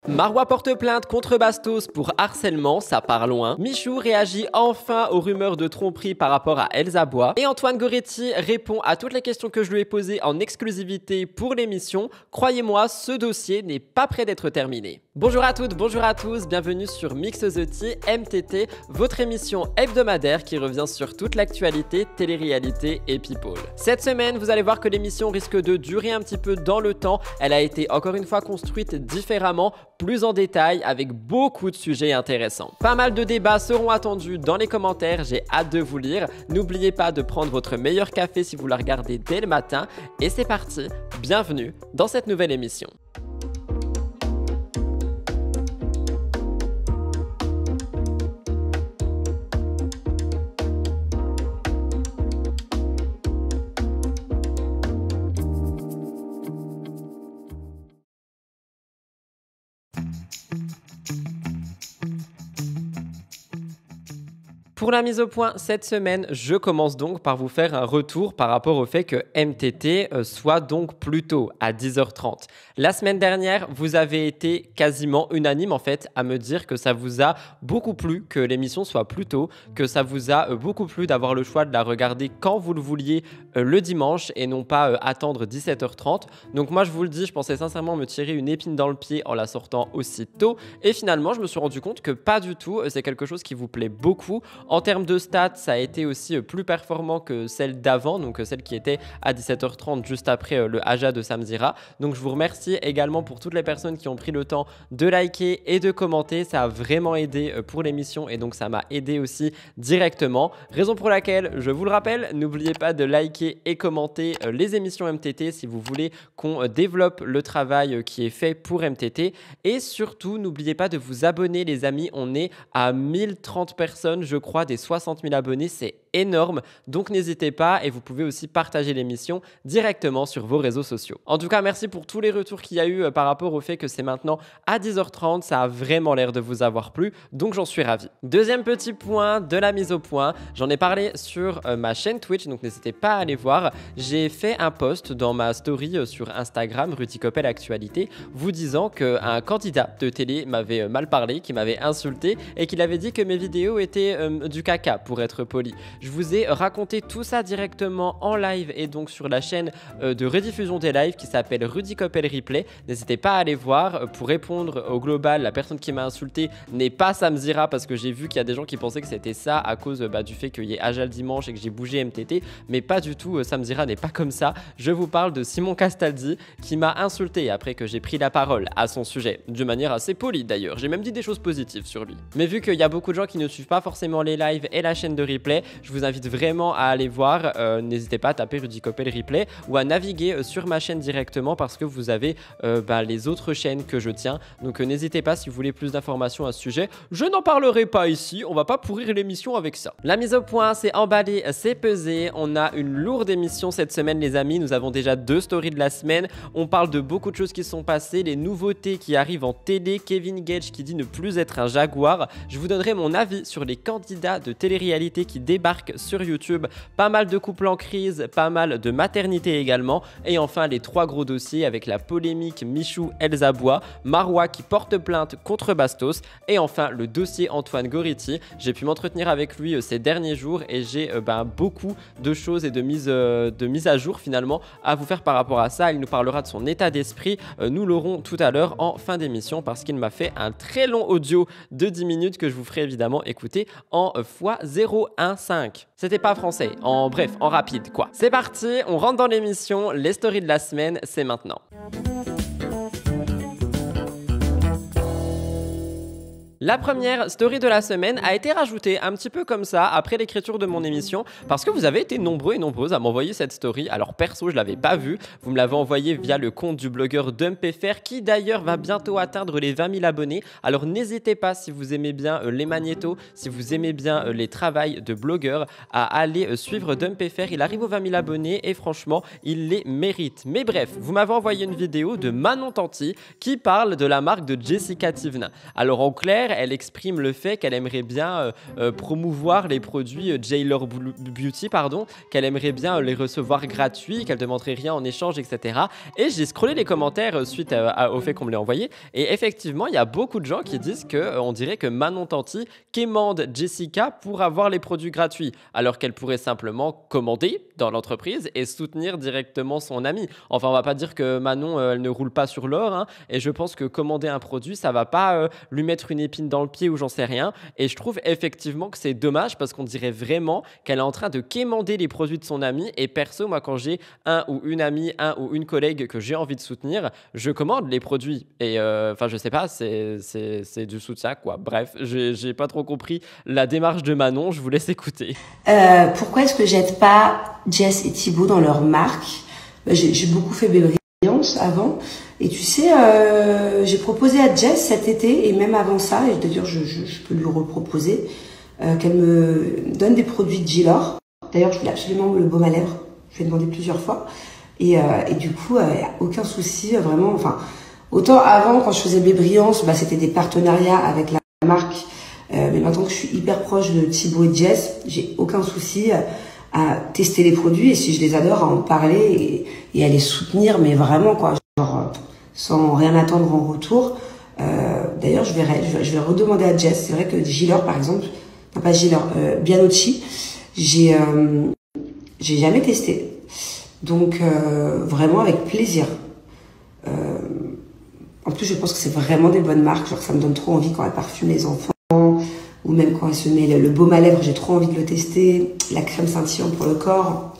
Marois porte plainte contre Bastos pour harcèlement, ça part loin. Michou réagit enfin aux rumeurs de tromperie par rapport à Elsa Bois. Et Antoine Goretti répond à toutes les questions que je lui ai posées en exclusivité pour l'émission. Croyez-moi, ce dossier n'est pas prêt d'être terminé. Bonjour à toutes, bonjour à tous, bienvenue sur Mix the Tea MTT, votre émission hebdomadaire qui revient sur toute l'actualité, télé-réalité et people. Cette semaine, vous allez voir que l'émission risque de durer un petit peu dans le temps. Elle a été encore une fois construite différemment, plus en détail, avec beaucoup de sujets intéressants. Pas mal de débats seront attendus dans les commentaires, j'ai hâte de vous lire. N'oubliez pas de prendre votre meilleur café si vous la regardez dès le matin. Et c'est parti, bienvenue dans cette nouvelle émission. Pour la mise au point cette semaine, je commence donc par vous faire un retour par rapport au fait que MTT soit donc plus tôt, à 10h30. La semaine dernière, vous avez été quasiment unanime en fait à me dire que ça vous a beaucoup plu que l'émission soit plus tôt, que ça vous a beaucoup plu d'avoir le choix de la regarder quand vous le vouliez le dimanche et non pas attendre 17h30. Donc moi je vous le dis, je pensais sincèrement me tirer une épine dans le pied en la sortant aussi tôt et finalement je me suis rendu compte que pas du tout, c'est quelque chose qui vous plaît beaucoup. En termes de stats, ça a été aussi plus performant que celle d'avant, donc celle qui était à 17h30 juste après le Aja de Samzira. Donc je vous remercie également pour toutes les personnes qui ont pris le temps de liker et de commenter. Ça a vraiment aidé pour l'émission et donc ça m'a aidé aussi directement. Raison pour laquelle, je vous le rappelle, n'oubliez pas de liker et commenter les émissions MTT si vous voulez qu'on développe le travail qui est fait pour MTT. Et surtout, n'oubliez pas de vous abonner les amis. On est à 1030 personnes, je crois, des 60 000 abonnés, c'est énorme, donc n'hésitez pas et vous pouvez aussi partager l'émission directement sur vos réseaux sociaux. En tout cas, merci pour tous les retours qu'il y a eu par rapport au fait que c'est maintenant à 10h30, ça a vraiment l'air de vous avoir plu, donc j'en suis ravi. Deuxième petit point de la mise au point, j'en ai parlé sur ma chaîne Twitch, donc n'hésitez pas à aller voir. J'ai fait un post dans ma story sur Instagram, Rudy Coppel Actualité, vous disant qu'un candidat de télé m'avait mal parlé, qui m'avait insulté et qu'il avait dit que mes vidéos étaient du caca, pour être poli. Je vous ai raconté tout ça directement en live et donc sur la chaîne de rediffusion des lives qui s'appelle Rudy Coppel Replay. N'hésitez pas à aller voir. Pour répondre au global, la personne qui m'a insulté n'est pas Samzira parce que j'ai vu qu'il y a des gens qui pensaient que c'était ça à cause du fait qu'il y ait Aja le dimanche et que j'ai bougé MTT, mais pas du tout. Samzira n'est pas comme ça. Je vous parle de Simon Castaldi qui m'a insulté après que j'ai pris la parole à son sujet, de manière assez polie d'ailleurs. J'ai même dit des choses positives sur lui. Mais vu qu'il y a beaucoup de gens qui ne suivent pas forcément les lives et la chaîne de replay, je vous invite vraiment à aller voir. N'hésitez pas à taper Rudy Coppel Replay ou à naviguer sur ma chaîne directement parce que vous avez les autres chaînes que je tiens. Donc n'hésitez pas si vous voulez plus d'informations à ce sujet. Je n'en parlerai pas ici, on va pas pourrir l'émission avec ça. La mise au point, c'est emballé, c'est pesé. On a une lourde émission cette semaine les amis. Nous avons déjà 2 stories de la semaine. On parle de beaucoup de choses qui sont passées, les nouveautés qui arrivent en télé, Kevin Gage qui dit ne plus être un jaguar. Je vous donnerai mon avis sur les candidats de télé-réalité qui débarquent sur YouTube, pas mal de couples en crise, pas mal de maternité également, et enfin les 3 gros dossiers avec la polémique Michou Elsa Bois, Marois qui porte plainte contre Bastos, et enfin le dossier Antoine Goretti. J'ai pu m'entretenir avec lui ces derniers jours et j'ai beaucoup de choses et de mise à jour finalement à vous faire par rapport à ça. Il nous parlera de son état d'esprit, nous l'aurons tout à l'heure en fin d'émission parce qu'il m'a fait un très long audio de 10 minutes que je vous ferai évidemment écouter en x015. C'était pas français, en bref, en rapide quoi. C'est parti, on rentre dans l'émission, les stories de la semaine, c'est maintenant. La première story de la semaine a été rajoutée un petit peu comme ça après l'écriture de mon émission parce que vous avez été nombreux et nombreuses à m'envoyer cette story. Alors perso, je l'avais pas vue, vous me l'avez envoyée via le compte du blogueur DumpFR qui d'ailleurs va bientôt atteindre les 20 000 abonnés. Alors n'hésitez pas si vous aimez bien les magnétos, si vous aimez bien les travails de blogueurs à aller suivre DumpFR. Il arrive aux 20 000 abonnés et franchement, il les mérite. Mais bref, vous m'avez envoyé une vidéo de Manon Tanti qui parle de la marque de Jessica Tivna. Alors en clair, commentaire, elle exprime le fait qu'elle aimerait bien promouvoir les produits Jailor Beauty, qu'elle aimerait bien les recevoir gratuits, qu'elle ne demanderait rien en échange, etc. Et j'ai scrollé les commentaires suite au fait qu'on me l'ait envoyé. Et effectivement, il y a beaucoup de gens qui disent qu'on dirait que Manon Tanti quémande Jessica pour avoir les produits gratuits, alors qu'elle pourrait simplement commander dans l'entreprise et soutenir directement son ami. Enfin, on va pas dire que Manon, elle ne roule pas sur l'or, hein, et je pense que commander un produit, ça va pas lui mettre une épine dans le pied ou j'en sais rien. Et je trouve effectivement que c'est dommage parce qu'on dirait vraiment qu'elle est en train de quémander les produits de son ami. Et perso, moi, quand j'ai un ou une amie, un ou une collègue que j'ai envie de soutenir, je commande les produits. Et enfin, je sais pas, c'est du soutien, quoi. Bref, j'ai pas trop compris la démarche de Manon. Je vous laisse écouter. Pourquoi est-ce que j'aide pas Jess et Thibaut dans leur marque? J'ai beaucoup fait Baby Brillance avant. Et tu sais, j'ai proposé à Jess cet été, et même avant ça, et d'ailleurs je peux lui reproposer, qu'elle me donne des produits de Jailor. D'ailleurs, je voulais absolument le baume à lèvres. Je lui ai demandé plusieurs fois. Et du coup, y a aucun souci, vraiment. Enfin, autant avant, quand je faisais Baby Brillance, bah, c'était des partenariats avec la marque. Mais maintenant que je suis hyper proche de Thibaut et de Jess, j'ai aucun souci à tester les produits. Et si je les adore, à en parler et à les soutenir, mais vraiment, quoi. Genre, sans rien attendre en retour. D'ailleurs, je vais redemander à Jess. C'est vrai que Jailor, par exemple, non pas Jailor, Bianocchi, j'ai jamais testé. Donc, vraiment avec plaisir. En plus, je pense que c'est vraiment des bonnes marques. Genre, ça me donne trop envie quand elle parfume les enfants. Ou même quand elle se met le baume à lèvres, j'ai trop envie de le tester. La crème scintillante pour le corps.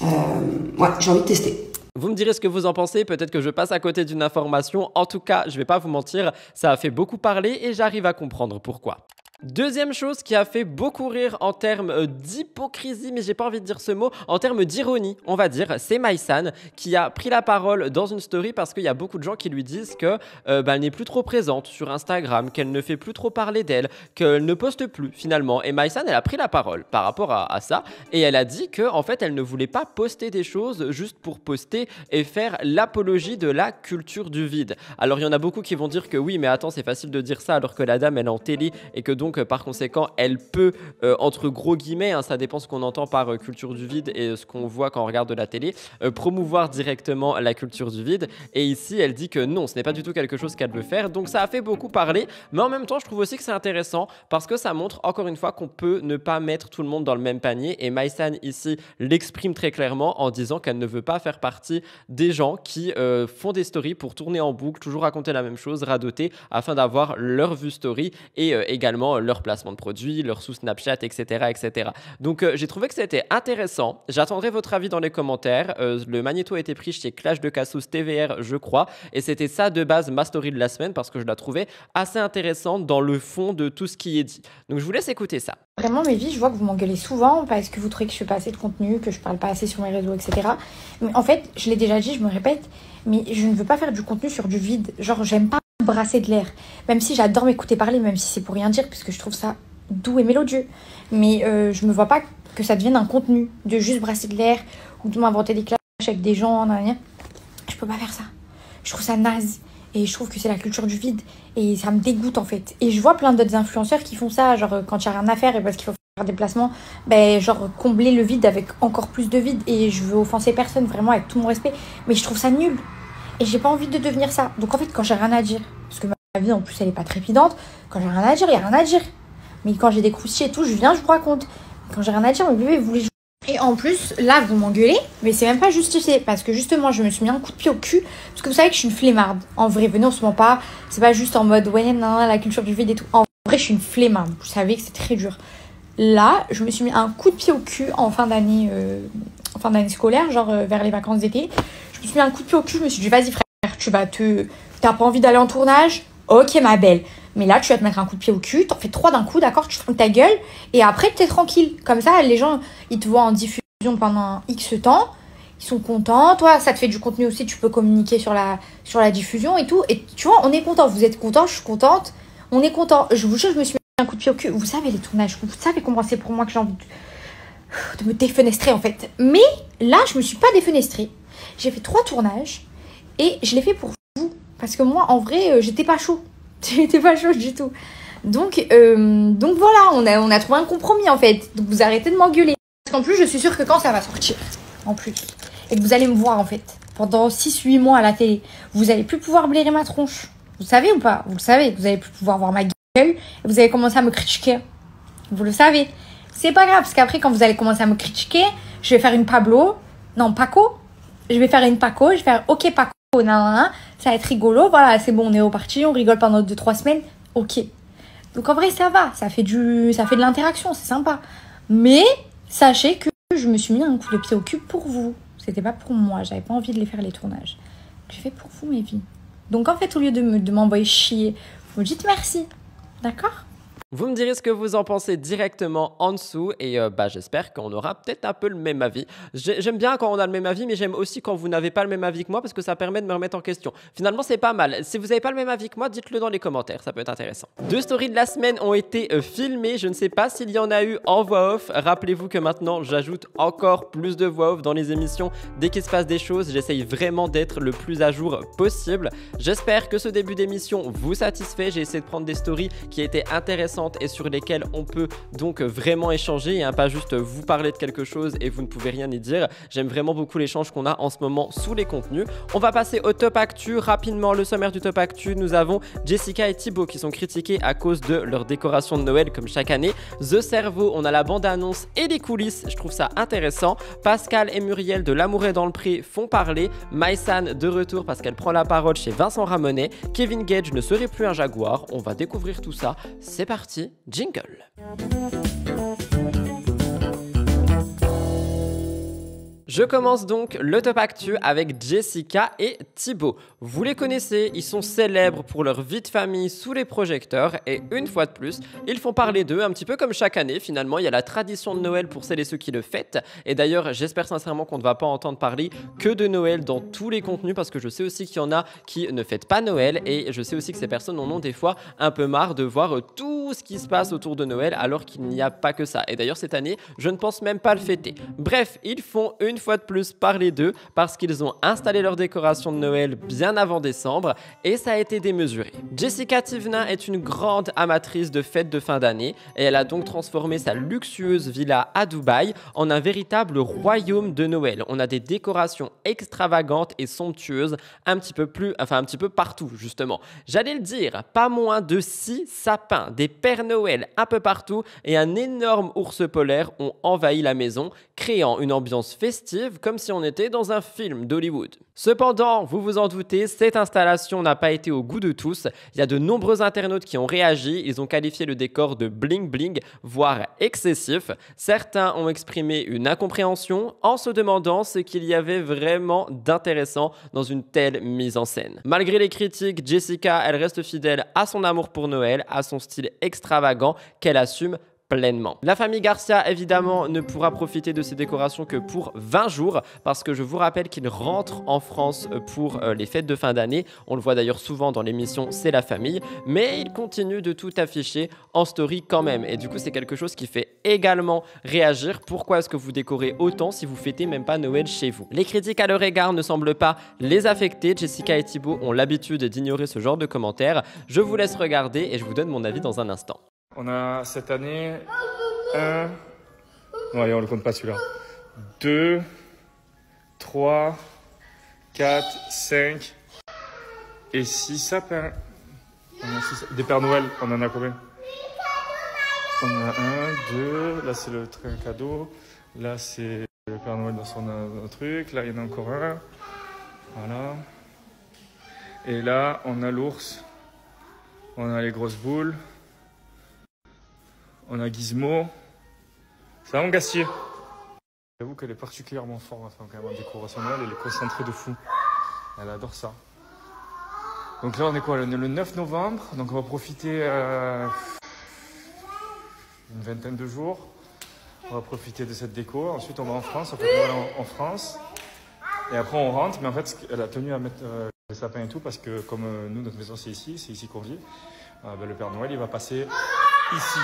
Ouais, j'ai envie de tester. Vous me direz ce que vous en pensez, peut-être que je passe à côté d'une information. En tout cas, je ne vais pas vous mentir, ça a fait beaucoup parler et j'arrive à comprendre pourquoi. Deuxième chose qui a fait beaucoup rire en termes d'hypocrisie, mais j'ai pas envie de dire ce mot, en termes d'ironie, on va dire, c'est Maïsan qui a pris la parole dans une story parce qu'il y a beaucoup de gens qui lui disent que elle n'est plus trop présente sur Instagram, qu'elle ne fait plus trop parler d'elle, qu'elle ne poste plus finalement. Et Maïsan, elle a pris la parole par rapport à ça et elle a dit que en fait, elle ne voulait pas poster des choses juste pour poster et faire l'apologie de la culture du vide. Alors il y en a beaucoup qui vont dire que oui, mais attends, c'est facile de dire ça alors que la dame elle est en télé et que donc par conséquent elle peut entre gros guillemets, hein, ça dépend ce qu'on entend par culture du vide et ce qu'on voit quand on regarde de la télé, promouvoir directement la culture du vide. Et ici elle dit que non, ce n'est pas du tout quelque chose qu'elle veut faire, donc ça a fait beaucoup parler. Mais en même temps je trouve aussi que c'est intéressant parce que ça montre encore une fois qu'on peut ne pas mettre tout le monde dans le même panier. Et Maïsan ici l'exprime très clairement en disant qu'elle ne veut pas faire partie des gens qui font des stories pour tourner en boucle, toujours raconter la même chose, radoter afin d'avoir leur vue story et également leur placement de produits, leur sous Snapchat, etc. etc. Donc j'ai trouvé que c'était intéressant. J'attendrai votre avis dans les commentaires. Le magnéto a été pris chez Clash de Cassos TVR, je crois, et c'était ça de base ma story de la semaine parce que je la trouvais assez intéressante dans le fond de tout ce qui est dit. Donc je vous laisse écouter ça. Vraiment, mes vies, je vois que vous m'engueulez souvent parce que vous trouvez que je fais pas assez de contenu, que je parle pas assez sur mes réseaux, etc. Mais en fait, je l'ai déjà dit, je me répète, mais je ne veux pas faire du contenu sur du vide. Genre, j'aime pas brasser de l'air. Même si j'adore m'écouter parler, même si c'est pour rien dire, puisque je trouve ça doux et mélodieux. Mais je me vois pas que ça devienne un contenu de juste brasser de l'air ou de m'inventer des clashs avec des gens. Je peux pas faire ça. Je trouve ça naze. Et je trouve que c'est la culture du vide. Et ça me dégoûte en fait. Et je vois plein d'autres influenceurs qui font ça. Genre quand il n'y a rien à faire et parce qu'il faut faire des placements, ben, genre combler le vide avec encore plus de vide. Et je veux offenser personne, vraiment avec tout mon respect. Mais je trouve ça nul. Et j'ai pas envie de devenir ça. Donc en fait quand j'ai rien à dire, parce que ma vie en plus elle est pas trépidante, quand j'ai rien à dire, il n'y a rien à dire. Mais quand j'ai des croustilles et tout, je viens, je vous raconte. Quand j'ai rien à dire, mon bébé, vous voulez jouer. Et en plus, là, vous m'engueulez, mais c'est même pas justifié. Parce que justement, je me suis mis un coup de pied au cul. Parce que vous savez que je suis une flemmarde. En vrai, venez, on se ment pas. C'est pas juste en mode, ouais, non, la culture du vide et tout. En vrai, je suis une flemmarde. Vous savez que c'est très dur. Là, je me suis mis un coup de pied au cul en fin d'année scolaire, genre vers les vacances d'été. Je me suis mis un coup de pied au cul. Je me suis dit, vas-y, frère, t'as pas envie d'aller en tournage? Ok, ma belle. Mais là, tu vas te mettre un coup de pied au cul, t'en fais 3 d'un coup, d'accord? Tu fermes ta gueule et après, t'es tranquille. Comme ça, les gens, ils te voient en diffusion pendant un X temps, ils sont contents. Toi, ça te fait du contenu aussi, tu peux communiquer sur la diffusion et tout. Et tu vois, on est content. Vous êtes content, je suis contente. On est content. Je vous jure, je me suis mis un coup de pied au cul. Vous savez, les tournages, vous savez comment c'est pour moi que j'ai envie de me défenestrer en fait. Mais là, je me suis pas défenestrée. J'ai fait 3 tournages et je l'ai fait pour vous. Parce que moi, en vrai, j'étais pas chaud. J'étais pas chaude du tout. Donc voilà, on a trouvé un compromis en fait. Donc vous arrêtez de m'engueuler. Parce qu'en plus, je suis sûre que quand ça va sortir, en plus, et que vous allez me voir en fait, pendant 6-8 mois à la télé, vous allez plus pouvoir blairer ma tronche. Vous savez ou pas? Vous le savez, vous allez plus pouvoir voir ma gueule, et vous allez commencer à me critiquer. Vous le savez. C'est pas grave, parce qu'après, quand vous allez commencer à me critiquer, je vais faire une Paco. Je vais faire une Paco, je vais faire OK Paco, nanana. Ça va être rigolo, voilà, c'est bon, on est reparti, on rigole pendant 2-3 semaines, OK. Donc en vrai, ça va, ça fait de l'interaction, c'est sympa. Mais sachez que je me suis mis un coup de pied au cul pour vous. C'était pas pour moi, j'avais pas envie de les faire les tournages. J'ai fait pour vous, mes vies. Donc en fait, au lieu de m'envoyer chier, vous me dites merci. D'accord? Vous me direz ce que vous en pensez directement en dessous et j'espère qu'on aura peut-être un peu le même avis. J'aime bien quand on a le même avis, mais j'aime aussi quand vous n'avez pas le même avis que moi parce que ça permet de me remettre en question. Finalement, c'est pas mal. Si vous n'avez pas le même avis que moi, dites-le dans les commentaires, ça peut être intéressant. 2 stories de la semaine ont été filmées. Je ne sais pas s'il y en a eu en voix off. Rappelez-vous que maintenant, j'ajoute encore plus de voix off dans les émissions. Dès qu'il se passe des choses, j'essaye vraiment d'être le plus à jour possible. J'espère que ce début d'émission vous satisfait. J'ai essayé de prendre des stories qui étaient intéressantes et sur lesquelles on peut donc vraiment échanger et pas juste vous parler de quelque chose et vous ne pouvez rien y dire. J'aime vraiment beaucoup l'échange qu'on a en ce moment sous les contenus. On va passer au top actu. Rapidement, le sommaire du top actu. Nous avons Jessica et Thibaut qui sont critiqués à cause de leur décoration de Noël comme chaque année. The Cerveau, on a la bande-annonce et les coulisses. Je trouve ça intéressant. Pascal et Muriel de L'amour est dans le pré font parler. Maïsan de retour parce qu'elle prend la parole chez Vincent Ramonet. Kevin Gage ne serait plus un jaguar. On va découvrir tout ça. C'est parti. Jingle. Je commence donc le top actu avec Jessica et Thibaut. Vous les connaissez, ils sont célèbres pour leur vie de famille sous les projecteurs et une fois de plus, ils font parler d'eux un petit peu comme chaque année. Finalement, il y a la tradition de Noël pour celles et ceux qui le fêtent. Et d'ailleurs, j'espère sincèrement qu'on ne va pas entendre parler que de Noël dans tous les contenus parce que je sais aussi qu'il y en a qui ne fêtent pas Noël et je sais aussi que ces personnes en ont des fois un peu marre de voir tout ce qui se passe autour de Noël alors qu'il n'y a pas que ça. Et d'ailleurs, cette année, je ne pense même pas le fêter. Bref, ils font une fois de plus parler d'eux parce qu'ils ont installé leur décoration de Noël bien avant décembre et ça a été démesuré. Jessica Tivna est une grande amatrice de fêtes de fin d'année et elle a donc transformé sa luxueuse villa à Dubaï en un véritable royaume de Noël. On a des décorations extravagantes et somptueuses un petit peu partout justement. J'allais le dire, pas moins de 6 sapins, des Pères Noël un peu partout et un énorme ours polaire ont envahi la maison, créant une ambiance festive comme si on était dans un film d'Hollywood. Cependant, vous vous en doutez, cette installation n'a pas été au goût de tous. Il y a de nombreux internautes qui ont réagi, ils ont qualifié le décor de bling bling, voire excessif. Certains ont exprimé une incompréhension en se demandant ce qu'il y avait vraiment d'intéressant dans une telle mise en scène. Malgré les critiques, Jessica, elle reste fidèle à son amour pour Noël, à son style extravagant qu'elle assume pleinement. La famille Garcia, évidemment, ne pourra profiter de ces décorations que pour 20 jours parce que je vous rappelle qu'ils rentrent en France pour les fêtes de fin d'année. On le voit d'ailleurs souvent dans l'émission C'est la famille, mais ils continuent de tout afficher en story quand même. Et du coup, c'est quelque chose qui fait également réagir. Pourquoi est-ce que vous décorez autant si vous fêtez même pas Noël chez vous? Les critiques à leur égard ne semblent pas les affecter. Jessica et Thibaut ont l'habitude d'ignorer ce genre de commentaires. Je vous laisse regarder et je vous donne mon avis dans un instant. On a cette année un... Non, allez, on le compte pas celui-là. 2, 3, 4, 5 et 6 sapins. Des Pères Noël, on en a combien? On a 1, 2, là c'est le train cadeau, là c'est le Père Noël dans son truc, là il y en a encore un. Voilà. Et là on a l'ours, on a les grosses boules. On a Gizmo. C'est un gassier. J'avoue qu'elle est particulièrement forte quand même en décoration Noël. Elle est concentrée de fou. Elle adore ça. Donc là, on est quoi? Le 9 novembre. Donc on va profiter une vingtaine de jours. On va profiter de cette déco. Ensuite, on va en France. On fait Noël en France. Et après, on rentre. Mais en fait, elle a tenu à mettre les sapins et tout parce que comme nous, notre maison, c'est ici qu'on vit. Le Père Noël, il va passer ici.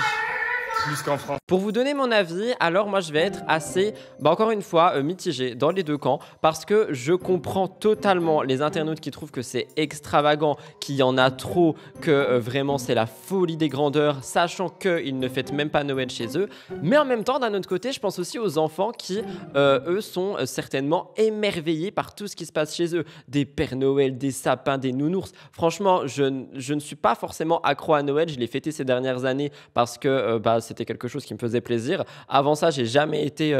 plus qu'en France. Pour vous donner mon avis, alors moi je vais être assez, encore une fois, mitigé dans les deux camps parce que je comprends totalement les internautes qui trouvent que c'est extravagant, qu'il y en a trop, que vraiment c'est la folie des grandeurs, sachant qu'ils ne fêtent même pas Noël chez eux. Mais en même temps, d'un autre côté, je pense aussi aux enfants qui, eux, sont certainement émerveillés par tout ce qui se passe chez eux. Des Pères Noël, des sapins, des nounours. Franchement, je ne suis pas forcément accro à Noël. Je l'ai fêté ces dernières années parce que c'était quelque chose qui me faisait plaisir. Avant ça, j'ai jamais été...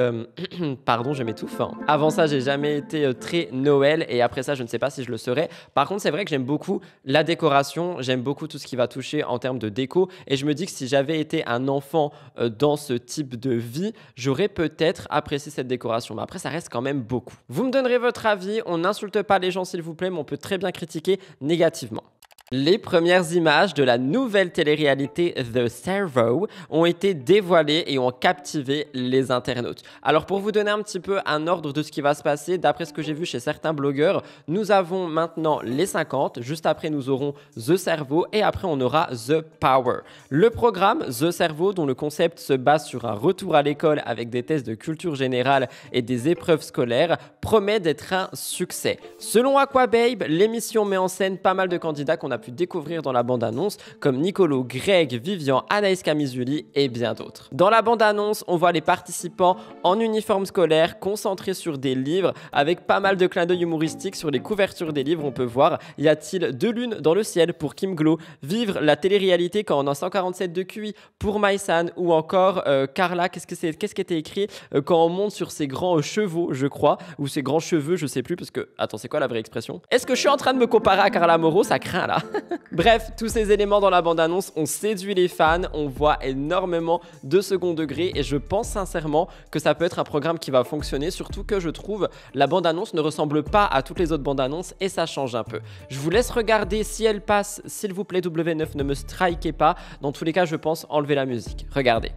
Pardon, je m'étouffe. Avant ça, j'ai jamais été très Noël et après ça, je ne sais pas si je le serai. Par contre, c'est vrai que j'aime beaucoup la décoration. J'aime beaucoup tout ce qui va toucher en termes de déco et je me dis que si j'avais été un enfant dans ce type de vie, j'aurais peut-être apprécié cette décoration. Mais après, ça reste quand même beaucoup. Vous me donnerez votre avis. On n'insulte pas les gens, s'il vous plaît, mais on peut très bien critiquer négativement. Les premières images de la nouvelle télé-réalité The Servo ont été dévoilées et ont captivé les internautes. Alors pour vous donner un petit peu un ordre de ce qui va se passer, d'après ce que j'ai vu chez certains blogueurs, nous avons maintenant les 50, juste après nous aurons The Servo et après on aura The Power. Le programme The Servo, dont le concept se base sur un retour à l'école avec des tests de culture générale et des épreuves scolaires, promet d'être un succès. Selon Aquababe, l'émission met en scène pas mal de candidats qu'on a pu découvrir dans la bande-annonce, comme Nicolo, Greg, Vivian, Anaïs Camizuli et bien d'autres. Dans la bande-annonce, on voit les participants en uniforme scolaire, concentrés sur des livres, avec pas mal de clins d'œil humoristiques sur les couvertures des livres. On peut voir, y a-t-il deux lunes dans le ciel pour Kim Glow, vivre la télé-réalité quand on a 147 de QI pour Maïsan, ou encore Carla, qu'est-ce qui était écrit quand on monte sur ses grands chevaux, je crois, ou ses grands cheveux, je sais plus, parce que, attends, c'est quoi la vraie expression? Est-ce que je suis en train de me comparer à Carla Moreau? Ça craint là. Bref, tous ces éléments dans la bande-annonce ont séduit les fans, on voit énormément de second degré et je pense sincèrement que ça peut être un programme qui va fonctionner, surtout que je trouve la bande-annonce ne ressemble pas à toutes les autres bandes-annonces et ça change un peu. Je vous laisse regarder si elle passe, s'il vous plaît W9, ne me strikez pas, dans tous les cas je pense enlever la musique. Regardez.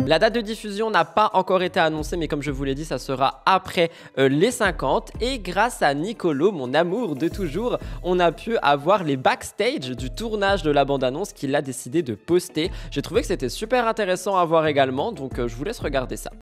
La date de diffusion n'a pas encore été annoncée, mais comme je vous l'ai dit, ça sera après les 50. Et grâce à Nicolo, mon amour de toujours, on a pu avoir les backstage du tournage de la bande-annonce qu'il a décidé de poster. J'ai trouvé que c'était super intéressant à voir également, donc je vous laisse regarder ça.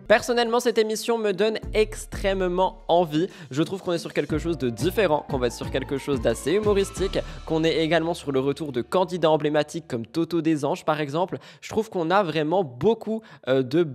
Personnellement, cette émission me donne extrêmement envie. Je trouve qu'on est sur quelque chose de différent, qu'on va être sur quelque chose d'assez humoristique, qu'on est également sur le retour de candidats emblématiques comme Toto des Anges par exemple. Je trouve qu'on a vraiment beaucoup de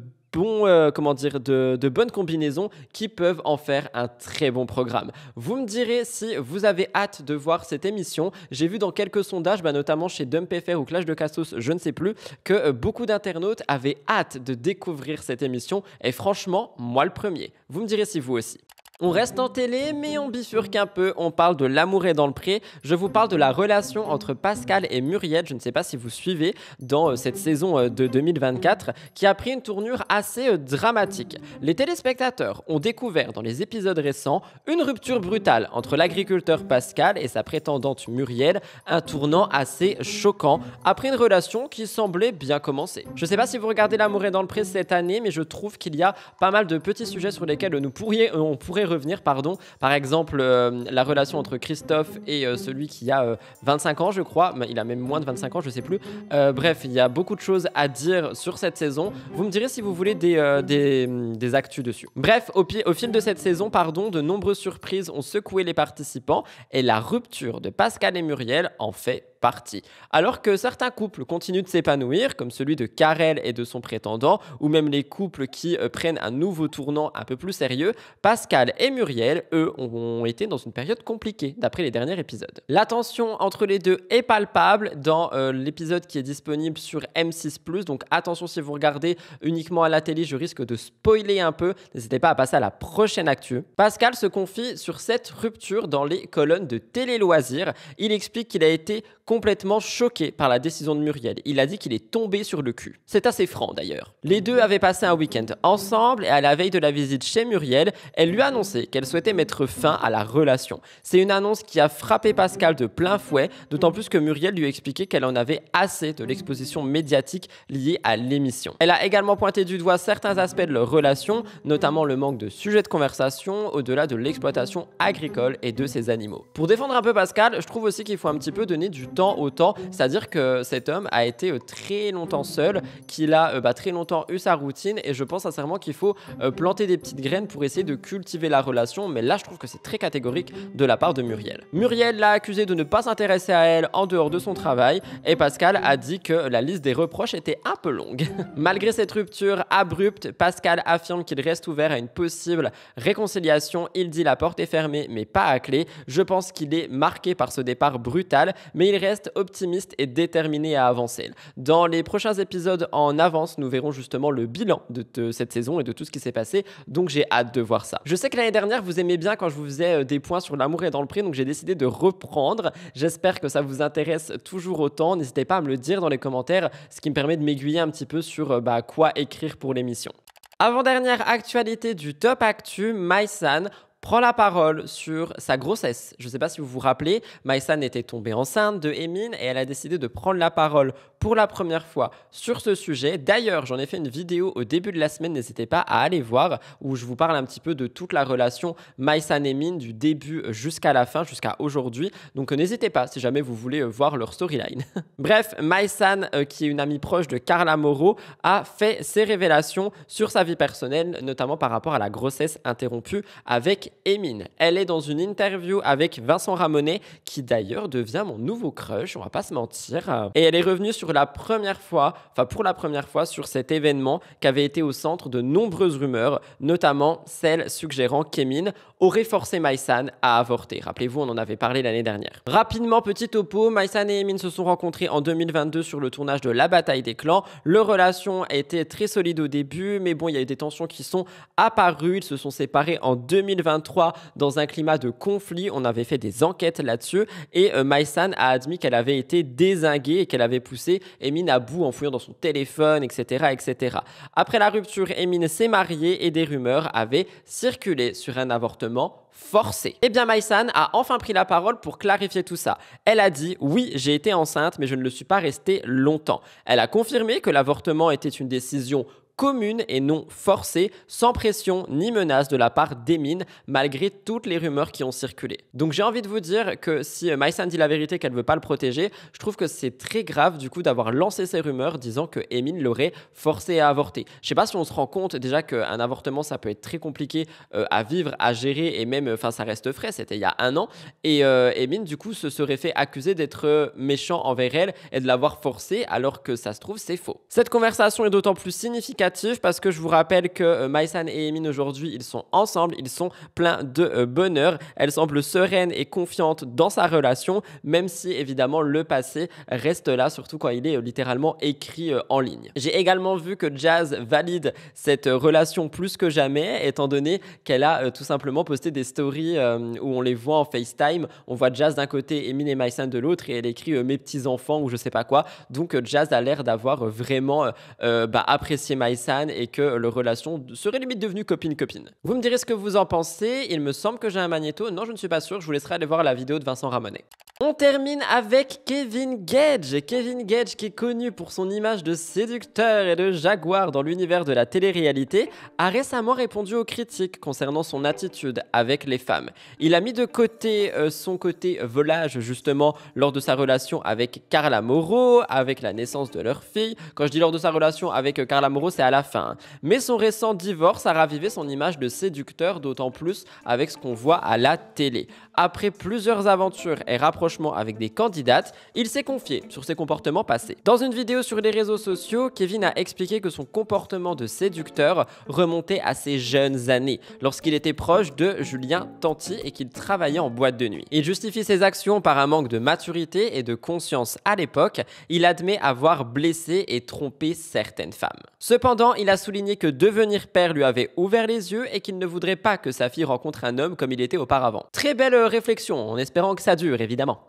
bonnes combinaisons qui peuvent en faire un très bon programme. Vous me direz si vous avez hâte de voir cette émission. J'ai vu dans quelques sondages, notamment chez DumpFR ou Clash de Cassos, je ne sais plus, que beaucoup d'internautes avaient hâte de découvrir cette émission et franchement, moi le premier. Vous me direz si vous aussi. On reste en télé, mais on bifurque un peu. On parle de L'amour est dans le pré. Je vous parle de la relation entre Pascal et Muriel. Je ne sais pas si vous suivez dans cette saison de 2024 qui a pris une tournure assez dramatique. Les téléspectateurs ont découvert dans les épisodes récents une rupture brutale entre l'agriculteur Pascal et sa prétendante Muriel, un tournant assez choquant après une relation qui semblait bien commencer. Je ne sais pas si vous regardez L'amour est dans le pré cette année, mais je trouve qu'il y a pas mal de petits sujets sur lesquels on pourrait revenir. Par exemple, la relation entre Christophe et celui qui a 25 ans, je crois. Il a même moins de 25 ans, je sais plus. Bref, il y a beaucoup de choses à dire sur cette saison. Vous me direz si vous voulez des actus dessus. Bref, au fil de cette saison, de nombreuses surprises ont secoué les participants et la rupture de Pascal et Muriel en fait partie. Alors que certains couples continuent de s'épanouir, comme celui de Karel et de son prétendant, ou même les couples qui prennent un nouveau tournant un peu plus sérieux, Pascal et Muriel, eux, ont été dans une période compliquée, d'après les derniers épisodes. La tension entre les deux est palpable dans l'épisode qui est disponible sur M6+, donc attention si vous regardez uniquement à la télé, je risque de spoiler un peu, n'hésitez pas à passer à la prochaine actu. Pascal se confie sur cette rupture dans les colonnes de Télé Loisirs. Il explique qu'il a été complètement choqué par la décision de Muriel. Il a dit qu'il est tombé sur le cul. C'est assez franc d'ailleurs. Les deux avaient passé un week-end ensemble et à la veille de la visite chez Muriel, elle lui a annoncé qu'elle souhaitait mettre fin à la relation. C'est une annonce qui a frappé Pascal de plein fouet, d'autant plus que Muriel lui a expliqué qu'elle en avait assez de l'exposition médiatique liée à l'émission. Elle a également pointé du doigt certains aspects de leur relation, notamment le manque de sujets de conversation au-delà de l'exploitation agricole et de ses animaux. Pour défendre un peu Pascal, je trouve aussi qu'il faut un petit peu donner du temps au temps, c'est-à-dire que cet homme a été très longtemps seul, qu'il a très longtemps eu sa routine et je pense sincèrement qu'il faut planter des petites graines pour essayer de cultiver la relation, mais là je trouve que c'est très catégorique de la part de Muriel. Muriel l'a accusé de ne pas s'intéresser à elle en dehors de son travail et Pascal a dit que la liste des reproches était un peu longue. Malgré cette rupture abrupte, Pascal affirme qu'il reste ouvert à une possible réconciliation. Il dit la porte est fermée mais pas à clé. Je pense qu'il est marqué par ce départ brutal, mais il reste optimiste et déterminé à avancer. Dans les prochains épisodes en avance, nous verrons justement le bilan de cette saison et de tout ce qui s'est passé, donc j'ai hâte de voir ça. Je sais que l'année dernière, vous aimez bien quand je vous faisais des points sur L'amour est dans le pré, donc j'ai décidé de reprendre. J'espère que ça vous intéresse toujours autant. N'hésitez pas à me le dire dans les commentaires, ce qui me permet de m'aiguiller un petit peu sur quoi écrire pour l'émission. Avant-dernière actualité du Top Actu, Maïsan prend la parole sur sa grossesse. Je ne sais pas si vous vous rappelez, Maïsan était tombée enceinte de Emin et elle a décidé de prendre la parole pour la première fois sur ce sujet. D'ailleurs, j'en ai fait une vidéo au début de la semaine, n'hésitez pas à aller voir, où je vous parle un petit peu de toute la relation Maïsan-Emin du début jusqu'à la fin, jusqu'à aujourd'hui. Donc n'hésitez pas si jamais vous voulez voir leur storyline. Bref, Maïsan, qui est une amie proche de Carla Moreau, a fait ses révélations sur sa vie personnelle, notamment par rapport à la grossesse interrompue avec Emin. Elle est dans une interview avec Vincent Ramonet, qui d'ailleurs devient mon nouveau crush, on va pas se mentir. Et elle est revenue pour la première fois sur cet événement qui avait été au centre de nombreuses rumeurs, notamment celle suggérant qu'Emin aurait forcé Maïsan à avorter. Rappelez-vous, on en avait parlé l'année dernière. Rapidement, petit topo, Maïsan et Emin se sont rencontrés en 2022 sur le tournage de La Bataille des Clans. Leur relation a été très solide au début, mais bon, il y a eu des tensions qui sont apparues. Ils se sont séparés en 2023 dans un climat de conflit. On avait fait des enquêtes là-dessus et Maïsan a admis qu'elle avait été dézinguée et qu'elle avait poussé Emin à bout en fouillant dans son téléphone, etc., etc. Après la rupture, Emin s'est mariée et des rumeurs avaient circulé sur un avortement forcé. Eh bien, Maïsan a enfin pris la parole pour clarifier tout ça. Elle a dit « Oui, j'ai été enceinte, mais je ne le suis pas restée longtemps ». Elle a confirmé que l'avortement était une décision commune et non forcée, sans pression ni menace de la part d'Emin, malgré toutes les rumeurs qui ont circulé. Donc j'ai envie de vous dire que si Maïsan dit la vérité qu'elle ne veut pas le protéger, je trouve que c'est très grave du coup d'avoir lancé ces rumeurs disant que Emin l'aurait forcé à avorter. Je sais pas si on se rend compte déjà qu'un avortement ça peut être très compliqué à vivre, à gérer et même, ça reste frais, c'était il y a 1 an. Et Emin du coup se serait fait accuser d'être méchant envers elle et de l'avoir forcé alors que ça se trouve c'est faux. Cette conversation est d'autant plus significative négatif parce que je vous rappelle que Maïsan et Emin aujourd'hui, ils sont ensemble, ils sont pleins de bonheur. Elle semble sereine et confiante dans sa relation, même si évidemment le passé reste là, surtout quand il est littéralement écrit en ligne. J'ai également vu que Jazz valide cette relation plus que jamais, étant donné qu'elle a tout simplement posté des stories où on les voit en FaceTime. On voit Jazz d'un côté, Emin et Maïsan de l'autre, et elle écrit mes petits enfants ou je sais pas quoi. Donc Jazz a l'air d'avoir vraiment apprécié Maïsan et que leur relation serait limite devenue copine-copine. Vous me direz ce que vous en pensez. Il me semble que j'ai un magnéto. Non, je ne suis pas sûr. Je vous laisserai aller voir la vidéo de Vincent Ramonet. On termine avec Kevin Gage. Kevin Gage, qui est connu pour son image de séducteur et de jaguar dans l'univers de la télé-réalité, a récemment répondu aux critiques concernant son attitude avec les femmes. Il a mis de côté son côté volage justement lors de sa relation avec Carla Mauro, avec la naissance de leur fille. Quand je dis lors de sa relation avec Carla Mauro, c'est à la fin. Mais son récent divorce a ravivé son image de séducteur, d'autant plus avec ce qu'on voit à la télé. Après plusieurs aventures et rapprochements avec des candidates, il s'est confié sur ses comportements passés. Dans une vidéo sur les réseaux sociaux, Kevin a expliqué que son comportement de séducteur remontait à ses jeunes années, lorsqu'il était proche de Julien Tanti et qu'il travaillait en boîte de nuit. Il justifie ses actions par un manque de maturité et de conscience à l'époque. Il admet avoir blessé et trompé certaines femmes. Cependant, il a souligné que devenir père lui avait ouvert les yeux et qu'il ne voudrait pas que sa fille rencontre un homme comme il était auparavant. Très belle réflexion, en espérant que ça dure, évidemment.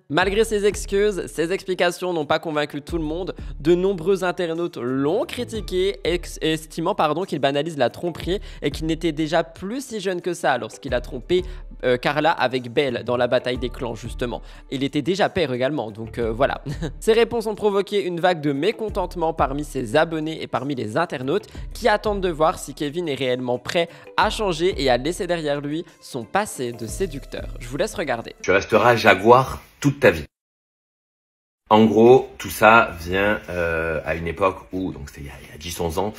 Malgré ses excuses, ses explications n'ont pas convaincu tout le monde. De nombreux internautes l'ont critiqué, estimant qu'il banalise la tromperie et qu'il n'était déjà plus si jeune que ça lorsqu'il a trompé Carla avec Belle dans la bataille des clans justement. Il était déjà père également, donc voilà. Ces réponses ont provoqué une vague de mécontentement parmi ses abonnés et parmi les internautes qui attendent de voir si Kevin est réellement prêt à changer et à laisser derrière lui son passé de séducteur. Je vous laisse regarder. Tu resteras jaguar toute ta vie. En gros, tout ça vient à une époque où, donc c'était il y a 10-11 ans,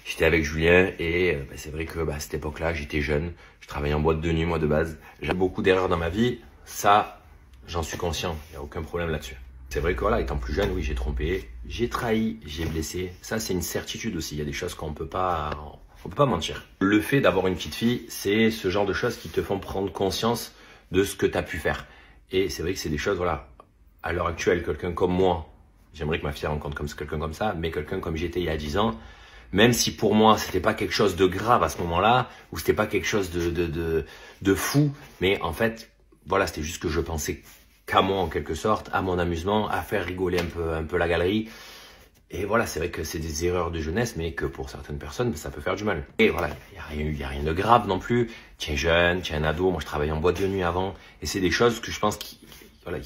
j'étais avec Julien et c'est vrai que à cette époque-là, j'étais jeune, je travaillais en boîte de nuit moi de base. J'ai beaucoup d'erreurs dans ma vie, ça, j'en suis conscient, il n'y a aucun problème là-dessus. C'est vrai que voilà, étant plus jeune, oui, j'ai trompé, j'ai trahi, j'ai blessé. Ça, c'est une certitude aussi, il y a des choses qu'on peut pas mentir. Le fait d'avoir une petite fille, c'est ce genre de choses qui te font prendre conscience de ce que tu as pu faire. Et c'est vrai que c'est des choses, voilà, à l'heure actuelle, quelqu'un comme moi, j'aimerais que ma fille rencontre quelqu'un comme ça, mais quelqu'un comme j'étais il y a 10 ans, même si pour moi, c'était pas quelque chose de grave à ce moment-là, ou c'était pas quelque chose de fou, mais en fait, voilà, c'était juste que je pensais qu'à moi en quelque sorte, à mon amusement, à faire rigoler un peu la galerie. Et voilà, c'est vrai que c'est des erreurs de jeunesse, mais que pour certaines personnes, ça peut faire du mal. Et voilà, il n'y a rien de grave non plus. Tu es jeune, tu es un ado, moi je travaillais en boîte de nuit avant, et c'est des choses que je pense qu'il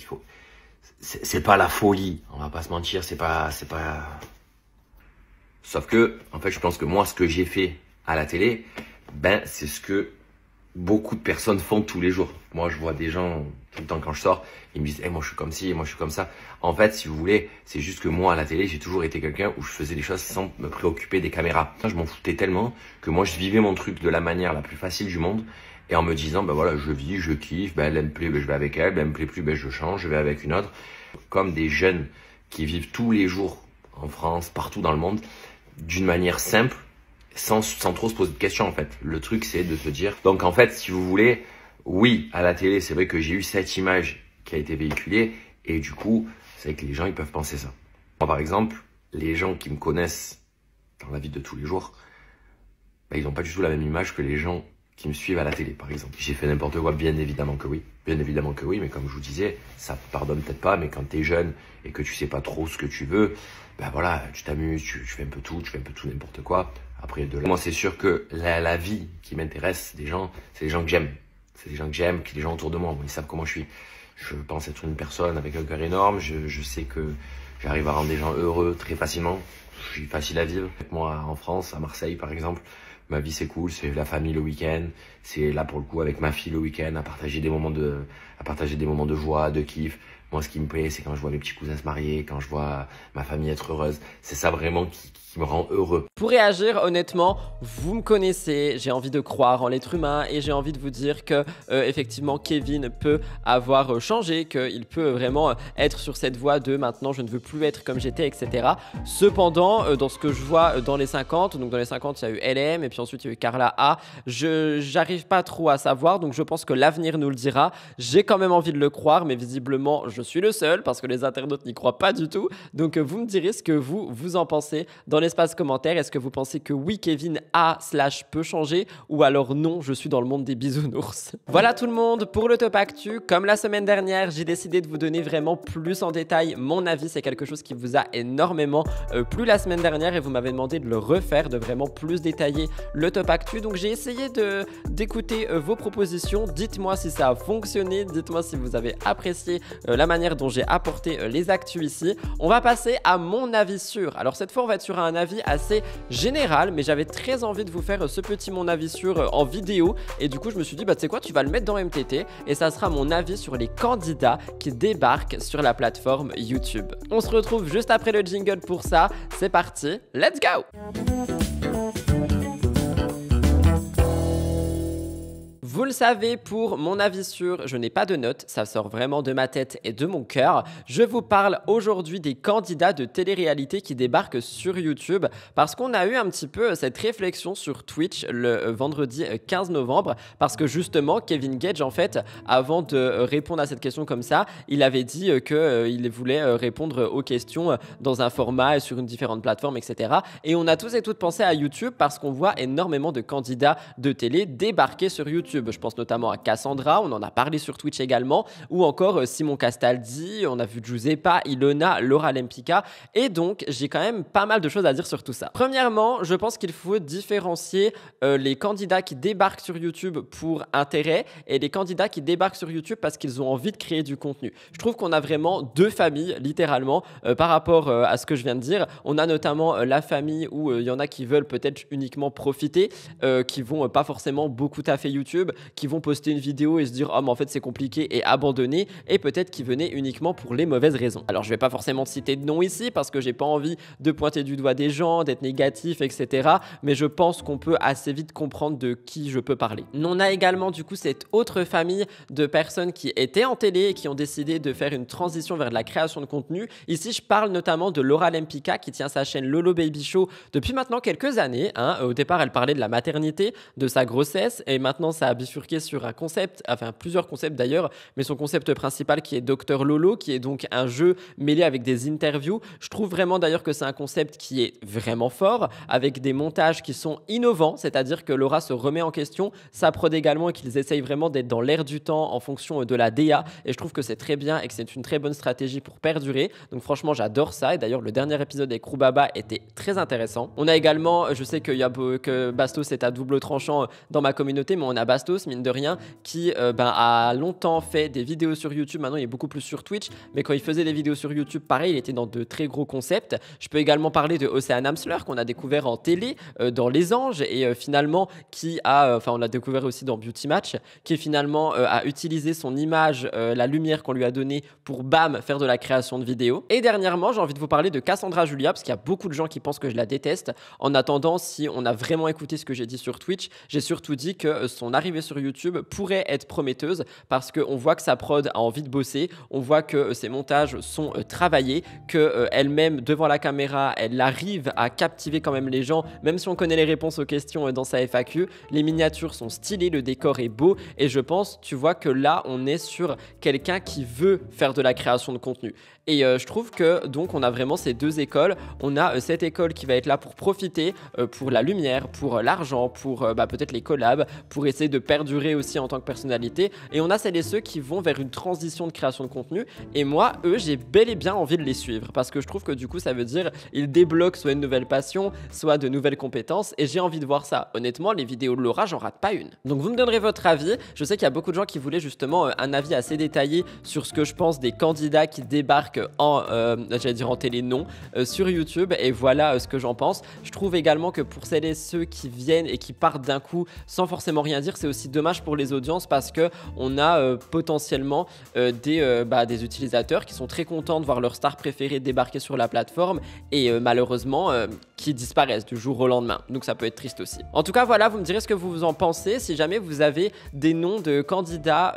faut. C'est pas la folie, on va pas se mentir, c'est pas. Sauf que, en fait, je pense que moi, ce que j'ai fait à la télé, c'est ce que beaucoup de personnes font tous les jours. Moi, je vois des gens tout le temps quand je sors, ils me disent hey, « moi je suis comme ci, moi je suis comme ça ». En fait, si vous voulez, c'est juste que moi, à la télé, j'ai toujours été quelqu'un où je faisais des choses sans me préoccuper des caméras. Je m'en foutais tellement que moi, je vivais mon truc de la manière la plus facile du monde et en me disant « voilà, je vis, je kiffe, elle me plaît, je vais avec elle, elle me plaît plus, je change, je vais avec une autre ». Comme des jeunes qui vivent tous les jours en France, partout dans le monde, d'une manière simple, sans trop se poser de questions en fait. Le truc c'est de se dire, donc en fait si vous voulez, oui à la télé c'est vrai que j'ai eu cette image qui a été véhiculée et du coup c'est vrai que les gens ils peuvent penser ça. Moi par exemple, les gens qui me connaissent dans la vie de tous les jours, ils n'ont pas du tout la même image que les gens qui me suivent à la télé par exemple. J'ai fait n'importe quoi, bien évidemment que oui, mais comme je vous disais, ça pardonne peut-être pas, mais quand t'es jeune et que tu sais pas trop ce que tu veux, voilà, tu t'amuses, tu fais un peu tout, n'importe quoi. Après, moi, c'est sûr que la vie qui m'intéresse des gens, c'est les gens que j'aime. C'est des gens que j'aime, les gens autour de moi. Ils savent comment je suis. Je pense être une personne avec un cœur énorme. Je sais que j'arrive à rendre des gens heureux très facilement. Je suis facile à vivre. Moi, en France, à Marseille, par exemple, ma vie, c'est cool. C'est la famille le week-end. C'est là, pour le coup, avec ma fille le week-end, à partager des moments de joie, de kiff. Moi, ce qui me plaît, c'est quand je vois mes petits cousins se marier, quand je vois ma famille être heureuse. C'est ça vraiment qui me rend heureux. Pour réagir, honnêtement, vous me connaissez, j'ai envie de croire en l'être humain et j'ai envie de vous dire que effectivement Kevin peut avoir changé, qu'il peut vraiment être sur cette voie de maintenant je ne veux plus être comme j'étais, etc. Cependant, dans ce que je vois dans les 50, donc dans les 50 il y a eu LM et puis ensuite il y a eu Carla A, j'arrive pas trop à savoir, donc je pense que l'avenir nous le dira. J'ai quand même envie de le croire, mais visiblement je suis le seul parce que les internautes n'y croient pas du tout. Donc vous me direz ce que vous en pensez dans l'espace commentaire. Est-ce que vous pensez que oui, Kevin peut changer, ou alors non, je suis dans le monde des bisounours? Voilà tout le monde pour le top actu. Comme la semaine dernière, j'ai décidé de vous donner vraiment plus en détail mon avis. C'est quelque chose qui vous a énormément plu la semaine dernière et vous m'avez demandé de le refaire, de vraiment plus détailler le top actu. Donc j'ai essayé d'écouter vos propositions. Dites-moi si ça a fonctionné, dites-moi si vous avez apprécié la manière dont j'ai apporté les actus ici. On va passer à mon avis sûr. Alors cette fois on va être sur un avis assez général, mais j'avais très envie de vous faire ce petit mon avis sûr en vidéo et du coup je me suis dit bah tu sais quoi, tu vas le mettre dans MTT et ça sera mon avis sur les candidats qui débarquent sur la plateforme YouTube. On se retrouve juste après le jingle pour ça, c'est parti, let's go! Vous le savez, pour mon avis sûr, je n'ai pas de notes, ça sort vraiment de ma tête et de mon cœur. Je vous parle aujourd'hui des candidats de télé-réalité qui débarquent sur YouTube parce qu'on a eu un petit peu cette réflexion sur Twitch le vendredi 15 novembre parce que justement, Kevin Gage, en fait, avant de répondre à cette question comme ça, il avait dit qu'il voulait répondre aux questions dans un format et sur une différente plateforme, etc. Et on a tous et toutes pensé à YouTube parce qu'on voit énormément de candidats de télé débarquer sur YouTube. Je pense notamment à Cassandra, on en a parlé sur Twitch également, ou encore Simon Castaldi, on a vu Giuseppa, Ilona, Laura Lempicka, et donc j'ai quand même pas mal de choses à dire sur tout ça. Premièrement, je pense qu'il faut différencier les candidats qui débarquent sur YouTube pour intérêt et les candidats qui débarquent sur YouTube parce qu'ils ont envie de créer du contenu. Je trouve qu'on a vraiment deux familles, littéralement, par rapport à ce que je viens de dire. On a notamment la famille où il y en a qui veulent peut-être uniquement profiter, qui vont pas forcément beaucoup taffer YouTube, qui vont poster une vidéo et se dire « Oh, mais en fait, c'est compliqué » et abandonner, et peut-être qui venaient uniquement pour les mauvaises raisons. Alors, je vais pas forcément citer de nom ici parce que j'ai pas envie de pointer du doigt des gens, d'être négatif, etc. Mais je pense qu'on peut assez vite comprendre de qui je peux parler. On a également, du coup, cette autre famille de personnes qui étaient en télé et qui ont décidé de faire une transition vers de la création de contenu. Ici, je parle notamment de Laura Lempicka qui tient sa chaîne Lolo Baby Show depuis maintenant quelques années. Au départ, elle parlait de la maternité, de sa grossesse, et maintenant, ça a bifurqué sur un concept, enfin plusieurs concepts d'ailleurs, mais son concept principal qui est Dr Lolo, qui est donc un jeu mêlé avec des interviews. Je trouve vraiment d'ailleurs que c'est un concept qui est vraiment fort, avec des montages qui sont innovants, c'est-à-dire que Laura se remet en question, sa prod également, et qu'ils essayent vraiment d'être dans l'air du temps en fonction de la DA, et je trouve que c'est très bien et que c'est une très bonne stratégie pour perdurer. Donc franchement, j'adore ça, et d'ailleurs le dernier épisode avec Rubaba était très intéressant. On a également, je sais que Bastos est à double tranchant dans ma communauté, mais on a Bastos, mine de rien, qui a longtemps fait des vidéos sur YouTube. Maintenant, il est beaucoup plus sur Twitch, mais quand il faisait des vidéos sur YouTube, pareil, il était dans de très gros concepts. Je peux également parler de Océane Amsler, qu'on a découvert en télé, dans Les Anges, et finalement, on l'a découvert aussi dans Beauty Match, qui finalement a utilisé son image, la lumière qu'on lui a donnée pour, faire de la création de vidéos. Et dernièrement, j'ai envie de vous parler de Cassandra Julia, parce qu'il y a beaucoup de gens qui pensent que je la déteste. En attendant, si on a vraiment écouté ce que j'ai dit sur Twitch, j'ai surtout dit que son arrivée sur YouTube pourrait être prometteuse parce qu'on voit que sa prod a envie de bosser, on voit que ses montages sont travaillés, qu'elle-même devant la caméra, elle arrive à captiver quand même les gens, même si on connaît les réponses aux questions dans sa FAQ. Les miniatures sont stylées, le décor est beau et je pense, tu vois, que là on est sur quelqu'un qui veut faire de la création de contenu. Et je trouve que donc on a vraiment ces deux écoles. On a cette école qui va être là pour profiter, pour la lumière, pour l'argent, pour peut-être les collabs, pour essayer de perdurer aussi en tant que personnalité. Et on a celles et ceux qui vont vers une transition de création de contenu. Et moi, eux, j'ai bel et bien envie de les suivre parce que je trouve que du coup, ça veut dire ils débloquent soit une nouvelle passion, soit de nouvelles compétences. Et j'ai envie de voir ça. Honnêtement, les vidéos de Laura, j'en rate pas une. Donc vous me donnerez votre avis. Je sais qu'il y a beaucoup de gens qui voulaient justement un avis assez détaillé sur ce que je pense des candidats qui débarquent débarque j'allais dire en télé, non, sur YouTube, et voilà ce que j'en pense. Je trouve également que pour celles et ceux qui viennent et qui partent d'un coup sans forcément rien dire, c'est aussi dommage pour les audiences parce que on a potentiellement des utilisateurs qui sont très contents de voir leur star préférée débarquer sur la plateforme et malheureusement qui disparaissent du jour au lendemain. Donc ça peut être triste aussi. En tout cas, voilà, vous me direz ce que vous en pensez. Si jamais vous avez des noms de candidats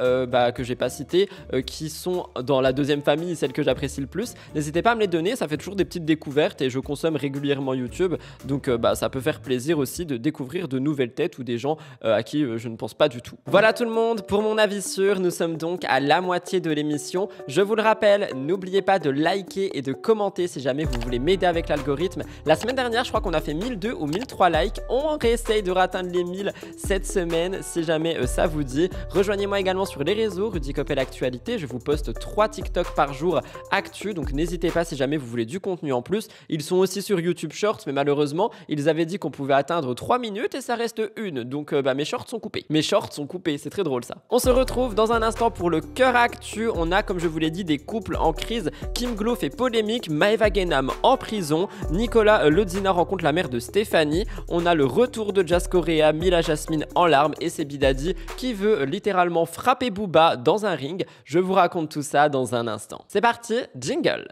que j'ai pas cités qui sont dans la deuxième famille, celle que j'apprécie le plus, n'hésitez pas à me les donner. Ça fait toujours des petites découvertes et je consomme régulièrement YouTube. Donc ça peut faire plaisir aussi de découvrir de nouvelles têtes ou des gens à qui je ne pense pas du tout. Voilà tout le monde pour mon avis sûr. Nous sommes donc à la moitié de l'émission. Je vous le rappelle, n'oubliez pas de liker et de commenter si jamais vous voulez m'aider avec l'algorithme. La semaine dernière, je crois qu'on a fait 1002 ou 1003 likes. On réessaye de atteindre les 1000 cette semaine si jamais ça vous dit. Rejoignez-moi également sur les réseaux, Rudy Koppel Actualité. Je vous poste 3 TikTok par jour actu, donc n'hésitez pas si jamais vous voulez du contenu en plus. Ils sont aussi sur YouTube Shorts, mais malheureusement, ils avaient dit qu'on pouvait atteindre 3 minutes et ça reste une. Donc mes shorts sont coupés. Mes shorts sont coupés, c'est très drôle ça. On se retrouve dans un instant pour le cœur actu. On a, comme je vous l'ai dit, des couples en crise. Kim Glow fait polémique, Maeva Genam en prison, Nicolas Lodzina rencontre la mère de Stéphanie. On a le retour de Jazz Correa, Mila Jasmine en larmes et c'est Bidadi qui veut littéralement frapper Booba dans un ring. Je vous raconte tout ça dans un instant. C'est parti, jingle.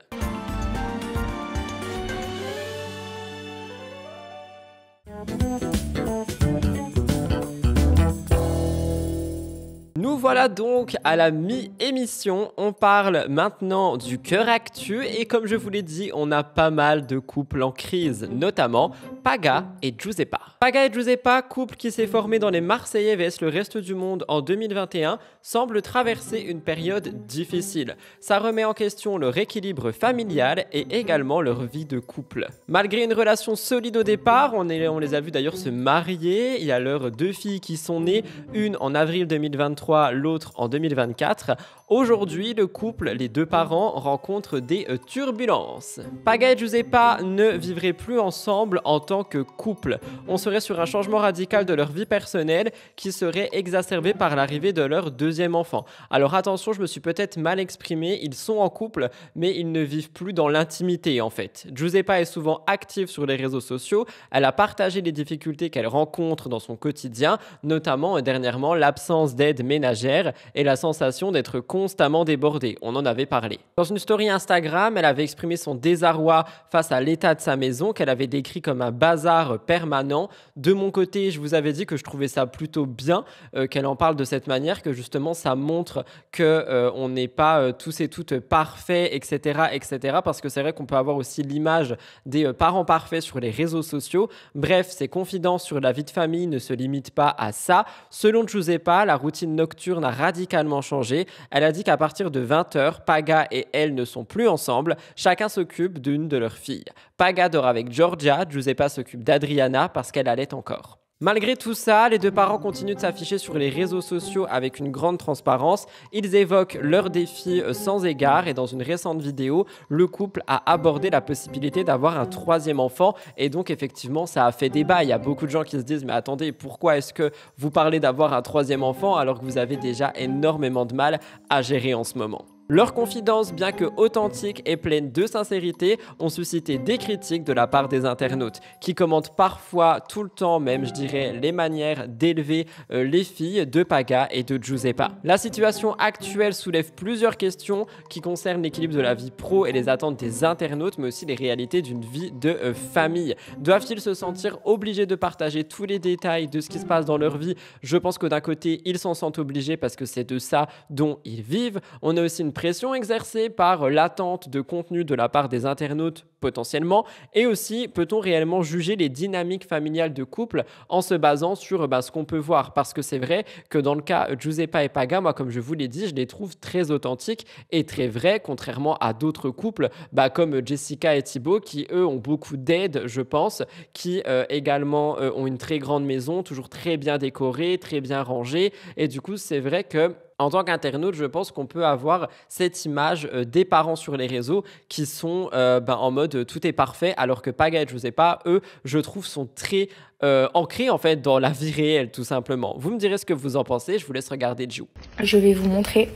Nous voilà donc à la mi-émission, on parle maintenant du cœur actu et comme je vous l'ai dit, on a pas mal de couples en crise, notamment Paga et Giuseppa. Paga et Giuseppa, couple qui s'est formé dans les Marseillais vs le reste du monde en 2021, semble traverser une période difficile. Ça remet en question leur équilibre familial et également leur vie de couple. Malgré une relation solide au départ, on les a vus d'ailleurs se marier, il y a leurs 2 filles qui sont nées, une en avril 2023, l'autre en 2024. Aujourd'hui, le couple, les 2 parents, rencontrent des turbulences. Paga et Giuseppa ne vivraient plus ensemble en tant que couple. On serait sur un changement radical de leur vie personnelle qui serait exacerbé par l'arrivée de leur 2e enfant. Alors attention, je me suis peut-être mal exprimé, ils sont en couple, mais ils ne vivent plus dans l'intimité en fait. Giuseppa est souvent active sur les réseaux sociaux, elle a partagé les difficultés qu'elle rencontre dans son quotidien, notamment dernièrement l'absence d'aide ménagère et la sensation d'être constamment débordée, on en avait parlé. Dans une story Instagram, elle avait exprimé son désarroi face à l'état de sa maison qu'elle avait décrit comme un bazar permanent. De mon côté, je vous avais dit que je trouvais ça plutôt bien qu'elle en parle de cette manière, que justement ça montre qu'on n'est pas tous et toutes parfaits, etc., etc. Parce que c'est vrai qu'on peut avoir aussi l'image des parents parfaits sur les réseaux sociaux. Bref, ses confidences sur la vie de famille ne se limitent pas à ça. Selon Giuseppa, la routine nocturne a radicalement changé. Elle a dit qu'à partir de 20h, Paga et elle ne sont plus ensemble. Chacun s'occupe d'une de leurs filles. Paga dort avec Georgia, Giuseppa s'occupe d'Adriana parce qu'elle allait encore. Malgré tout ça, les 2 parents continuent de s'afficher sur les réseaux sociaux avec une grande transparence. Ils évoquent leurs défis sans égard et dans une récente vidéo, le couple a abordé la possibilité d'avoir un 3e enfant et donc effectivement ça a fait débat. Il y a beaucoup de gens qui se disent mais attendez, pourquoi est-ce que vous parlez d'avoir un 3e enfant alors que vous avez déjà énormément de mal à gérer en ce moment? Leurs confidences, bien que authentiques et pleines de sincérité, ont suscité des critiques de la part des internautes, qui commentent parfois, tout le temps même, je dirais, les manières d'élever les filles de Paga et de Giuseppa. La situation actuelle soulève plusieurs questions qui concernent l'équilibre de la vie pro et les attentes des internautes, mais aussi les réalités d'une vie de famille. Doivent-ils se sentir obligés de partager tous les détails de ce qui se passe dans leur vie? Je pense que d'un côté, ils s'en sentent obligés parce que c'est de ça dont ils vivent. On a aussi une pression exercée par l'attente de contenu de la part des internautes potentiellement, et aussi peut-on réellement juger les dynamiques familiales de couple en se basant sur ce qu'on peut voir, parce que c'est vrai que dans le cas Giuseppa et Paga, moi comme je vous l'ai dit, je les trouve très authentiques et très vrais, contrairement à d'autres couples comme Jessica et Thibaut qui eux ont beaucoup d'aide je pense, qui également ont une très grande maison, toujours très bien décorée, très bien rangée, et du coup c'est vrai que en tant qu'internaute, je pense qu'on peut avoir cette image des parents sur les réseaux qui sont en mode tout est parfait, alors que Paga et Giuseppa, eux, je trouve, sont très ancrés en fait dans la vie réelle, tout simplement. Vous me direz ce que vous en pensez, je vous laisse regarder Ju. Je vais vous montrer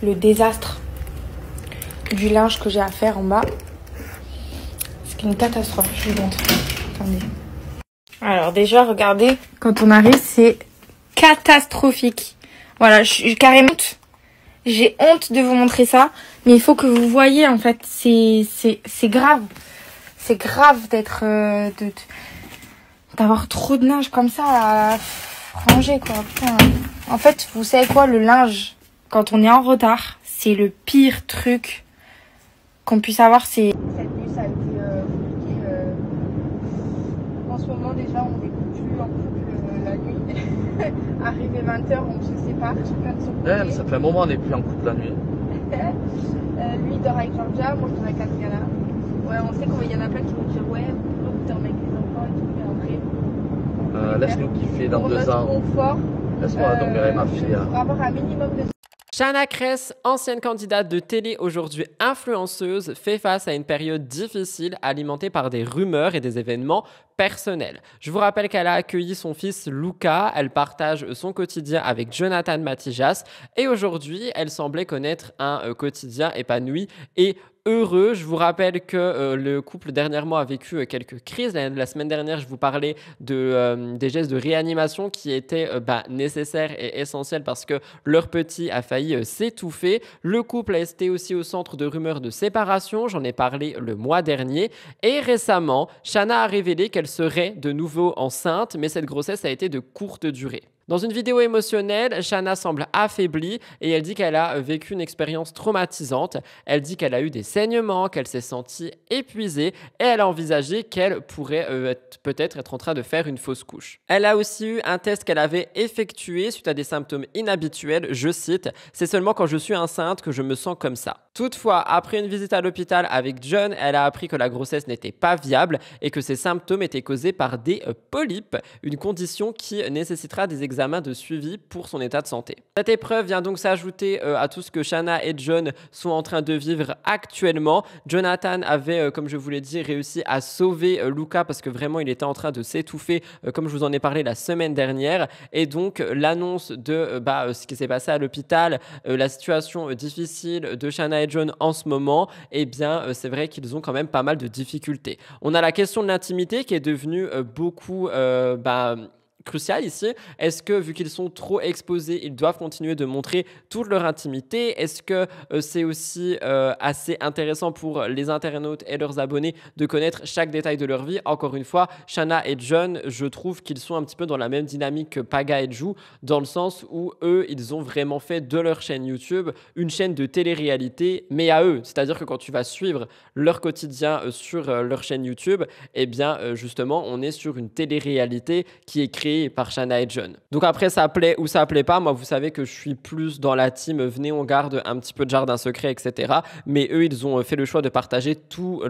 le désastre du linge que j'ai à faire en bas. C'est une catastrophe, je vous montre. Attendez. Alors déjà, regardez, quand on arrive, c'est catastrophique. Voilà, carrément, j'ai honte de vous montrer ça, mais il faut que vous voyez, en fait, c'est grave. C'est grave d'être, d'avoir trop de linge comme ça à ranger, quoi. Putain. En fait, vous savez quoi, le linge, quand on est en retard, c'est le pire truc qu'on puisse avoir. C'est cette nuit, ça a été compliqué. En ce moment, déjà, on n'est plus en couple la nuit. Arrivé 20h, on se sépare, chacun de son côté. Ouais, ça fait un moment, on n'est plus en couple la nuit. Lui, il dort avec Georgia, moi, je dors avec Adriana. Ouais, on sait qu'il y en a plein qui vont dire ouais, pourquoi vous dormez avec les enfants et tout, mais après. Laisse-nous kiffer dans 2 ans. Confort. Laisse-moi dormir avec ma fille. Pour avoir un minimum de. Shana Kress, ancienne candidate de télé, aujourd'hui influenceuse, fait face à une période difficile alimentée par des rumeurs et des événements personnels. Je vous rappelle qu'elle a accueilli son fils Luca, elle partage son quotidien avec Jonathan Matijas et aujourd'hui, elle semblait connaître un quotidien épanoui et heureux. Je vous rappelle que le couple dernièrement a vécu quelques crises. La semaine dernière, je vous parlais des gestes de réanimation qui étaient nécessaires et essentiels parce que leur petit a failli s'étouffer. Le couple a été aussi au centre de rumeurs de séparation. J'en ai parlé le mois dernier. Et récemment, Shana a révélé qu'elle serait de nouveau enceinte, mais cette grossesse a été de courte durée. Dans une vidéo émotionnelle, Shana semble affaiblie et elle dit qu'elle a vécu une expérience traumatisante. Elle dit qu'elle a eu des saignements, qu'elle s'est sentie épuisée et elle a envisagé qu'elle pourrait peut-être être en train de faire une fausse couche. Elle a aussi eu un test qu'elle avait effectué suite à des symptômes inhabituels. Je cite, « C'est seulement quand je suis enceinte que je me sens comme ça ». Toutefois, après une visite à l'hôpital avec John, elle a appris que la grossesse n'était pas viable et que ses symptômes étaient causés par des polypes, une condition qui nécessitera des examens de suivi pour son état de santé. Cette épreuve vient donc s'ajouter à tout ce que Shana et John sont en train de vivre actuellement. Jonathan avait, comme je vous l'ai dit, réussi à sauver Luca parce que vraiment il était en train de s'étouffer, comme je vous en ai parlé la semaine dernière. Et donc l'annonce de ce qui s'est passé à l'hôpital, la situation difficile de Shana et John en ce moment, eh bien c'est vrai qu'ils ont quand même pas mal de difficultés. On a la question de l'intimité qui est devenue beaucoup crucial ici. Est-ce que, vu qu'ils sont trop exposés, ils doivent continuer de montrer toute leur intimité? Est-ce que c'est aussi assez intéressant pour les internautes et leurs abonnés de connaître chaque détail de leur vie? Encore une fois, Shana et John, je trouve qu'ils sont un petit peu dans la même dynamique que Paga et Ju, dans le sens où eux, ils ont vraiment fait de leur chaîne YouTube une chaîne de télé-réalité, mais à eux. C'est-à-dire que quand tu vas suivre leur quotidien sur leur chaîne YouTube, eh bien, justement, on est sur une télé-réalité qui est créée par Shana et John. Donc après, ça plaît ou ça plaît pas. Moi, vous savez que je suis plus dans la team venez, on garde un petit peu de jardin secret, etc. Mais eux, ils ont fait le choix de partager toutes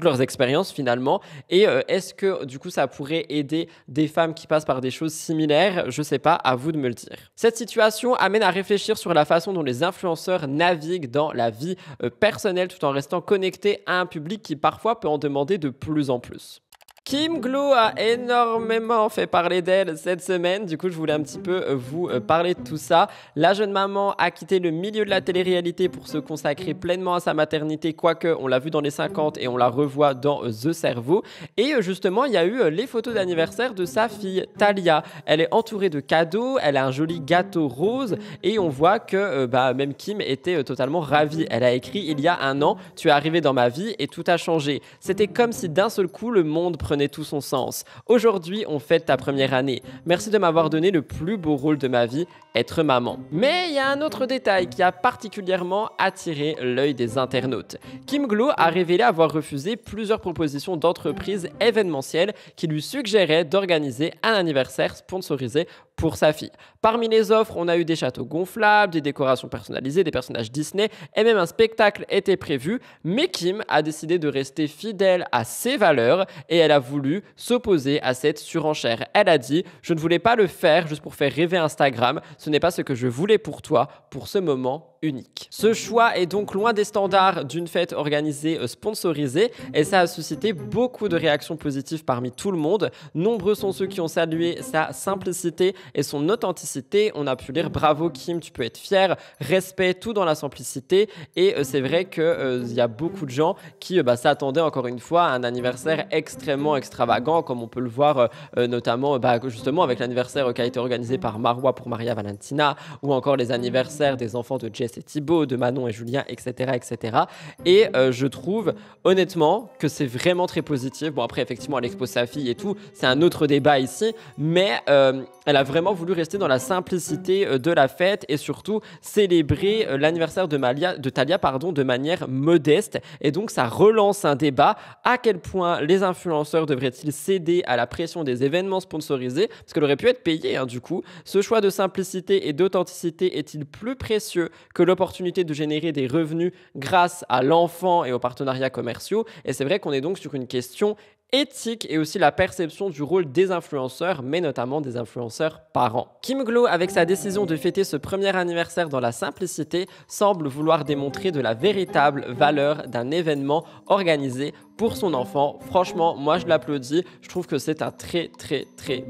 leurs expériences finalement. Et est-ce que du coup, ça pourrait aider des femmes qui passent par des choses similaires? Je sais pas, à vous de me le dire. Cette situation amène à réfléchir sur la façon dont les influenceurs naviguent dans la vie personnelle tout en restant connectés à un public qui parfois peut en demander de plus en plus. Kim Glow a énormément fait parler d'elle cette semaine. Du coup, je voulais un petit peu vous parler de tout ça. La jeune maman a quitté le milieu de la télé-réalité pour se consacrer pleinement à sa maternité, quoique on l'a vu dans les 50 et on la revoit dans The Cerveau. Et justement, il y a eu les photos d'anniversaire de sa fille, Talia. Elle est entourée de cadeaux, elle a un joli gâteau rose et on voit que même Kim était totalement ravie. Elle a écrit « Il y a un an, tu es arrivé dans ma vie et tout a changé. C'était comme si d'un seul coup, le monde prenait tout son sens. Aujourd'hui, on fête ta première année. Merci de m'avoir donné le plus beau rôle de ma vie, être maman. » Mais il y a un autre détail qui a particulièrement attiré l'œil des internautes. Kim Glow a révélé avoir refusé plusieurs propositions d'entreprises événementielles qui lui suggéraient d'organiser un anniversaire sponsorisé pour sa fille. Parmi les offres, on a eu des châteaux gonflables, des décorations personnalisées, des personnages Disney et même un spectacle était prévu, mais Kim a décidé de rester fidèle à ses valeurs et elle a voulu s'opposer à cette surenchère. Elle a dit « Je ne voulais pas le faire juste pour faire rêver Instagram, ce n'est pas ce que je voulais pour toi, pour ce moment unique. Ce choix est donc loin des standards d'une fête organisée sponsorisée et ça a suscité beaucoup de réactions positives parmi tout le monde. Nombreux sont ceux qui ont salué sa simplicité et son authenticité. On a pu lire bravo Kim, tu peux être fier, respect, tout dans la simplicité. Et c'est vrai qu'il y a beaucoup de gens qui s'attendaient encore une fois à un anniversaire extrêmement extravagant, comme on peut le voir notamment justement avec l'anniversaire qui a été organisé par Marwa pour Maria Valentina, ou encore les anniversaires des enfants de Jess et Thibaut, de Manon et Julien, etc. etc. Et je trouve honnêtement que c'est vraiment très positif. Bon, après effectivement elle expose sa fille et tout, c'est un autre débat ici, mais elle a vraiment voulu rester dans la simplicité de la fête et surtout célébrer l'anniversaire de Thalia de manière modeste. Et donc ça relance un débat: à quel point les influenceurs devraient-ils céder à la pression des événements sponsorisés, parce qu'elle aurait pu être payée du coup. Ce choix de simplicité et d'authenticité est-il plus précieux que l'opportunité de générer des revenus grâce à l'enfant et aux partenariats commerciaux? Et c'est vrai qu'on est donc sur une question éthique et aussi la perception du rôle des influenceurs, mais notamment des influenceurs parents. Kim Glow, avec sa décision de fêter ce premier anniversaire dans la simplicité, semble vouloir démontrer de la véritable valeur d'un événement organisé pour son enfant. Franchement, moi je l'applaudis, je trouve que c'est un très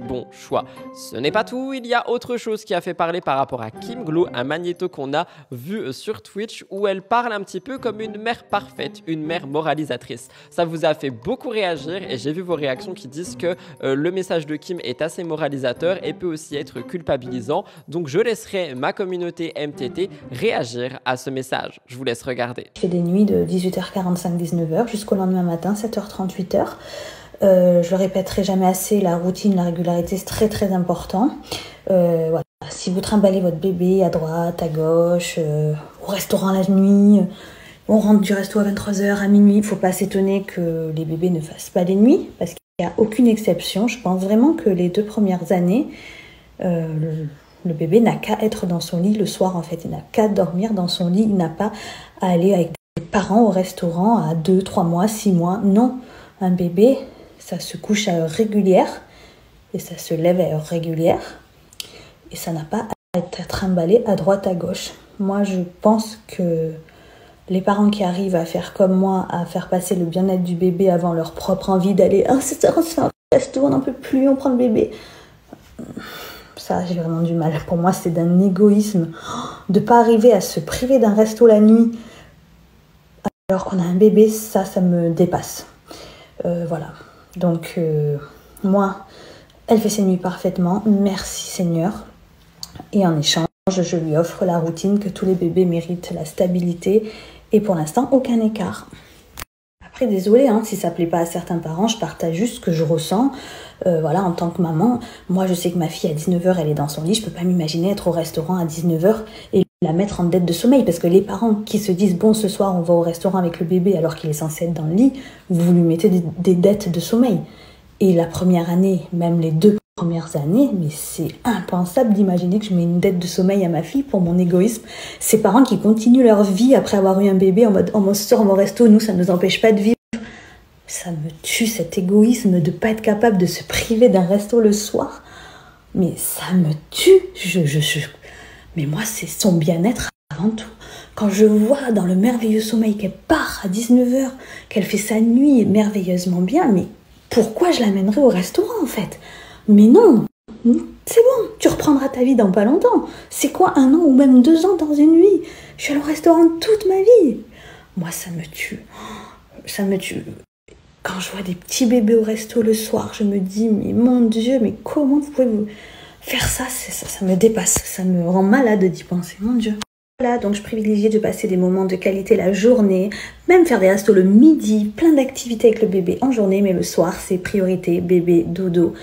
bon choix. Ce n'est pas tout, il y a autre chose qui a fait parler par rapport à Kim Glow, un magnéto qu'on a vu sur Twitch où elle parle un petit peu comme une mère parfaite, une mère moralisatrice. Ça vous a fait beaucoup réagir et j'ai vu vos réactions qui disent que le message de Kim est assez moralisateur et peut aussi être culpabilisant. Donc je laisserai ma communauté MTT réagir à ce message. Je vous laisse regarder. Je fais des nuits de 18h45, 19h jusqu'au lendemain matin, 7h30, 8h. Je le répéterai jamais assez, la routine, la régularité, c'est très important. Voilà. Si vous trimballez votre bébé à droite, à gauche, au restaurant la nuit, on rentre du resto à 23h, à minuit, il ne faut pas s'étonner que les bébés ne fassent pas les nuits, parce qu'il n'y a aucune exception. Je pense vraiment que les 2 premières années, le bébé n'a qu'à être dans son lit le soir, en fait. Il n'a qu'à dormir dans son lit, il n'a pas à aller avec des parents au restaurant à 2, 3 mois, 6 mois. Non, un bébé, ça se couche à heure régulière et ça se lève à heure régulière. Et ça n'a pas à être trimballé à droite, à gauche. Moi, je pense que les parents qui arrivent à faire comme moi, à faire passer le bien-être du bébé avant leur propre envie d'aller « Ah, c'est ça, on se fait un resto, on n'en peut plus, on prend le bébé ». Ça, j'ai vraiment du mal. Pour moi, c'est d'un égoïsme de ne pas arriver à se priver d'un resto la nuit alors qu'on a un bébé. Ça me dépasse. Voilà. Donc, moi, elle fait ses nuits parfaitement. Merci Seigneur. Et en échange, je lui offre la routine que tous les bébés méritent, la stabilité. Et pour l'instant, aucun écart. Après, désolée, si ça plaît pas à certains parents, je partage juste ce que je ressens. Voilà, en tant que maman, moi je sais que ma fille à 19h, elle est dans son lit. Je peux pas m'imaginer être au restaurant à 19h et la mettre en dette de sommeil. Parce que les parents qui se disent, bon, ce soir, on va au restaurant avec le bébé alors qu'il est censé être dans le lit, vous lui mettez des dettes de sommeil. Et la première année, même les 2 premières années, mais c'est impensable d'imaginer que je mets une dette de sommeil à ma fille pour mon égoïsme. Ces parents qui continuent leur vie après avoir eu un bébé en mode « on sort au resto, nous ça ne nous empêche pas de vivre ». Ça me tue cet égoïsme de ne pas être capable de se priver d'un resto le soir. Mais ça me tue. Mais moi c'est son bien-être avant tout. Quand je vois dans le merveilleux sommeil qu'elle part à 19h, qu'elle fait sa nuit merveilleusement bien, mais pourquoi je l'amènerais au restaurant en fait ? Mais non, c'est bon, tu reprendras ta vie dans pas longtemps. C'est quoi 1 an ou même 2 ans dans une nuit ? Je suis allée au restaurant toute ma vie. Moi, ça me tue. Ça me tue. Quand je vois des petits bébés au resto le soir, je me dis, mais mon Dieu, mais comment vous pouvez faire ça ? Ça me dépasse, ça me rend malade d'y penser, mon Dieu. Voilà, donc je privilégie de passer des moments de qualité la journée, même faire des restos le midi, plein d'activités avec le bébé en journée, mais le soir, c'est priorité, bébé, dodo.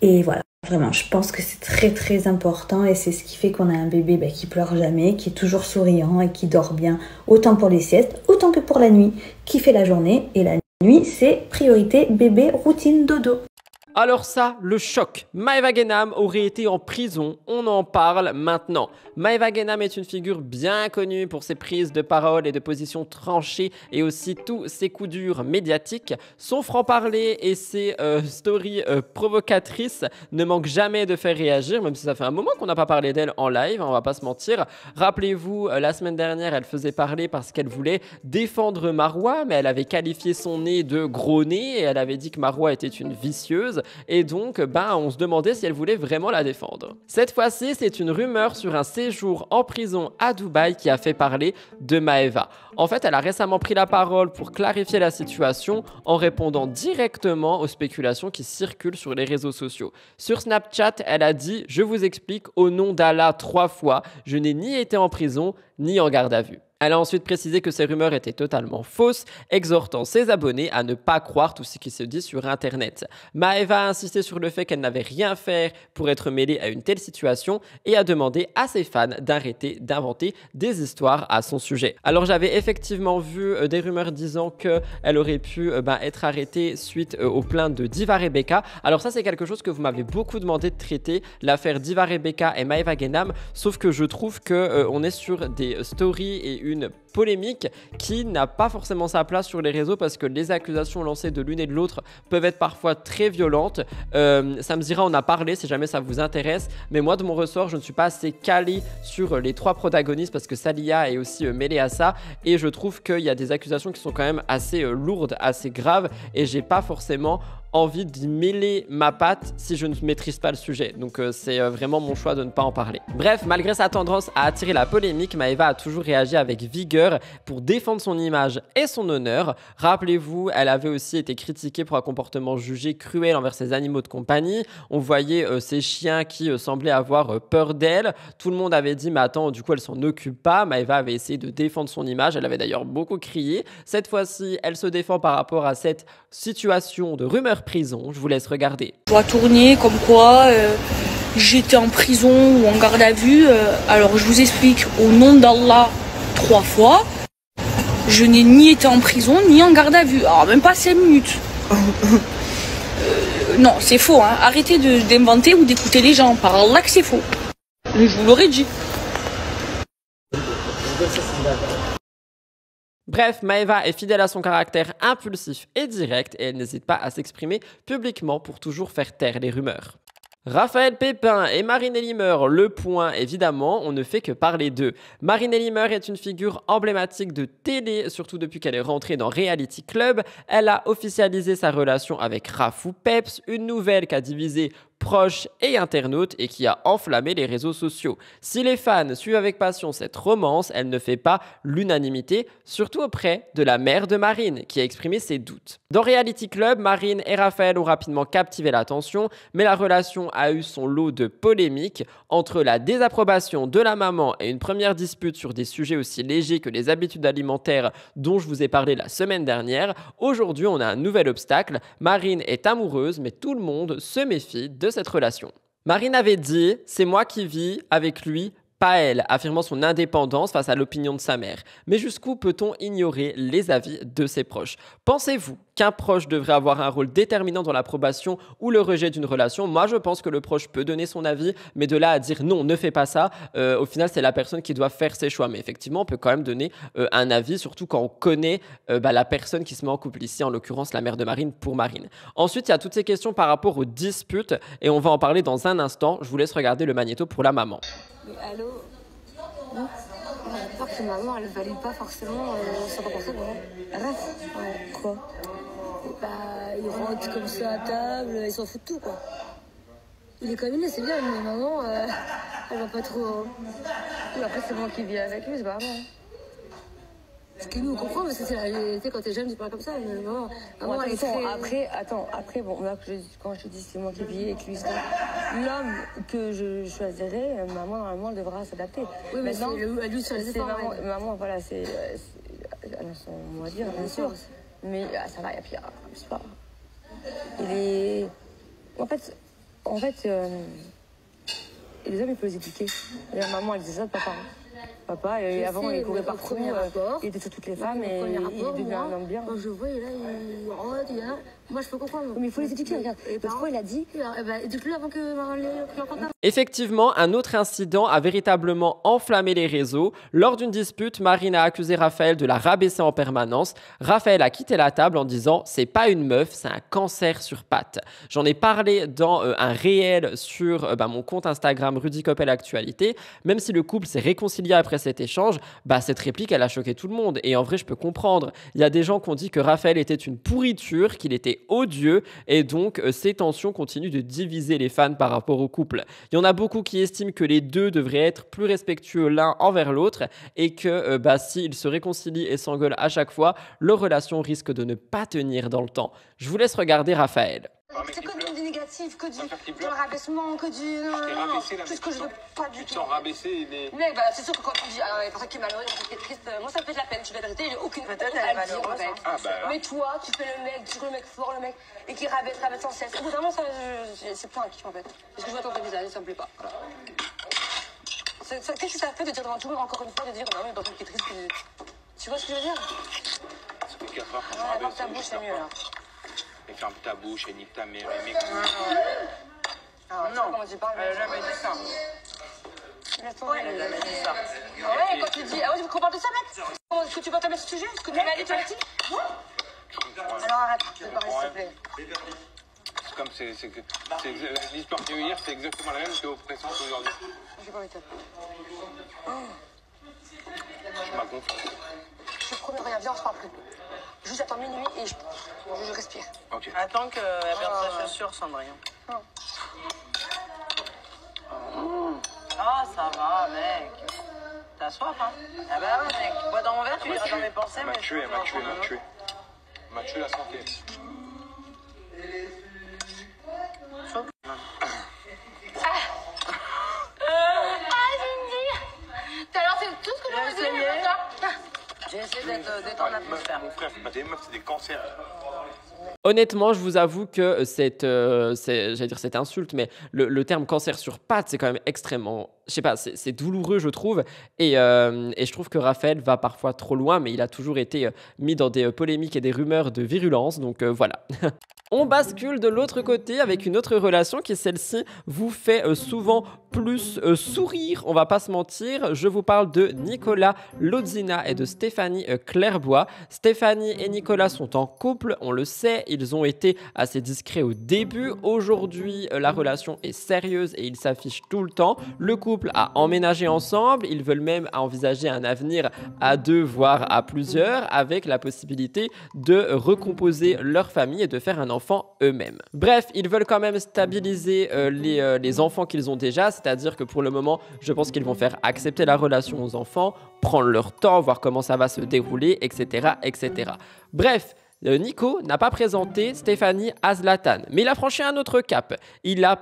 Et voilà, vraiment, je pense que c'est très important et c'est ce qui fait qu'on a un bébé qui pleure jamais, qui est toujours souriant et qui dort bien, autant pour les siestes, autant que pour la nuit, qui fait la journée. Et la nuit, c'est priorité, bébé, routine, dodo. Alors ça, le choc. Maeva Genam aurait été en prison, on en parle maintenant. Maeva Genam est une figure bien connue pour ses prises de parole et de positions tranchées et aussi tous ses coups durs médiatiques. Son franc-parler et ses stories provocatrices ne manquent jamais de faire réagir, même si ça fait un moment qu'on n'a pas parlé d'elle en live, on va pas se mentir. Rappelez-vous, la semaine dernière, elle faisait parler parce qu'elle voulait défendre Marois, mais elle avait qualifié son nez de gros nez et elle avait dit que Marois était une vicieuse. Et donc, on se demandait si elle voulait vraiment la défendre. Cette fois-ci, c'est une rumeur sur un séjour en prison à Dubaï qui a fait parler de Maeva. En fait, elle a récemment pris la parole pour clarifier la situation en répondant directement aux spéculations qui circulent sur les réseaux sociaux. Sur Snapchat, elle a dit « Je vous explique au nom d'Allah 3 fois, je n'ai ni été en prison, ni en garde à vue ». Elle a ensuite précisé que ces rumeurs étaient totalement fausses, exhortant ses abonnés à ne pas croire tout ce qui se dit sur Internet. Maeva a insisté sur le fait qu'elle n'avait rien fait pour être mêlée à une telle situation et a demandé à ses fans d'arrêter d'inventer des histoires à son sujet. Alors j'avais effectivement vu des rumeurs disant qu'elle aurait pu être arrêtée suite aux plaintes de Diva Rebecca. Alors ça c'est quelque chose que vous m'avez beaucoup demandé de traiter, l'affaire Diva Rebecca et Maeva Genam, sauf que je trouve qu'on est sur des stories et une polémique qui n'a pas forcément sa place sur les réseaux parce que les accusations lancées de l'une et de l'autre peuvent être parfois très violentes. Ça me dira, on a parlé si jamais ça vous intéresse, mais moi de mon ressort je ne suis pas assez calé sur les 3 protagonistes parce que Salia est aussi mêlée à ça et je trouve qu'il y a des accusations qui sont quand même assez lourdes, assez graves et j'ai pas forcément envie d'y mêler ma patte si je ne maîtrise pas le sujet. Donc c'est vraiment mon choix de ne pas en parler. Bref, malgré sa tendance à attirer la polémique, Maeva a toujours réagi avec vigueur pour défendre son image et son honneur. Rappelez-vous, elle avait aussi été critiquée pour un comportement jugé cruel envers ses animaux de compagnie. On voyait ces chiens qui semblaient avoir peur d'elle. Tout le monde avait dit, mais attends, du coup elle s'en occupe pas. Maeva avait essayé de défendre son image. Elle avait d'ailleurs beaucoup crié. Cette fois-ci, elle se défend par rapport à cette situation de rumeur prison. Je vous laisse regarder. Je vois tourner comme quoi j'étais en prison ou en garde à vue. Alors je vous explique, au nom d'Allah 3 fois, je n'ai ni été en prison ni en garde à vue. Alors même pas 5 minutes. Non, c'est faux. Hein. Arrêtez d'inventer ou d'écouter les gens. Par Allah que c'est faux. Je vous l'aurais dit. Bref, Maeva est fidèle à son caractère impulsif et direct et elle n'hésite pas à s'exprimer publiquement pour toujours faire taire les rumeurs. Raphaël Pépin et Marine Elimer, le point évidemment, on ne fait que parler d'eux. Marine Elimer est une figure emblématique de télé, surtout depuis qu'elle est rentrée dans Reality Club. Elle a officialisé sa relation avec Rafou Peps, une nouvelle qui a divisé proches et internautes et qui a enflammé les réseaux sociaux. Si les fans suivent avec passion cette romance, elle ne fait pas l'unanimité, surtout auprès de la mère de Marine, qui a exprimé ses doutes. Dans Reality Club, Marine et Raphaël ont rapidement captivé l'attention, mais la relation a eu son lot de polémiques entre la désapprobation de la maman et une première dispute sur des sujets aussi légers que les habitudes alimentaires dont je vous ai parlé la semaine dernière. Aujourd'hui, on a un nouvel obstacle. Marine est amoureuse, mais tout le monde se méfie de cette relation. Marine avait dit « C'est moi qui vis avec lui, pas elle », affirmant son indépendance face à l'opinion de sa mère. Mais jusqu'où peut-on ignorer les avis de ses proches? Pensez-vous qu'un proche devrait avoir un rôle déterminant dans l'approbation ou le rejet d'une relation? Moi, je pense que le proche peut donner son avis, mais de là à dire non, ne fais pas ça, au final, c'est la personne qui doit faire ses choix. Mais effectivement, on peut quand même donner un avis, surtout quand on connaît la personne qui se met en couple. Ici, en l'occurrence, la mère de Marine pour Marine. Ensuite, il y a toutes ces questions par rapport aux disputes et on va en parler dans un instant. Je vous laisse regarder le magnéto pour la maman. Mais allô? Non? J'ai peur que maman, elle valide pas forcément 100%. Arrête. Ouais, quoi? Bah, il rentre comme ça à table, il s'en fout de tout, quoi. Il est comme il est, c'est bien, mais maman, elle va pas trop. Après, c'est moi qui vis avec lui, c'est pas grave. Ce que nous, on comprend, parce que c'est la réalité, quand t'es jeune, tu parles comme ça, mais maman, elle est très... Après, bon, là, quand je te dis c'est moi qui vis avec lui, l'homme que je choisirais, maman, normalement, elle devra s'adapter. Oui, mais maintenant, c'est lui sur les efforts. Maman, voilà, c'est... Elle a son mot à dire, bien sûr. Mais ça va, et puis, je sais pas. Il est... En fait, les hommes, il faut les éduquer. Et la maman, elle disait ça de papa. Papa, et avant, il courait partout, il était sur toutes les femmes et il devient un homme bien. Quand je vois, il rote, moi je peux comprendre. Mais il faut les éduquer, regarde. L'autre fois, il a dit, éduque-le avant que l'enfant. Effectivement, un autre incident a véritablement enflammé les réseaux. Lors d'une dispute, Marine a accusé Raphaël de la rabaisser en permanence. Raphaël a quitté la table en disant « c'est pas une meuf, c'est un cancer sur pattes ». J'en ai parlé dans un réel sur mon compte Instagram Rudy Koppel Actualité. Même si le couple s'est réconcilié après cet échange, cette réplique elle a choqué tout le monde. Et en vrai, je peux comprendre. Il y a des gens qui ont dit que Raphaël était une pourriture, qu'il était odieux et donc ces tensions continuent de diviser les fans par rapport au couple. Il y en a beaucoup qui estiment que les deux devraient être plus respectueux l'un envers l'autre et que s'ils se réconcilient et s'engueulent à chaque fois, leur relation risque de ne pas tenir dans le temps. Je vous laisse regarder Raphaël. C'est que du négatif, que du rabaissement, que du... tout ce que je veux pas du tout. Tu t'en rabaisser les... Mais c'est sûr que quand tu dis, il y a personne qui est malheureux, qui est triste, moi ça me fait de la peine, je suis la vérité, j'ai aucune honte à le dire en fait. Mais toi, tu fais le mec, tu joues le mec fort, le mec, et qui rabaisse sans cesse. Au bout d'un moment, c'est plus un kiff en fait. Parce que je vois ton vrai visage, ça me plaît pas. Qu'est-ce que ça fait de dire devant tout le monde encore une fois, de dire, non mais il y a personne qui est triste, tu vois ce que je veux dire? Ça fait 4 heures que je rabaisse. Ta bouche, c'est mieux là. Et ferme ta bouche et nique ta mère et mec. Non, comment tu parles? Elle a jamais dit ça. Ouais, elle a jamais dit ça. Ouais, quand tu dis. Ah ouais, tu parles de ça, mec? Est-ce que tu vas te mettre ce sujet? Est-ce que tu m'as dit, tu l'as dit? Alors arrête de parler, s'il te plaît. C'est comme l'histoire que tu veux dire, c'est exactement la même que oppressante aujourd'hui. J'ai pas envie de te. Je m'as gonflé. Je te promets rien, viens, on se parle plus. Juste attends minuit et je respire. Ok. Attends que elle perde sa chaussure, Cendrillon. Ah, ça va, mec. T'as soif, hein? Ah bah ouais, mec. Bois dans mon verre, tu liras dans mes pensées. Elle m'a tué. M'a tué la santé. Tout ce que j'ai essayé, j'ai essayé d'être en atmosphère. Mon frère, c'est pas des meufs, c'est des cancers. Honnêtement, je vous avoue que cette insulte, mais le terme cancer sur pattes, c'est quand même extrêmement, je sais pas, c'est douloureux, je trouve. Et je trouve que Raphaël va parfois trop loin, mais il a toujours été mis dans des polémiques et des rumeurs de virulence. Donc voilà. On bascule de l'autre côté avec une autre relation qui, celle-ci, vous fait souvent plus sourire, on va pas se mentir. Je vous parle de Nicolas Lodzina et de Stéphanie Clairbois. Stéphanie et Nicolas sont en couple, on le sait, ils ont été assez discrets au début. Aujourd'hui, la relation est sérieuse et ils s'affichent tout le temps. Le couple a emménagé ensemble, ils veulent même envisager un avenir à deux, voire à plusieurs, avec la possibilité de recomposer leur famille et de faire un enfant eux-mêmes. Bref, ils veulent quand même stabiliser les enfants qu'ils ont déjà, c'est-à-dire que pour le moment, je pense qu'ils vont faire accepter la relation aux enfants, prendre leur temps, voir comment ça va se dérouler, etc., etc. Bref, Nico n'a pas présenté Stéphanie à Zlatan, mais il a franchi un autre cap. Il a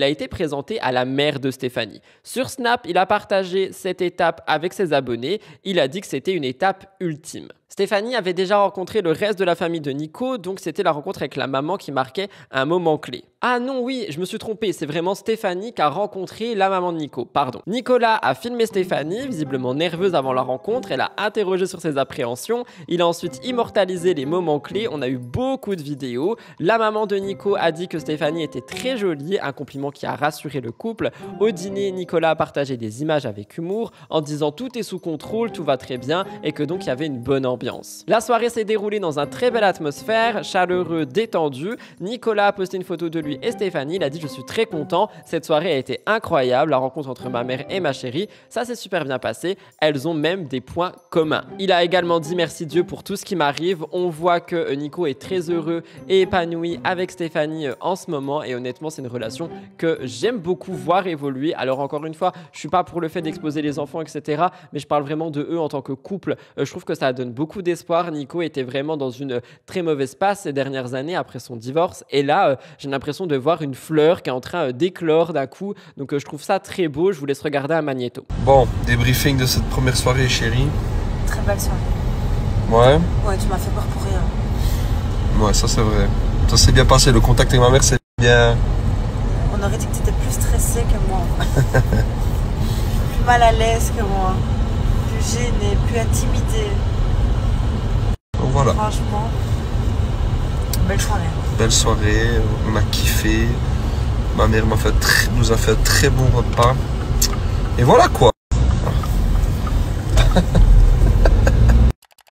été présenté à la mère de Stéphanie. Sur Snap, il a partagé cette étape avec ses abonnés. Il a dit que c'était une étape ultime. Stéphanie avait déjà rencontré le reste de la famille de Nico, donc c'était la rencontre avec la maman qui marquait un moment clé. Ah non, oui, je me suis trompé, c'est vraiment Stéphanie qui a rencontré la maman de Nico, pardon. Nicolas a filmé Stéphanie, visiblement nerveuse avant la rencontre, elle a interrogé sur ses appréhensions, il a ensuite immortalisé les moments clés, on a eu beaucoup de vidéos. La maman de Nico a dit que Stéphanie était très jolie, un compliment qui a rassuré le couple. Au dîner, Nicolas a partagé des images avec humour, en disant tout est sous contrôle, tout va très bien, et que donc il y avait une bonne ambiance. La soirée s'est déroulée dans une très belle atmosphère, chaleureux, détendu. Nicolas a posté une photo de lui et Stéphanie, il a dit « Je suis très content, cette soirée a été incroyable, la rencontre entre ma mère et ma chérie, ça s'est super bien passé, elles ont même des points communs. » Il a également dit « Merci Dieu pour tout ce qui m'arrive, on voit que Nico est très heureux et épanoui avec Stéphanie en ce moment et honnêtement c'est une relation que j'aime beaucoup voir évoluer. » Alors encore une fois, je suis pas pour le fait d'exposer les enfants etc, mais je parle vraiment de eux en tant que couple. Je trouve que ça donne beaucoup d'espoir. Nico était vraiment dans une très mauvaise passe ces dernières années après son divorce et là j'ai l'impression de voir une fleur qui est en train d'éclore d'un coup, donc je trouve ça très beau. Je vous laisse regarder un magnéto. Bon, débriefing de cette première soirée chérie. Très belle soirée. Ouais. Ouais, tu m'as fait peur pour rien. Ouais, ça c'est vrai. Ça s'est bien passé, le contact avec ma mère c'est bien. On aurait dit que tu étais plus stressé que moi. mal à l'aise que moi. Plus gênée, plus intimidée. Donc voilà. Franchement, belle soirée. Belle soirée, on a kiffé. Ma mère nous a fait un très bon repas. Et voilà quoi.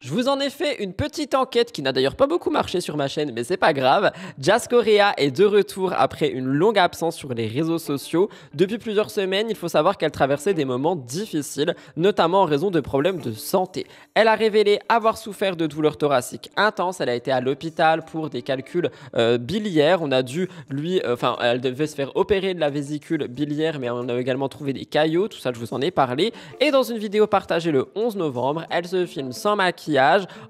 Je vous en ai fait une petite enquête qui n'a d'ailleurs pas beaucoup marché sur ma chaîne, mais c'est pas grave. Jazz Correa est de retour après une longue absence sur les réseaux sociaux. Depuis plusieurs semaines, il faut savoir qu'elle traversait des moments difficiles, notamment en raison de problèmes de santé. Elle a révélé avoir souffert de douleurs thoraciques intenses. Elle a été à l'hôpital pour des calculs biliaires. On a dû elle devait se faire opérer de la vésicule biliaire, mais on a également trouvé des caillots. Tout ça, je vous en ai parlé. Et dans une vidéo partagée le 11 novembre, elle se filme sans maquillage,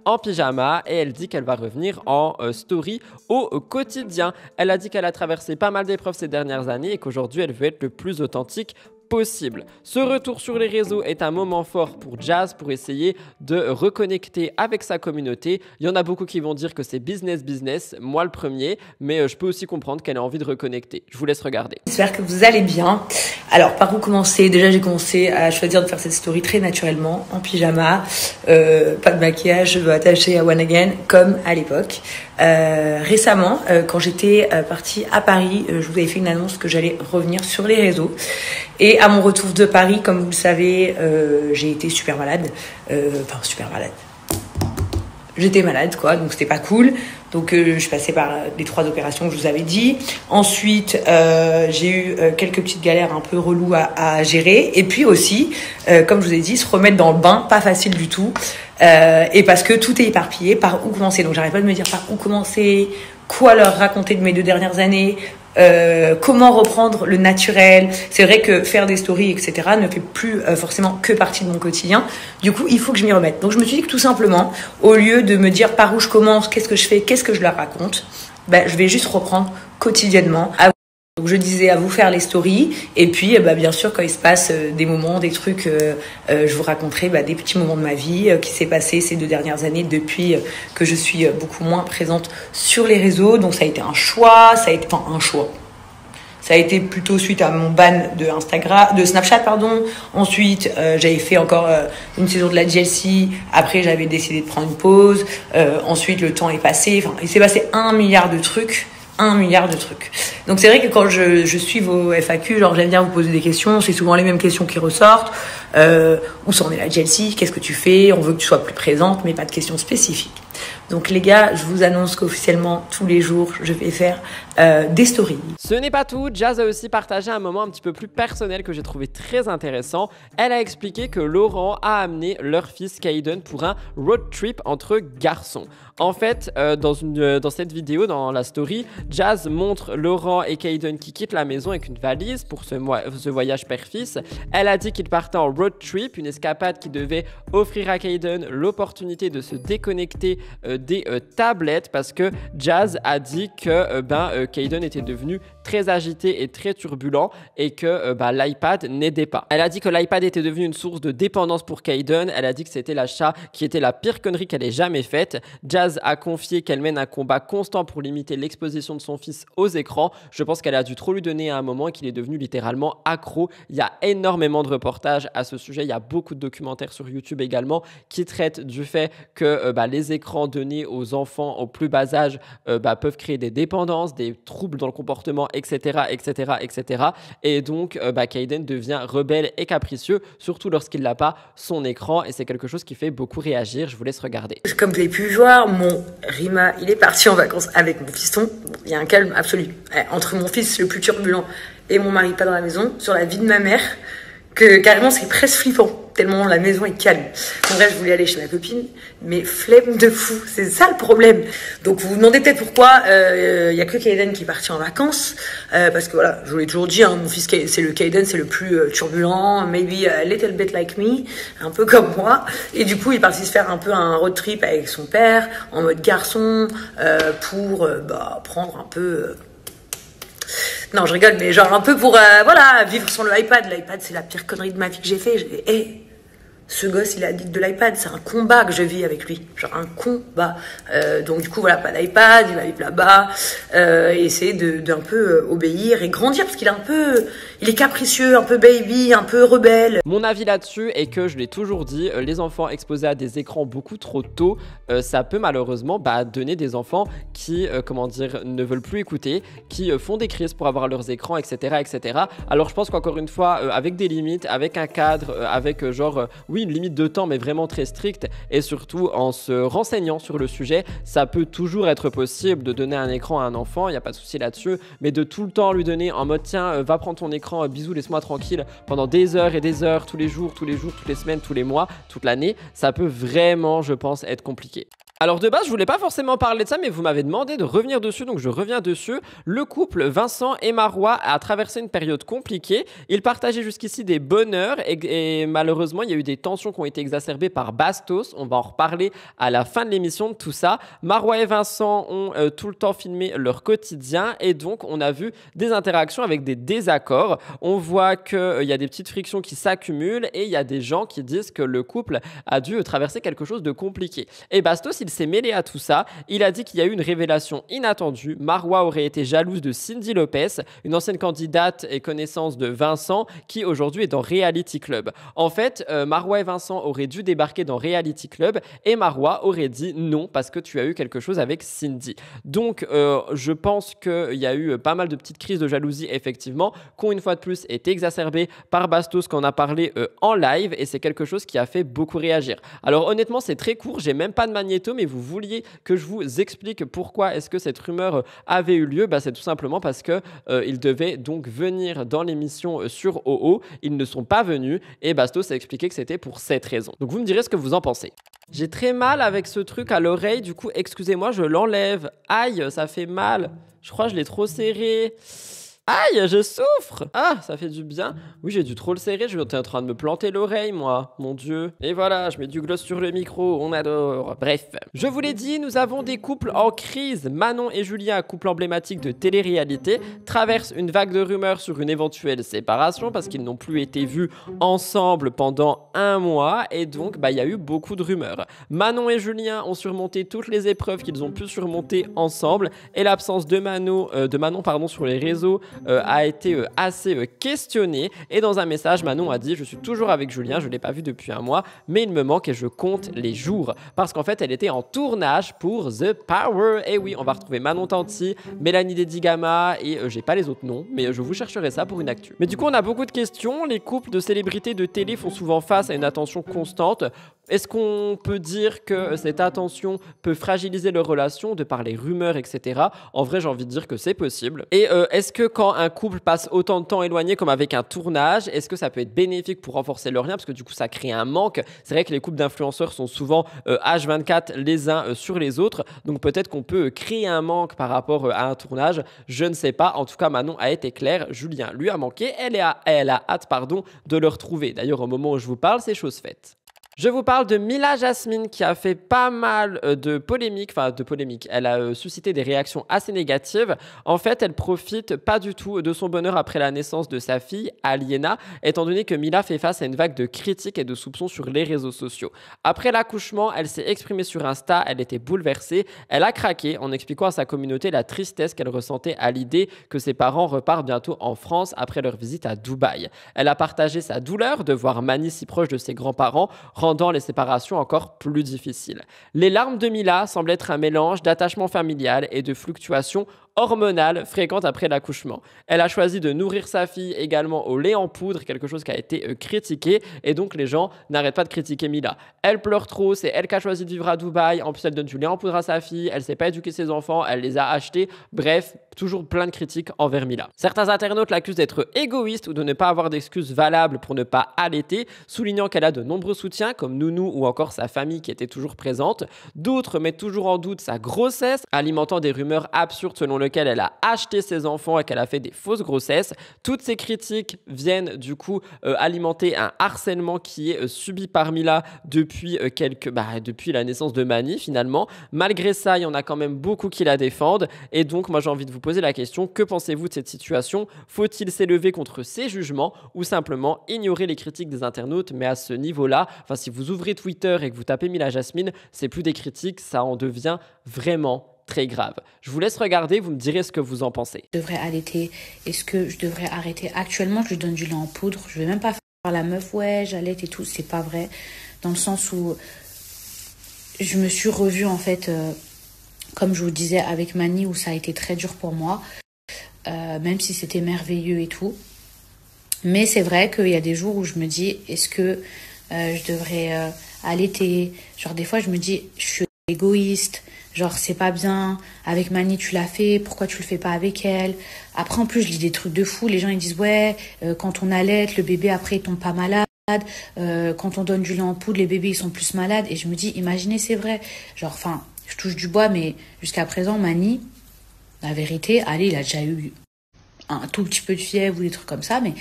en pyjama, et elle dit qu'elle va revenir en story au quotidien. Elle a dit qu'elle a traversé pas mal d'épreuves ces dernières années et qu'aujourd'hui elle veut être le plus authentique possible. Ce retour sur les réseaux est un moment fort pour Jazz pour essayer de reconnecter avec sa communauté. Il y en a beaucoup qui vont dire que c'est business, moi le premier, mais je peux aussi comprendre qu'elle a envie de reconnecter. Je vous laisse regarder. J'espère que vous allez bien. Alors, par où commencer? Déjà, j'ai commencé à choisir de faire cette story très naturellement, en pyjama, pas de maquillage, cheveux attachés à One Again, comme à l'époque. Récemment, quand j'étais partie à Paris, je vous avais fait une annonce que j'allais revenir sur les réseaux. Et à mon retour de Paris, comme vous le savez, j'ai été super malade. Super malade. J'étais malade, quoi, donc c'était pas cool. Donc je suis passée par les 3 opérations que je vous avais dit. Ensuite, j'ai eu quelques petites galères un peu reloues à gérer. Et puis aussi, comme je vous ai dit, se remettre dans le bain, pas facile du tout. Et parce que tout est éparpillé, par où commencer. Donc j'arrête pas de me dire par où commencer, quoi leur raconter de mes 2 dernières années, comment reprendre le naturel. C'est vrai que faire des stories, etc. ne fait plus forcément que partie de mon quotidien. Du coup, il faut que je m'y remette. Donc je me suis dit que tout simplement, au lieu de me dire par où je commence, qu'est-ce que je fais, qu'est-ce que je leur raconte, je vais juste reprendre quotidiennement. Donc je disais à vous faire les stories, et puis bien sûr quand il se passe des moments, des trucs, je vous raconterai des petits moments de ma vie qui s'est passé ces 2 dernières années depuis que je suis beaucoup moins présente sur les réseaux. Donc ça a été un choix, ça a été plutôt suite à mon ban de Snapchat, pardon. Ensuite, j'avais fait encore une saison de la GLC. Après, j'avais décidé de prendre une pause. Ensuite, le temps est passé. Enfin, il s'est passé 1 milliard de trucs. 1 milliard de trucs. Donc c'est vrai que quand je suis vos FAQ, genre j'aime bien vous poser des questions, c'est souvent les mêmes questions qui ressortent. Où s'en est la GLC? Qu'est-ce que tu fais? On veut que tu sois plus présente, mais pas de questions spécifiques. Donc les gars, je vous annonce qu'officiellement, tous les jours, je vais faire des stories. Ce n'est pas tout, Jazz a aussi partagé un moment un petit peu plus personnel que j'ai trouvé très intéressant. Elle a expliqué que Laurent a amené leur fils Caden pour un road trip entre garçons. En fait, dans cette vidéo, dans la story, Jazz montre Laurent et Caden qui quittent la maison avec une valise pour ce voyage père-fils. Elle a dit qu'ils partaient en road trip, une escapade qui devait offrir à Caden l'opportunité de se déconnecter des tablettes, parce que Jazz a dit que Caden était devenu très agité et très turbulent et que l'iPad n'aidait pas. Elle a dit que l'iPad était devenu une source de dépendance pour Caden. Elle a dit que c'était l'achat qui était la pire connerie qu'elle ait jamais faite. Jazz a confié qu'elle mène un combat constant pour limiter l'exposition de son fils aux écrans. Je pense qu'elle a dû trop lui donner à un moment et qu'il est devenu littéralement accro. Il y a énormément de reportages à ce sujet. Il y a beaucoup de documentaires sur YouTube également qui traitent du fait que les écrans donnés aux enfants au plus bas âge peuvent créer des dépendances, des troubles dans le comportement, etc. Et donc, Caden devient rebelle et capricieux, surtout lorsqu'il n'a pas son écran. Et c'est quelque chose qui fait beaucoup réagir. Je vous laisse regarder. Comme vous avez pu voir, mon Rima, il est parti en vacances avec mon fiston. Il y a un calme absolu. Entre mon fils le plus turbulent et mon mari pas dans la maison, sur la vie de ma mère, que carrément c'est presque flippant, tellement la maison est calme. En vrai, je voulais aller chez ma copine, mais flemme de fou, c'est ça le problème. Donc vous vous demandez peut-être pourquoi il y a que Caden qui est parti en vacances, parce que voilà, je vous l'ai toujours dit, mon fils c'est le Caden, c'est le plus turbulent, maybe a little bit like me, un peu comme moi. Et du coup, il est parti se faire un peu un road trip avec son père, en mode garçon, pour prendre un peu... Non, je rigole, mais genre un peu pour, vivre sans le iPad. L'iPad, c'est la pire connerie de ma vie que j'ai fait. Ce gosse, il est addict de l'iPad. C'est un combat que je vis avec lui. Genre un combat. Donc du coup, voilà, pas d'iPad, il va vivre là-bas. Et essayer d'un peu obéir et grandir, parce qu'il est un peu... il est capricieux, un peu baby, un peu rebelle. Mon avis là-dessus est que, je l'ai toujours dit, les enfants exposés à des écrans beaucoup trop tôt, ça peut malheureusement donner des enfants qui, ne veulent plus écouter, qui font des crises pour avoir leurs écrans, etc. etc. Alors je pense qu'encore une fois, avec des limites, avec un cadre, avec oui, une limite de temps, mais vraiment très stricte, et surtout en se renseignant sur le sujet, ça peut toujours être possible de donner un écran à un enfant, il n'y a pas de souci là-dessus, mais de tout le temps lui donner en mode tiens, va prendre ton écran, bisous, laisse-moi tranquille, pendant des heures et des heures, tous les jours, toutes les semaines, tous les mois, toute l'année, ça peut vraiment, je pense, être compliqué. Alors de base, je voulais pas forcément parler de ça, mais vous m'avez demandé de revenir dessus, donc je reviens dessus. Le couple Vincent et Marois a traversé une période compliquée. Ils partageaient jusqu'ici des bonheurs et malheureusement, il y a eu des tensions qui ont été exacerbées par Bastos. On va en reparler à la fin de l'émission de tout ça. Marois et Vincent ont tout le temps filmé leur quotidien et donc on a vu des interactions avec des désaccords. On voit qu'il y a des petites frictions qui s'accumulent et il y a des gens qui disent que le couple a dû traverser quelque chose de compliqué. Et Bastos, il s'est mêlé à tout ça. Il a dit qu'il y a eu une révélation inattendue. Marois aurait été jalouse de Cindy Lopez, une ancienne candidate et connaissance de Vincent qui aujourd'hui est dans Reality Club. En fait, Marois et Vincent auraient dû débarquer dans Reality Club et Marois aurait dit non parce que tu as eu quelque chose avec Cindy. Donc, je pense qu'il y a eu pas mal de petites crises de jalousie effectivement, qui ont une fois de plus été exacerbées par Bastos qu'on a parlé en live et c'est quelque chose qui a fait beaucoup réagir. Alors honnêtement, c'est très court, j'ai même pas de magnéto, mais vous vouliez que je vous explique pourquoi est-ce que cette rumeur avait eu lieu, c'est tout simplement parce que ils devaient donc venir dans l'émission sur OO, ils ne sont pas venus et Bastos a expliqué que c'était pour cette raison. Donc vous me direz ce que vous en pensez. J'ai très mal avec ce truc à l'oreille, du coup excusez-moi, je l'enlève. Aïe, ça fait mal, je crois que je l'ai trop serré. Aïe, je souffre. Ah, ça fait du bien. Oui, j'ai dû trop le serrer, j'étais en train de me planter l'oreille, moi. Mon Dieu. Et voilà, je mets du gloss sur le micro, on adore. Bref. Je vous l'ai dit, nous avons des couples en crise. Manon et Julien, un couple emblématique de télé-réalité, traversent une vague de rumeurs sur une éventuelle séparation parce qu'ils n'ont plus été vus ensemble pendant un mois. Et donc, il y a eu beaucoup de rumeurs. Manon et Julien ont surmonté toutes les épreuves qu'ils ont pu surmonter ensemble. Et l'absence de Manon sur les réseaux a été assez questionné et dans un message Manon a dit: je suis toujours avec Julien, je ne l'ai pas vu depuis un mois mais il me manque et je compte les jours, parce qu'en fait elle était en tournage pour The Power. Et oui, on va retrouver Manon Tanti, Mélanie Dedigama et j'ai pas les autres noms mais je vous chercherai ça pour une actu. Mais du coup on a beaucoup de questions. Les couples de célébrités de télé font souvent face à une attention constante. Est-ce qu'on peut dire que cette attention peut fragiliser leur relation de par les rumeurs, etc. En vrai, j'ai envie de dire que c'est possible. Et est-ce que quand un couple passe autant de temps éloigné comme avec un tournage, est-ce que ça peut être bénéfique pour renforcer leur lien? Parce que du coup, ça crée un manque. C'est vrai que les couples d'influenceurs sont souvent H24 les uns sur les autres. Donc peut-être qu'on peut créer un manque par rapport à un tournage. Je ne sais pas. En tout cas, Manon a été claire. Julien lui a manqué. Elle a hâte de le retrouver. D'ailleurs, au moment où je vous parle, c'est chose faite. Je vous parle de Mila Jasmine qui a fait pas mal de polémiques, elle a suscité des réactions assez négatives. En fait, elle profite pas du tout de son bonheur après la naissance de sa fille, Aliena, étant donné que Mila fait face à une vague de critiques et de soupçons sur les réseaux sociaux. Après l'accouchement, elle s'est exprimée sur Insta, elle était bouleversée, elle a craqué en expliquant à sa communauté la tristesse qu'elle ressentait à l'idée que ses parents repartent bientôt en France après leur visite à Dubaï. Elle a partagé sa douleur de voir Mani si proche de ses grands-parents, rendant les séparations encore plus difficiles. Les larmes de Mila semblent être un mélange d'attachement familial et de fluctuations hormonale fréquente après l'accouchement. Elle a choisi de nourrir sa fille également au lait en poudre, quelque chose qui a été critiqué, et donc les gens n'arrêtent pas de critiquer Mila. Elle pleure trop, c'est elle qui a choisi de vivre à Dubaï, en plus elle donne du lait en poudre à sa fille, elle sait pas éduquer ses enfants, elle les a achetés, bref, toujours plein de critiques envers Mila. Certains internautes l'accusent d'être égoïste ou de ne pas avoir d'excuses valables pour ne pas allaiter, soulignant qu'elle a de nombreux soutiens comme Nounou ou encore sa famille qui était toujours présente. D'autres mettent toujours en doute sa grossesse, alimentant des rumeurs absurdes selon lequel elle a acheté ses enfants et qu'elle a fait des fausses grossesses. Toutes ces critiques viennent du coup alimenter un harcèlement qui est subi par Mila depuis depuis la naissance de Mani finalement. Malgré ça, il y en a quand même beaucoup qui la défendent et donc moi j'ai envie de vous poser la question, que pensez-vous de cette situation? Faut-il s'élever contre ces jugements ou simplement ignorer les critiques des internautes? Mais à ce niveau-là, si vous ouvrez Twitter et que vous tapez Mila Jasmine, c'est plus des critiques, ça en devient vraiment très grave. Je vous laisse regarder, vous me direz ce que vous en pensez. Je devrais allaiter. Est-ce que je devrais arrêter? Actuellement, je lui donne du lait en poudre. Je vais même pas faire la meuf, ouais, j'allaite et tout. C'est pas vrai. Dans le sens où je me suis revue, en fait, comme je vous disais, avec Mani, où ça a été très dur pour moi. Même si c'était merveilleux et tout. Mais c'est vrai qu'il y a des jours où je me dis, est-ce que je devrais allaiter? Genre, des fois, je me dis, je suis égoïste. Genre, c'est pas bien. Avec Mani, tu l'as fait. Pourquoi tu le fais pas avec elle? Après, en plus, je lis des trucs de fou. Les gens, ils disent, ouais, quand on allaite, le bébé, après, il tombe pas malade. Quand on donne du lait en poudre, les bébés, ils sont plus malades. Et je me dis, imaginez, c'est vrai. Genre, enfin, je touche du bois, mais jusqu'à présent, Mani, la vérité, allez, il a déjà eu un tout petit peu de fièvre ou des trucs comme ça, mais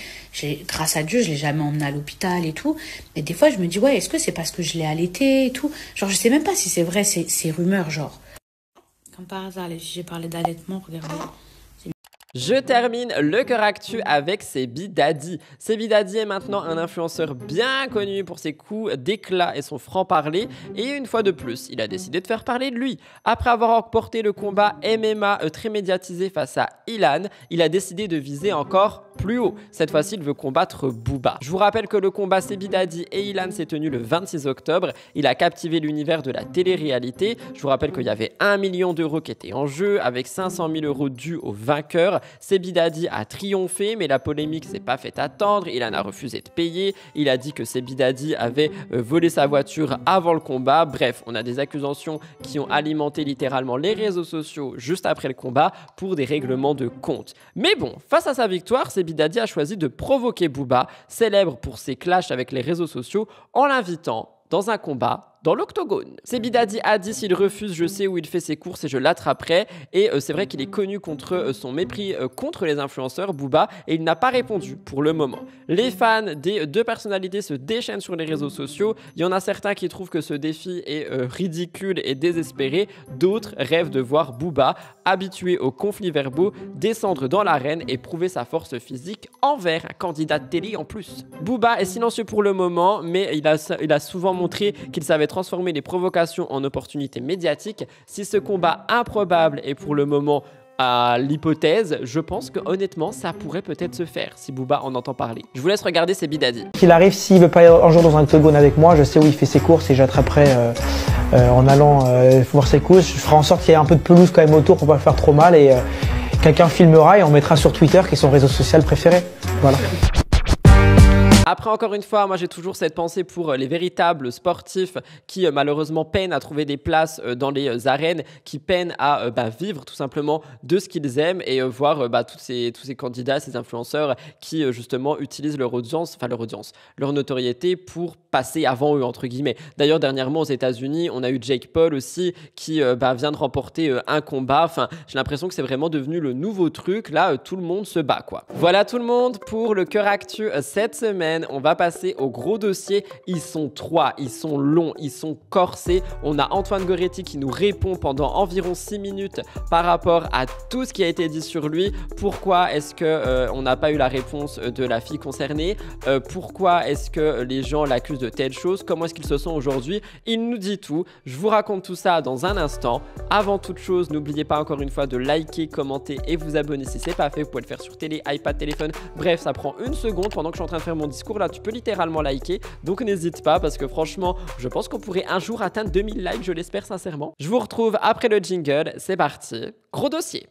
grâce à Dieu, je l'ai jamais emmené à l'hôpital et tout. Et des fois, je me dis, ouais, est-ce que c'est parce que je l'ai allaité et tout? Genre, je sais même pas si c'est vrai, ces rumeurs, genre. Comme par hasard, j'ai parlé d'allaitement, regardez. Je termine le cœur actu avec Sebi Daddy. Sebi Daddy est maintenant un influenceur bien connu pour ses coups d'éclat et son franc-parler. Et une fois de plus, il a décidé de faire parler de lui. Après avoir remporté le combat MMA très médiatisé face à Ilan, il a décidé de viser encore plus haut. Cette fois-ci, il veut combattre Booba. Je vous rappelle que le combat Sebi Daddy et Ilan s'est tenu le 26 octobre. Il a captivé l'univers de la télé-réalité. Je vous rappelle qu'il y avait 1 million d'euros qui étaient en jeu, avec 500 000 euros dus au vainqueur. Sebi Daddy a triomphé, mais la polémique s'est pas fait attendre. Ilan a refusé de payer. Il a dit que Sebi Daddy avait volé sa voiture avant le combat. Bref, on a des accusations qui ont alimenté littéralement les réseaux sociaux juste après le combat pour des règlements de compte. Mais bon, face à sa victoire, Sebi Daddy a choisi de provoquer Booba, célèbre pour ses clashs avec les réseaux sociaux, en l'invitant dans un combat dans l'octogone. Sebi Daddy a dit, s'il refuse, je sais où il fait ses courses et je l'attraperai. Et c'est vrai qu'il est connu contre son mépris contre les influenceurs, Booba, et il n'a pas répondu pour le moment. Les fans des deux personnalités se déchaînent sur les réseaux sociaux. Il y en a certains qui trouvent que ce défi est ridicule et désespéré. D'autres rêvent de voir Booba, habitué aux conflits verbaux, descendre dans l'arène et prouver sa force physique envers un candidat de télé en plus. Booba est silencieux pour le moment, mais il a souvent montré qu'il savait transformer les provocations en opportunités médiatiques. Si ce combat improbable est pour le moment à l'hypothèse, je pense que honnêtement ça pourrait peut-être se faire si Booba en entend parler. Je vous laisse regarder Sebi Daddy. Qu'il arrive, s'il veut pas être un jour dans un octogone avec moi, je sais où il fait ses courses et j'attraperai en allant voir ses courses. Je ferai en sorte qu'il y ait un peu de pelouse quand même autour pour pas le faire trop mal et quelqu'un filmera et on mettra sur Twitter qui est son réseau social préféré. Voilà. Après, encore une fois, moi j'ai toujours cette pensée pour les véritables sportifs qui malheureusement peinent à trouver des places dans les arènes, qui peinent à vivre tout simplement de ce qu'ils aiment et voir tous ces candidats, ces influenceurs qui justement utilisent leur notoriété pour passer avant eux, entre guillemets. D'ailleurs, dernièrement aux États-Unis, on a eu Jake Paul aussi qui vient de remporter un combat. Enfin, j'ai l'impression que c'est vraiment devenu le nouveau truc. Là, tout le monde se bat, quoi. Voilà tout le monde pour le cœur actu cette semaine. On va passer au gros dossier. Ils sont 3, ils sont longs, ils sont corsés. On a Antoine Goretti qui nous répond pendant environ 6 minutes par rapport à tout ce qui a été dit sur lui. Pourquoi est-ce qu'on n'a pas eu la réponse de la fille concernée? Pourquoi est-ce que les gens l'accusent de telle chose? Comment est-ce qu'ils se sont aujourd'hui? Il nous dit tout. Je vous raconte tout ça dans un instant. Avant toute chose, n'oubliez pas encore une fois de liker, commenter et vous abonner si c'est pas fait. Vous pouvez le faire sur télé, iPad, téléphone. Bref, ça prend une seconde pendant que je suis en train de faire mon discours. Là, tu peux littéralement liker. Donc n'hésite pas parce que franchement, je pense qu'on pourrait un jour atteindre 2000 likes. Je l'espère sincèrement. Je vous retrouve après le jingle. C'est parti. Gros dossier.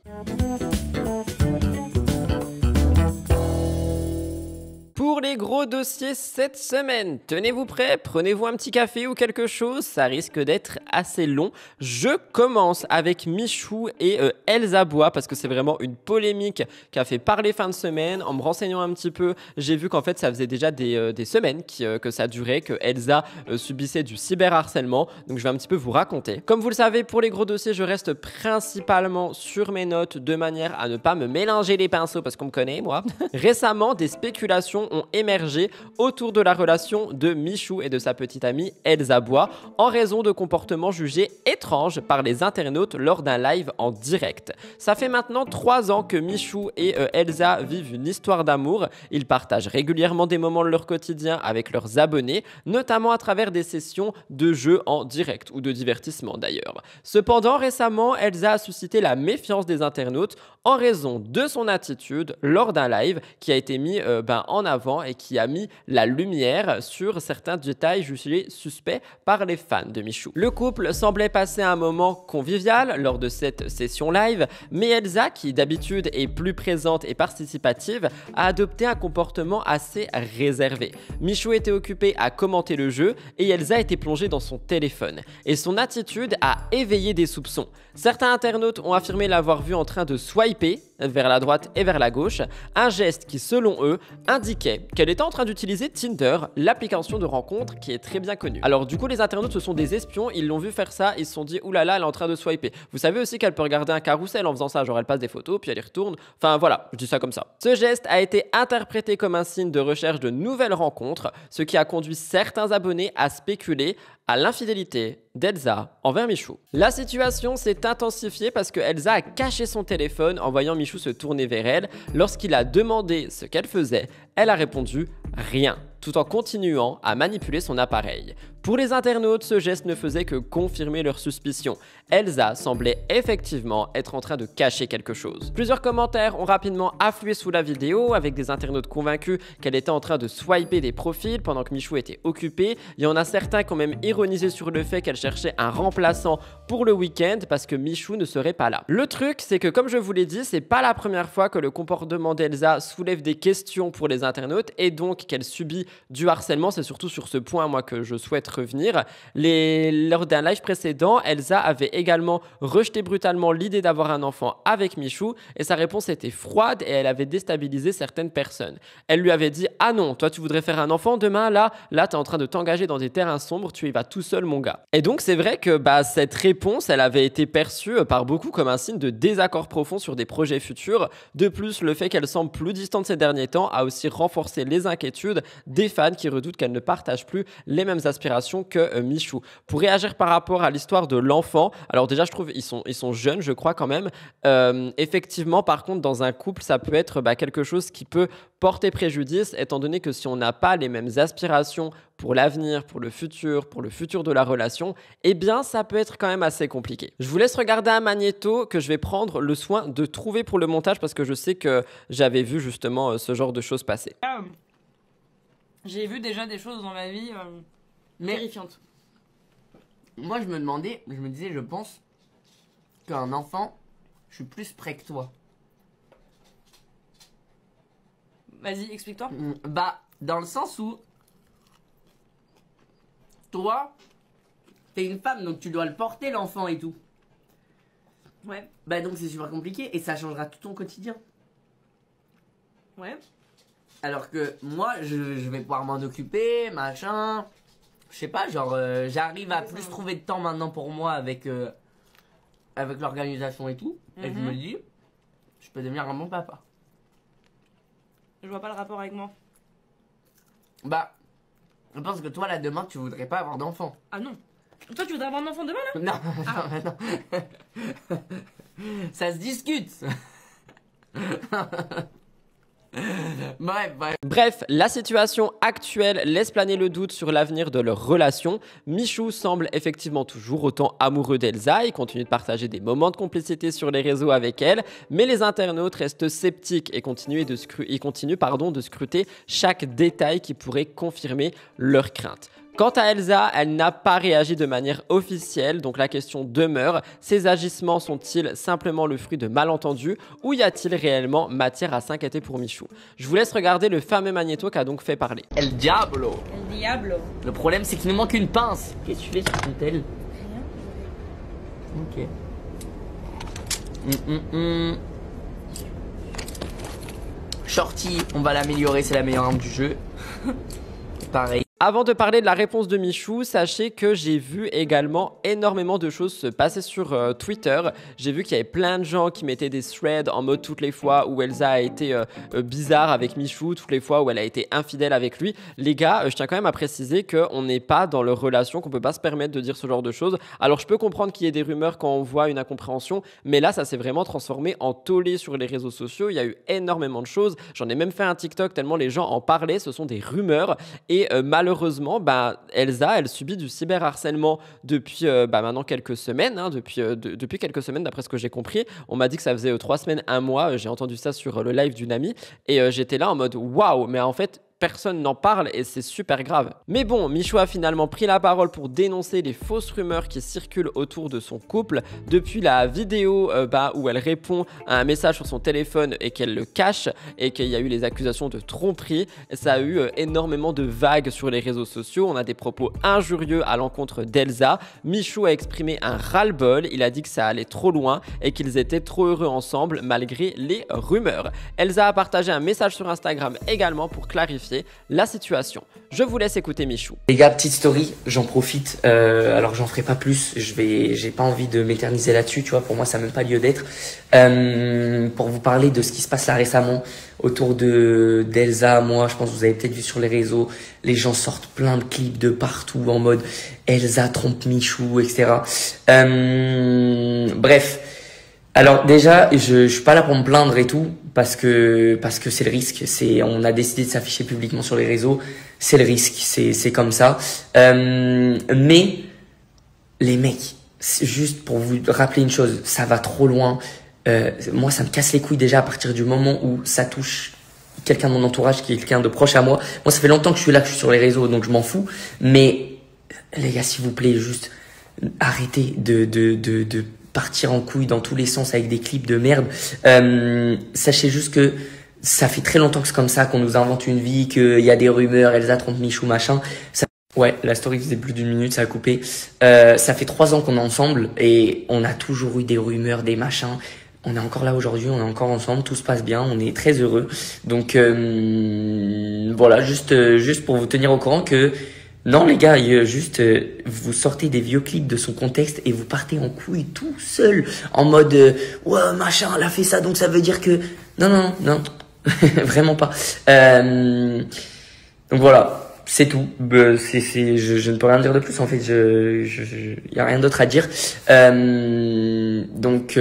Pour les gros dossiers cette semaine, tenez-vous prêts, prenez-vous un petit café ou quelque chose, ça risque d'être assez long. Je commence avec Michou et Elsa Bois parce que c'est vraiment une polémique qui a fait parler fin de semaine. En me renseignant un petit peu, j'ai vu qu'en fait ça faisait déjà des semaines que ça durait, que Elsa subissait du cyberharcèlement. Donc je vais un petit peu vous raconter. Comme vous le savez, pour les gros dossiers, je reste principalement sur mes notes de manière à ne pas me mélanger les pinceaux parce qu'on me connaît, moi. Récemment, des spéculations ont émergé autour de la relation de Michou et de sa petite amie Elsa Bois en raison de comportements jugés étranges par les internautes lors d'un live en direct. Ça fait maintenant 3 ans que Michou et Elsa vivent une histoire d'amour. Ils partagent régulièrement des moments de leur quotidien avec leurs abonnés, notamment à travers des sessions de jeux en direct ou de divertissement d'ailleurs. Cependant, récemment, Elsa a suscité la méfiance des internautes en raison de son attitude lors d'un live qui a été mis en avant et qui a mis la lumière sur certains détails jugés suspects par les fans de Michou. Le couple semblait passer un moment convivial lors de cette session live, mais Elsa, qui d'habitude est plus présente et participative, a adopté un comportement assez réservé. Michou était occupé à commenter le jeu et Elsa était plongée dans son téléphone. Et son attitude a éveillé des soupçons. Certains internautes ont affirmé l'avoir vue en train de swiper vers la droite et vers la gauche, un geste qui, selon eux, indiquait qu'elle était en train d'utiliser Tinder, l'application de rencontre qui est très bien connue. Alors du coup, les internautes, ce sont des espions, ils l'ont vu faire ça, ils se sont dit « Oulala, elle est en train de swiper ». Vous savez aussi qu'elle peut regarder un carrousel en faisant ça, genre elle passe des photos, puis elle y retourne. Enfin voilà, je dis ça comme ça. Ce geste a été interprété comme un signe de recherche de nouvelles rencontres, ce qui a conduit certains abonnés à spéculer à l'infidélité d'Elsa envers Michou. La situation s'est intensifiée parce que Elsa a caché son téléphone en voyant Michou se tourner vers elle. Lorsqu'il a demandé ce qu'elle faisait, elle a répondu « rien », tout en continuant à manipuler son appareil. Pour les internautes, ce geste ne faisait que confirmer leurs suspicions. Elsa semblait effectivement être en train de cacher quelque chose. Plusieurs commentaires ont rapidement afflué sous la vidéo, avec des internautes convaincus qu'elle était en train de swiper des profils pendant que Michou était occupé. Il y en a certains qui ont même ironisé sur le fait qu'elle cherchait un remplaçant pour le week-end parce que Michou ne serait pas là. Le truc, c'est que comme je vous l'ai dit, c'est pas la première fois que le comportement d'Elsa soulève des questions pour les internautes et donc qu'elle subit du harcèlement. C'est surtout sur ce point, moi, que je souhaite revenir. Lors d'un live précédent, Elsa avait également rejeté brutalement l'idée d'avoir un enfant avec Michou et sa réponse était froide et elle avait déstabilisé certaines personnes. Elle lui avait dit « Ah non, toi tu voudrais faire un enfant demain, là t'es en train de t'engager dans des terrains sombres, tu y vas tout seul mon gars. » Et donc c'est vrai que cette réponse, elle avait été perçue par beaucoup comme un signe de désaccord profond sur des projets futurs. De plus, le fait qu'elle semble plus distante ces derniers temps a aussi renforcé les inquiétudes des fans qui redoutent qu'elle ne partage plus les mêmes aspirations que Michou. Pour réagir par rapport à l'histoire de l'enfant, alors déjà je trouve ils sont jeunes, je crois quand même. Effectivement, par contre, dans un couple, ça peut être quelque chose qui peut porter préjudice, étant donné que si on n'a pas les mêmes aspirations pour l'avenir, pour le futur de la relation, eh bien ça peut être quand même assez compliqué. Je vous laisse regarder un magnéto que je vais prendre le soin de trouver pour le montage parce que je sais que j'avais vu justement ce genre de choses passer. J'ai vu déjà des choses dans ma vie terrifiantes. Moi je me disais, je pense qu'un enfant, je suis plus près que toi. Vas-y, explique-toi. Dans le sens où toi, t'es une femme, donc tu dois le porter l'enfant et tout. Ouais. Donc c'est super compliqué et ça changera tout ton quotidien. Ouais. Alors que moi, je vais pouvoir m'en occuper, machin. Je sais pas, genre, j'arrive à plus trouver de temps maintenant pour moi avec l'organisation et tout. Et je me dis, je peux devenir un bon papa. Je vois pas le rapport avec moi. Je pense que toi, là, demain, tu voudrais pas avoir d'enfant. Ah non. Toi, tu voudrais avoir un enfant demain, là? Non. Ça se discute. Bref, la situation actuelle laisse planer le doute sur l'avenir de leur relation. Michou semble effectivement toujours autant amoureux d'Elsa, il continue de partager des moments de complicité sur les réseaux avec elle, mais les internautes restent sceptiques et continuent de scruter chaque détail qui pourrait confirmer leurs craintes. Quant à Elsa, elle n'a pas réagi de manière officielle, donc la question demeure, ces agissements sont-ils simplement le fruit de malentendus ou y a-t-il réellement matière à s'inquiéter pour Michou? Je vous laisse regarder le fameux magnéto qui a donc fait parler. El Diablo. El Diablo. Le problème c'est qu'il nous manque une pince. Qu'est-ce que tu fais sur ton tel? Rien. Ok. Shorty, on va l'améliorer, c'est la meilleure arme du jeu. Pareil. Avant de parler de la réponse de Michou, sachez que j'ai vu également énormément de choses se passer sur Twitter. J'ai vu qu'il y avait plein de gens qui mettaient des threads en mode toutes les fois où Elsa a été bizarre avec Michou, toutes les fois où elle a été infidèle avec lui. Les gars, je tiens quand même à préciser qu'on n'est pas dans leur relation, qu'on peut pas se permettre de dire ce genre de choses. Alors je peux comprendre qu'il y ait des rumeurs quand on voit une incompréhension, mais là ça s'est vraiment transformé en tollé sur les réseaux sociaux. Il y a eu énormément de choses. J'en ai même fait un TikTok tellement les gens en parlaient. Ce sont des rumeurs et malheureusement, Elsa, elle subit du cyberharcèlement depuis maintenant quelques semaines. Depuis quelques semaines, d'après ce que j'ai compris. On m'a dit que ça faisait 3 semaines, 1 mois. J'ai entendu ça sur le live d'une amie et j'étais là en mode waouh, mais en fait, personne n'en parle et c'est super grave. Mais bon, Michou a finalement pris la parole pour dénoncer les fausses rumeurs qui circulent autour de son couple. Depuis la vidéo où elle répond à un message sur son téléphone et qu'elle le cache et qu'il y a eu les accusations de tromperie, ça a eu énormément de vagues sur les réseaux sociaux. On a des propos injurieux à l'encontre d'Elsa. Michou a exprimé un ras-le-bol. Il a dit que ça allait trop loin et qu'ils étaient trop heureux ensemble malgré les rumeurs. Elsa a partagé un message sur Instagram également pour clarifier la situation. Je vous laisse écouter Michou. Les gars, petite story, j'en profite. Alors j'en ferai pas plus. J'ai pas envie de m'éterniser là-dessus. Tu vois, pour moi, ça n'a même pas lieu d'être. Pour vous parler de ce qui se passe là récemment autour d'Elsa. Moi, je pense que vous avez peut-être vu sur les réseaux, les gens sortent plein de clips de partout en mode Elsa trompe Michou, etc. Bref. Alors déjà, je suis pas là pour me plaindre et tout parce que c'est le risque. On a décidé de s'afficher publiquement sur les réseaux. C'est le risque. C'est comme ça. Mais les mecs, juste pour vous rappeler une chose, ça va trop loin. Moi, ça me casse les couilles déjà à partir du moment où ça touche quelqu'un de mon entourage, quelqu'un de proche à moi. Moi, ça fait longtemps que je suis là, que je suis sur les réseaux, donc je m'en fous. Mais les gars, s'il vous plaît, juste arrêtez de partir en couille dans tous les sens avec des clips de merde. Sachez juste que ça fait très longtemps que c'est comme ça, qu'on nous invente une vie, qu'il y a des rumeurs, Elsa trompe Michou, machin. Ouais, la story faisait plus d'1 minute, ça a coupé. Ça fait 3 ans qu'on est ensemble et on a toujours eu des rumeurs, des machins. On est encore là aujourd'hui, on est encore ensemble, tout se passe bien, on est très heureux. Donc voilà, juste pour vous tenir au courant que non les gars, vous sortez des vieux clips de son contexte et vous partez en couille tout seul en mode ouais machin, elle a fait ça donc ça veut dire que non vraiment pas. Donc voilà. C'est tout. Je ne peux rien dire de plus en fait. Y a rien d'autre à dire. Donc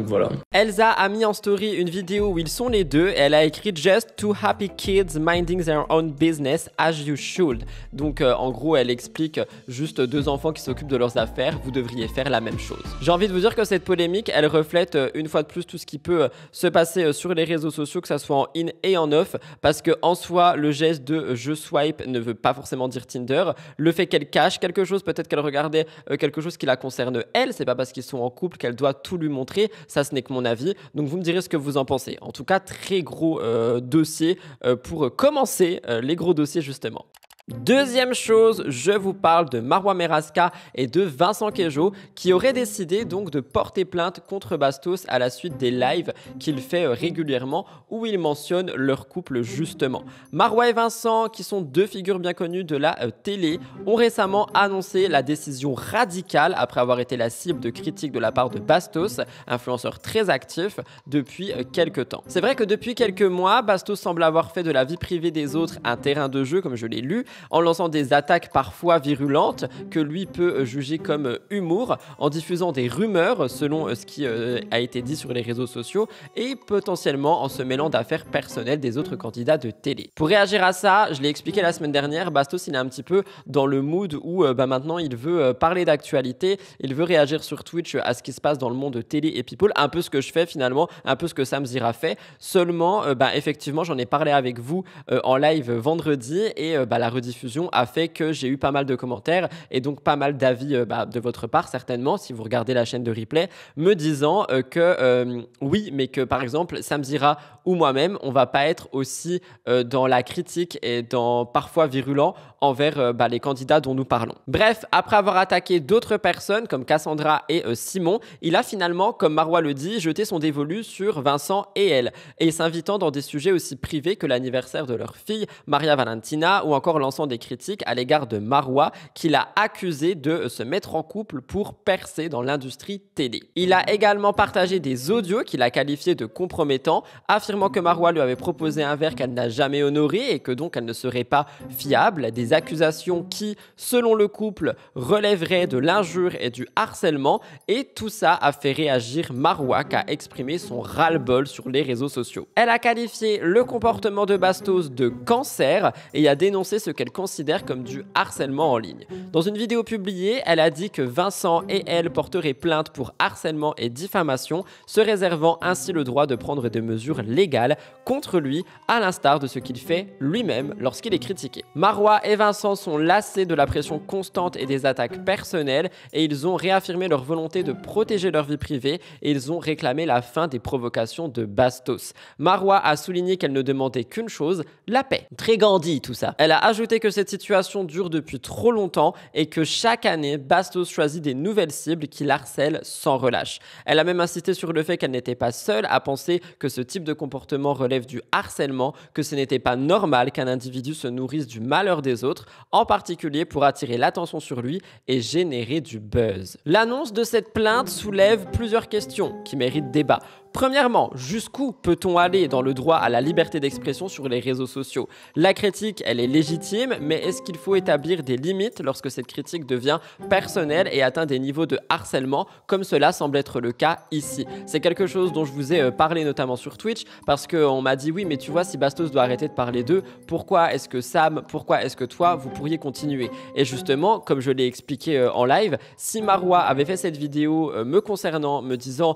voilà. Elsa a mis en story une vidéo où ils sont les deux. Et elle a écrit Just 2 happy kids minding their own business as you should. Donc en gros, elle explique juste 2 enfants qui s'occupent de leurs affaires. Vous devriez faire la même chose. J'ai envie de vous dire que cette polémique, elle reflète une fois de plus tout ce qui peut se passer sur les réseaux sociaux, que ça soit en in et en off, parce que en soi, le geste de je swipe ne veut pas forcément dire Tinder. Le fait qu'elle cache quelque chose, peut-être qu'elle regardait quelque chose qui la concerne elle, c'est pas parce qu'ils sont en couple qu'elle doit tout lui montrer. Ça, ce n'est que mon avis. Donc vous me direz ce que vous en pensez. En tout cas, très gros dossier pour commencer les gros dossiers justement. Deuxième chose, je vous parle de Marwa Meraska et de Vincent Queijo qui auraient décidé donc de porter plainte contre Bastos à la suite des lives qu'il fait régulièrement où il mentionne leur couple justement. Marwa et Vincent, qui sont 2 figures bien connues de la télé, ont récemment annoncé la décision radicale après avoir été la cible de critiques de la part de Bastos, influenceur très actif depuis quelques temps. C'est vrai que depuis quelques mois, Bastos semble avoir fait de la vie privée des autres un terrain de jeu comme je l'ai lu, en lançant des attaques parfois virulentes que lui peut juger comme humour, en diffusant des rumeurs selon ce qui a été dit sur les réseaux sociaux et potentiellement en se mêlant d'affaires personnelles des autres candidats de télé. Pour réagir à ça, je l'ai expliqué la semaine dernière, Bastos il est un petit peu dans le mood où maintenant il veut parler d'actualité, il veut réagir sur Twitch à ce qui se passe dans le monde de télé et people, un peu ce que je fais finalement, un peu ce que Sam Zira fait, seulement effectivement j'en ai parlé avec vous en live vendredi et la rediffusion a fait que j'ai eu pas mal de commentaires et donc pas mal d'avis de votre part certainement si vous regardez la chaîne de replay me disant que oui mais que par exemple Sam Zira ou moi-même on va pas être aussi dans la critique et dans parfois virulent envers les candidats dont nous parlons. Bref, après avoir attaqué d'autres personnes comme Cassandra et Simon, il a finalement, comme Marwa le dit, jeté son dévolu sur Vincent et elle, et s'invitant dans des sujets aussi privés que l'anniversaire de leur fille Maria Valentina ou encore lançant des critiques à l'égard de Marois, qu'il a accusé de se mettre en couple pour percer dans l'industrie télé. Il a également partagé des audios qu'il a qualifiés de compromettants, affirmant que Marois lui avait proposé un verre qu'elle n'a jamais honoré et que donc elle ne serait pas fiable. Des accusations qui, selon le couple, relèveraient de l'injure et du harcèlement, et tout ça a fait réagir Marois qui a exprimé son ras-le-bol sur les réseaux sociaux. Elle a qualifié le comportement de Bastos de cancer et a dénoncé ce qu'elle considère comme du harcèlement en ligne. Dans une vidéo publiée, elle a dit que Vincent et elle porteraient plainte pour harcèlement et diffamation, se réservant ainsi le droit de prendre des mesures légales contre lui, à l'instar de ce qu'il fait lui-même lorsqu'il est critiqué. Marois et Vincent sont lassés de la pression constante et des attaques personnelles et ils ont réaffirmé leur volonté de protéger leur vie privée et ils ont réclamé la fin des provocations de Bastos. Marois a souligné qu'elle ne demandait qu'une chose, la paix. Très Gandhi tout ça. Elle a ajouté que cette situation dure depuis trop longtemps et que chaque année, Bastos choisit des nouvelles cibles qui l'harcèlent sans relâche. Elle a même insisté sur le fait qu'elle n'était pas seule à penser que ce type de comportement relève du harcèlement, que ce n'était pas normal qu'un individu se nourrisse du malheur des autres, en particulier pour attirer l'attention sur lui et générer du buzz. L'annonce de cette plainte soulève plusieurs questions qui méritent débat. Premièrement, jusqu'où peut-on aller dans le droit à la liberté d'expression sur les réseaux sociaux? La critique, elle est légitime, mais est-ce qu'il faut établir des limites lorsque cette critique devient personnelle et atteint des niveaux de harcèlement, comme cela semble être le cas ici? C'est quelque chose dont je vous ai parlé notamment sur Twitch, parce qu'on m'a dit oui, mais tu vois, si Bastos doit arrêter de parler d'eux, pourquoi est-ce que Sam, pourquoi est-ce que toi, vous pourriez continuer? Et justement, comme je l'ai expliqué en live, si Marois avait fait cette vidéo me concernant, me disant,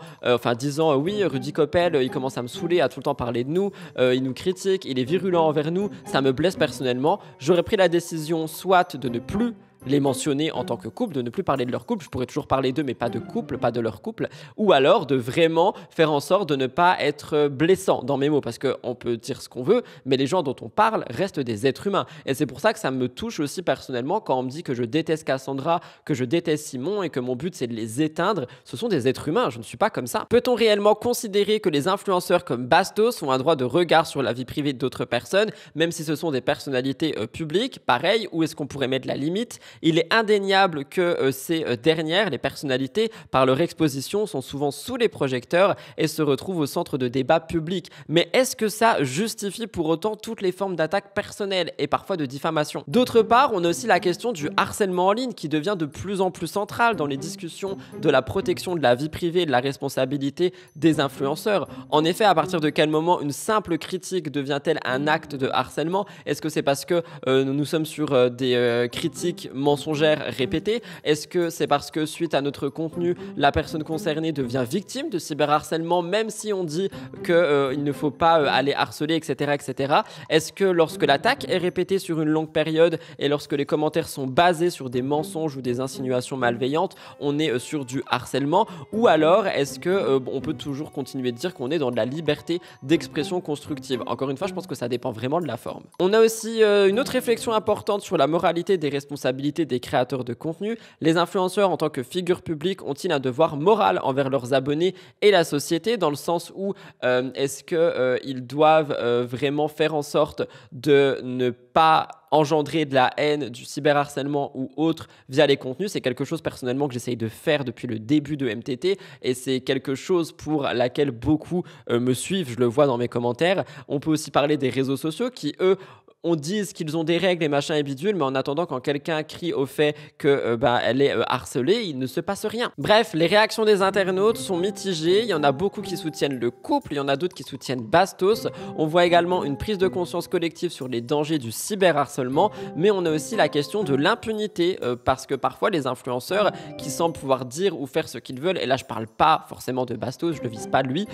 oui, Rudy Koppel, il commence à me saouler, à tout le temps parler de nous, il nous critique, il est virulent envers nous, ça me blesse personnellement, j'aurais pris la décision soit de ne plus les mentionner en tant que couple, de ne plus parler de leur couple, je pourrais toujours parler d'eux mais pas de couple, pas de leur couple, ou alors de vraiment faire en sorte de ne pas être blessant dans mes mots, parce qu'on peut dire ce qu'on veut, mais les gens dont on parle restent des êtres humains, et c'est pour ça que ça me touche aussi personnellement quand on me dit que je déteste Cassandra, que je déteste Simon et que mon but c'est de les éteindre. Ce sont des êtres humains, je ne suis pas comme ça. Peut-on réellement considérer que les influenceurs comme Bastos ont un droit de regard sur la vie privée d'autres personnes, même si ce sont des personnalités publiques? Pareil, où est-ce qu'on pourrait mettre la limite? Il est indéniable que ces dernières, les personnalités, par leur exposition, sont souvent sous les projecteurs et se retrouvent au centre de débats publics. Mais est-ce que ça justifie pour autant toutes les formes d'attaques personnelles et parfois de diffamation? D'autre part, on a aussi la question du harcèlement en ligne qui devient de plus en plus centrale dans les discussions de la protection de la vie privée et de la responsabilité des influenceurs. En effet, à partir de quel moment une simple critique devient-elle un acte de harcèlement? Est-ce que c'est parce que nous sommes sur des critiques mensongères répétées? Est-ce que c'est parce que suite à notre contenu, la personne concernée devient victime de cyberharcèlement, même si on dit qu'il ne faut pas aller harceler, etc., etc. Est-ce que lorsque l'attaque est répétée sur une longue période et lorsque les commentaires sont basés sur des mensonges ou des insinuations malveillantes, on est sur du harcèlement? Ou alors est-ce que on peut toujours continuer de dire qu'on est dans de la liberté d'expression constructive? Encore une fois, je pense que ça dépend vraiment de la forme. On a aussi une autre réflexion importante sur la moralité des responsabilités des créateurs de contenu. Les influenceurs en tant que figures publiques ont-ils un devoir moral envers leurs abonnés et la société, dans le sens où est-ce qu'ils doivent vraiment faire en sorte de ne pas engendrer de la haine, du cyberharcèlement ou autre via les contenus? C'est quelque chose personnellement que j'essaye de faire depuis le début de MTT et c'est quelque chose pour laquelle beaucoup me suivent, je le vois dans mes commentaires. On peut aussi parler des réseaux sociaux qui, eux, on dit qu'ils ont des règles et machin et bidule, mais en attendant, quand quelqu'un crie au fait que elle est harcelée, il ne se passe rien. Bref, les réactions des internautes sont mitigées. Il y en a beaucoup qui soutiennent le couple, il y en a d'autres qui soutiennent Bastos. On voit également une prise de conscience collective sur les dangers du cyberharcèlement, mais on a aussi la question de l'impunité, parce que parfois les influenceurs qui semblent pouvoir dire ou faire ce qu'ils veulent, et là je parle pas forcément de Bastos, je le vise pas lui,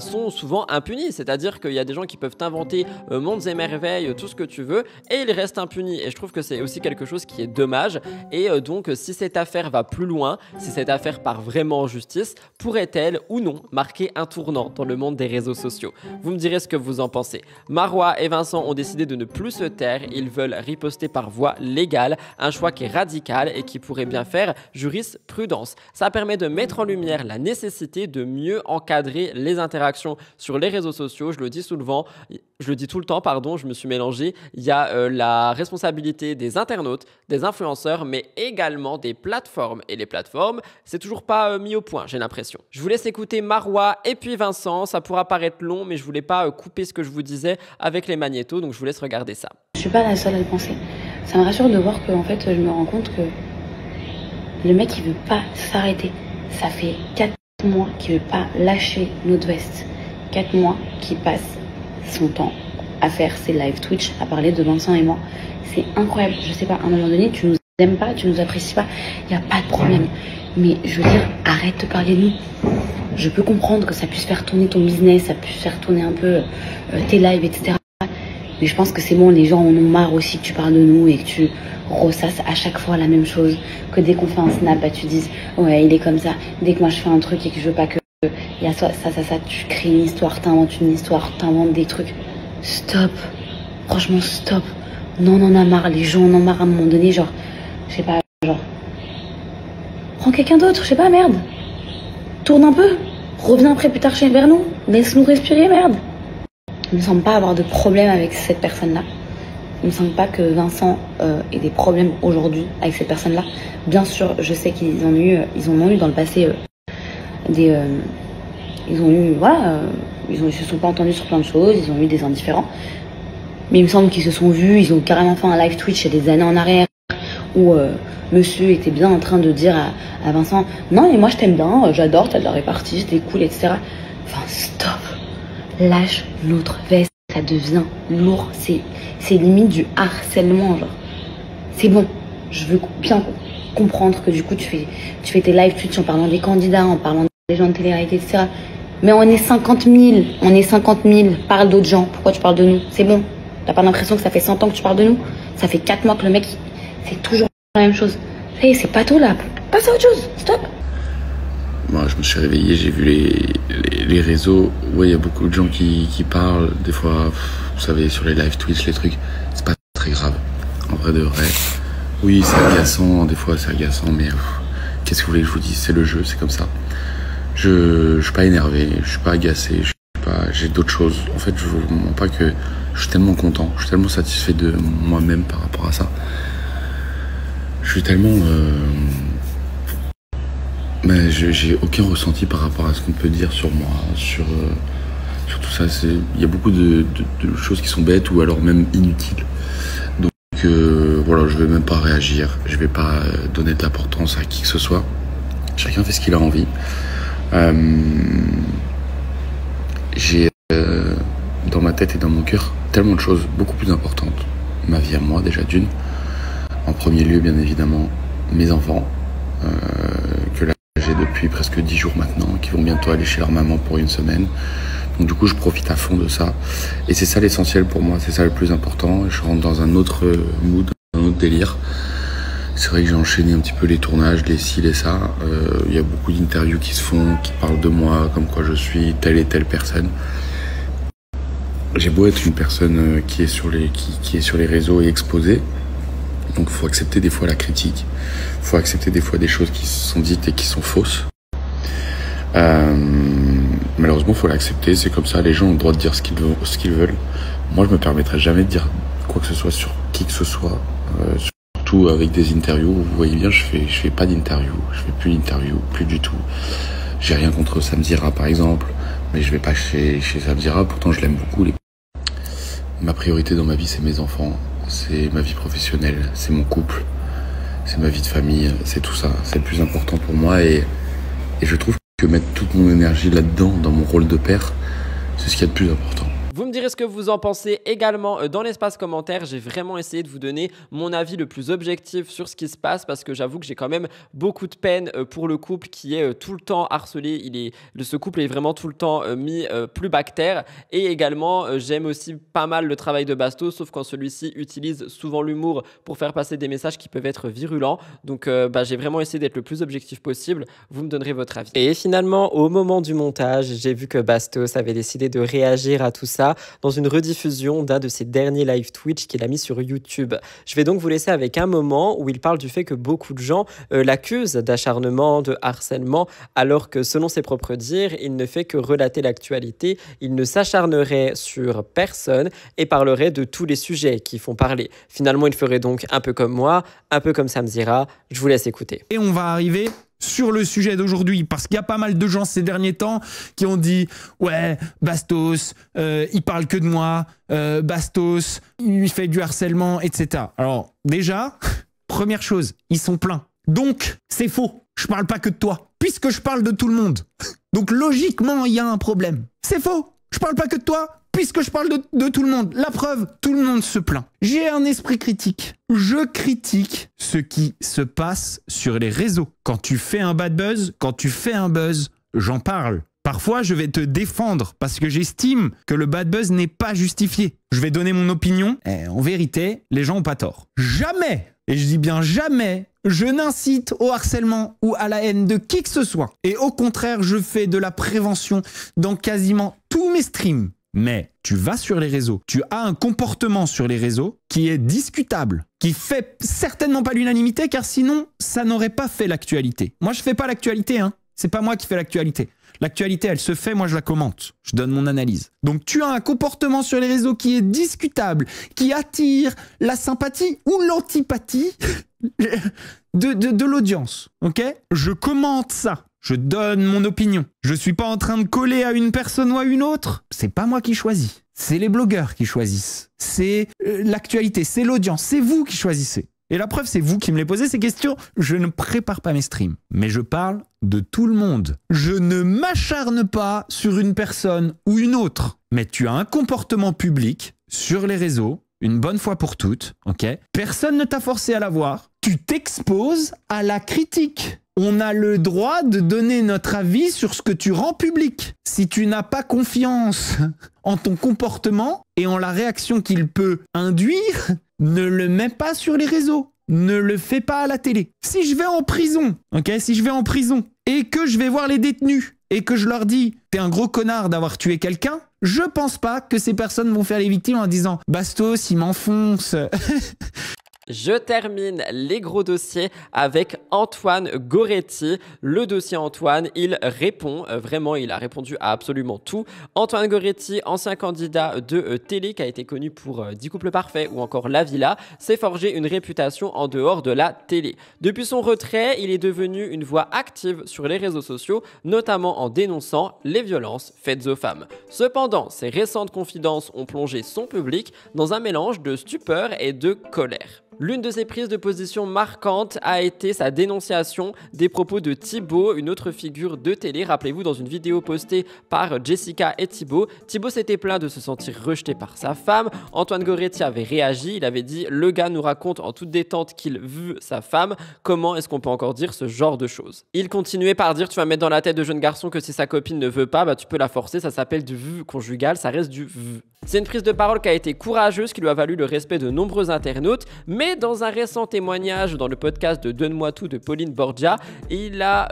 sont souvent impunis. C'est-à-dire qu'il y a des gens qui peuvent inventer mondes et merveilles, tout ce que tu veux, et ils restent impunis. Et je trouve que c'est aussi quelque chose qui est dommage. Et donc, si cette affaire va plus loin, si cette affaire part vraiment en justice, pourrait-elle ou non marquer un tournant dans le monde des réseaux sociaux? Vous me direz ce que vous en pensez. Marois et Vincent ont décidé de ne plus se taire. Ils veulent riposter par voie légale, un choix qui est radical et qui pourrait bien faire jurisprudence. Ça permet de mettre en lumière la nécessité de mieux encadrer les interactions sur les réseaux sociaux. Je le dis souvent, je le dis tout le temps, pardon, je me suis mélangé, il y a la responsabilité des internautes, des influenceurs, mais également des plateformes. Et les plateformes, c'est toujours pas mis au point, j'ai l'impression. Je vous laisse écouter Marois et puis Vincent. Ça pourra paraître long, mais je voulais pas couper ce que je vous disais avec les magnétos, donc je vous laisse regarder ça. Je suis pas la seule à le penser. Ça me rassure de voir que, en fait, je me rends compte que le mec, il veut pas s'arrêter. Ça fait 4 mois qu'il veut pas lâcher notre veste. 4 mois qu'il passe son temps à faire ses live Twitch, à parler de Vincent et moi. C'est incroyable. Je sais pas, à un moment donné, tu nous aimes pas, tu nous apprécies pas, il y a pas de problème. Mais je veux dire, arrête de parler de nous. Je peux comprendre que ça puisse faire tourner ton business, ça puisse faire tourner un peu tes lives, etc. Mais je pense que c'est bon, les gens en ont marre aussi que tu parles de nous et que tu ressasses à chaque fois la même chose. Que dès qu'on fait un snap, bah, tu dises ouais, il est comme ça. Dès que moi je fais un truc et que je veux pas que il y a ça, tu crées une histoire, t'inventes une histoire, t'inventes des trucs. Stop. Franchement, stop. Non, on en a marre. Les gens en ont marre à un moment donné. Genre, je sais pas, genre. Prends quelqu'un d'autre, je sais pas, merde. Tourne un peu. Reviens après plus tard vers nous. Laisse-nous respirer, merde. Il me semble pas avoir de problème avec cette personne-là. Il me semble pas que Vincent ait des problèmes aujourd'hui avec cette personne-là. Bien sûr, je sais qu'ils en ont eu dans le passé ils se sont pas entendus sur plein de choses, ils ont eu des indifférents. Mais il me semble qu'ils se sont vus, ils ont carrément fait un live Twitch il y a des années en arrière où monsieur était bien en train de dire à Vincent non mais moi je t'aime bien, j'adore, t'as de la répartie, t'es cool, etc. Enfin stop, lâche notre veste, ça devient lourd, c'est limite du harcèlement, genre. C'est bon, je veux bien comprendre que du coup tu fais tes live Twitch en parlant des candidats, en parlant des gens de télé-réalité, etc. Mais on est 50 000, parle d'autres gens, pourquoi tu parles de nous? C'est bon, t'as pas l'impression que ça fait 100 ans que tu parles de nous? Ça fait 4 mois que le mec, c'est toujours la même chose. Ça y est, c'est pas tout là, passe à autre chose, stop. Moi, je me suis réveillé, j'ai vu les réseaux, ouais, il y a beaucoup de gens qui parlent, des fois, vous savez, sur les live Twitch, les trucs, c'est pas très grave, en vrai de vrai. Oui, c'est agaçant, des fois c'est agaçant, mais qu'est-ce que vous voulez que je vous dise? C'est le jeu, c'est comme ça. Je suis pas énervé, je suis pas agacé, j'ai d'autres choses. En fait, je vous mens pas que je suis tellement content, je suis tellement satisfait de moi-même par rapport à ça. Je suis tellement... j'ai aucun ressenti par rapport à ce qu'on peut dire sur moi, sur tout ça. Il y a beaucoup de choses qui sont bêtes ou alors même inutiles. Donc voilà, je vais même pas réagir, je vais pas donner de l'importance à qui que ce soit. Chacun fait ce qu'il a envie. J'ai dans ma tête et dans mon cœur tellement de choses beaucoup plus importantes. Ma vie à moi déjà d'une. En premier lieu bien évidemment mes enfants que là j'ai depuis presque 10 jours maintenant, qui vont bientôt aller chez leur maman pour une semaine. Donc du coup je profite à fond de ça. Et c'est ça l'essentiel pour moi, c'est ça le plus important. Je rentre dans un autre mood, un autre délire. C'est vrai que j'ai enchaîné un petit peu les tournages, les ci, les ça. Il y a beaucoup d'interviews qui se font, qui parlent de moi, comme quoi je suis telle et telle personne. J'ai beau être une personne qui est sur les réseaux et exposée. Donc il faut accepter des fois la critique. Il faut accepter des fois des choses qui sont dites et qui sont fausses. Malheureusement, il faut l'accepter. C'est comme ça, les gens ont le droit de dire ce qu'ils veulent. Moi, je me permettrai jamais de dire quoi que ce soit sur qui que ce soit. Surtout avec des interviews. Vous voyez bien, je fais pas d'interview. Je fais plus d'interview, plus du tout. J'ai rien contre Samzira par exemple, mais je vais pas chez Samzira. Pourtant, je l'aime beaucoup. Ma priorité dans ma vie, c'est mes enfants. C'est ma vie professionnelle, c'est mon couple, c'est ma vie de famille, c'est tout ça. C'est le plus important pour moi et je trouve que mettre toute mon énergie là-dedans, dans mon rôle de père, c'est ce qu'il y a de plus important. Vous me direz ce que vous en pensez également dans l'espace commentaire. J'ai vraiment essayé de vous donner mon avis le plus objectif sur ce qui se passe parce que j'avoue que j'ai quand même beaucoup de peine pour le couple qui est tout le temps harcelé. Ce couple est vraiment tout le temps mis plus bactère. Et également, j'aime aussi pas mal le travail de Basto, sauf quand celui-ci utilise souvent l'humour pour faire passer des messages qui peuvent être virulents. Donc j'ai vraiment essayé d'être le plus objectif possible. Vous me donnerez votre avis. Et finalement, au moment du montage, j'ai vu que Bastos avait décidé de réagir à tout ça. Samzira dans une rediffusion d'un de ses derniers live Twitch qu'il a mis sur YouTube. Je vais donc vous laisser avec un moment où il parle du fait que beaucoup de gens l'accusent d'acharnement, de harcèlement, alors que selon ses propres dires, il ne fait que relater l'actualité, il ne s'acharnerait sur personne et parlerait de tous les sujets qui font parler. Finalement, il ferait donc un peu comme moi, un peu comme Samzira. Je vous laisse écouter. Et on va arriver sur le sujet d'aujourd'hui, parce qu'il y a pas mal de gens ces derniers temps qui ont dit « Ouais, Bastos, il parle que de moi, Bastos, il fait du harcèlement, etc. » Alors, déjà, première chose, ils sont pleins. Donc, c'est faux. Je parle pas que de toi, puisque je parle de tout le monde. Donc, logiquement, il y a un problème. C'est faux. Je parle pas que de toi, puisque je parle de tout le monde. La preuve, tout le monde se plaint. J'ai un esprit critique. Je critique ce qui se passe sur les réseaux. Quand tu fais un bad buzz, quand tu fais un buzz, j'en parle. Parfois, je vais te défendre parce que j'estime que le bad buzz n'est pas justifié. Je vais donner mon opinion. Et en vérité, les gens ont pas tort. Jamais, et je dis bien jamais, je n'incite au harcèlement ou à la haine de qui que ce soit. Et au contraire, je fais de la prévention dans quasiment tous mes streams. Mais tu vas sur les réseaux, tu as un comportement sur les réseaux qui est discutable, qui fait certainement pas l'unanimité, car sinon, ça n'aurait pas fait l'actualité. Moi, je fais pas l'actualité, hein. C'est pas moi qui fais l'actualité. L'actualité, elle se fait, moi je la commente. Je donne mon analyse. Donc tu as un comportement sur les réseaux qui est discutable, qui attire la sympathie ou l'antipathie de l'audience. Ok ? Je commente ça. Je donne mon opinion. Je suis pas en train de coller à une personne ou à une autre. C'est pas moi qui choisis. C'est les blogueurs qui choisissent. C'est l'actualité, c'est l'audience, c'est vous qui choisissez. Et la preuve, c'est vous qui me les posez ces questions. Je ne prépare pas mes streams, mais je parle de tout le monde. Je ne m'acharne pas sur une personne ou une autre. Mais tu as un comportement public sur les réseaux, une bonne fois pour toutes, ok ? Personne ne t'a forcé à l'avoir. Tu t'exposes à la critique. On a le droit de donner notre avis sur ce que tu rends public. Si tu n'as pas confiance en ton comportement et en la réaction qu'il peut induire, ne le mets pas sur les réseaux. Ne le fais pas à la télé. Si je vais en prison, ok, si je vais en prison et que je vais voir les détenus et que je leur dis « T'es un gros connard d'avoir tué quelqu'un », je pense pas que ces personnes vont faire les victimes en disant « Bastos, il m'enfonce ». Je termine les gros dossiers avec Antoine Goretti. Le dossier Antoine, il répond, vraiment, il a répondu à absolument tout. Antoine Goretti, ancien candidat de télé qui a été connu pour 10 couples parfaits ou encore La Villa, s'est forgé une réputation en dehors de la télé. Depuis son retrait, il est devenu une voix active sur les réseaux sociaux, notamment en dénonçant les violences faites aux femmes. Cependant, ses récentes confidences ont plongé son public dans un mélange de stupeur et de colère. L'une de ses prises de position marquantes a été sa dénonciation des propos de Thibaut, une autre figure de télé. Rappelez-vous, dans une vidéo postée par Jessica et Thibaut, Thibaut s'était plaint de se sentir rejeté par sa femme. Antoine Goretti avait réagi, il avait dit « Le gars nous raconte en toute détente qu'il veut sa femme. Comment est-ce qu'on peut encore dire ce genre de choses ?» Il continuait par dire « Tu vas mettre dans la tête de jeune garçon que si sa copine ne veut pas, bah tu peux la forcer, ça s'appelle du v conjugal, ça reste du v. » C'est une prise de parole qui a été courageuse, qui lui a valu le respect de nombreux internautes, mais dans un récent témoignage dans le podcast de Donne-moi tout de Pauline Borgia, il a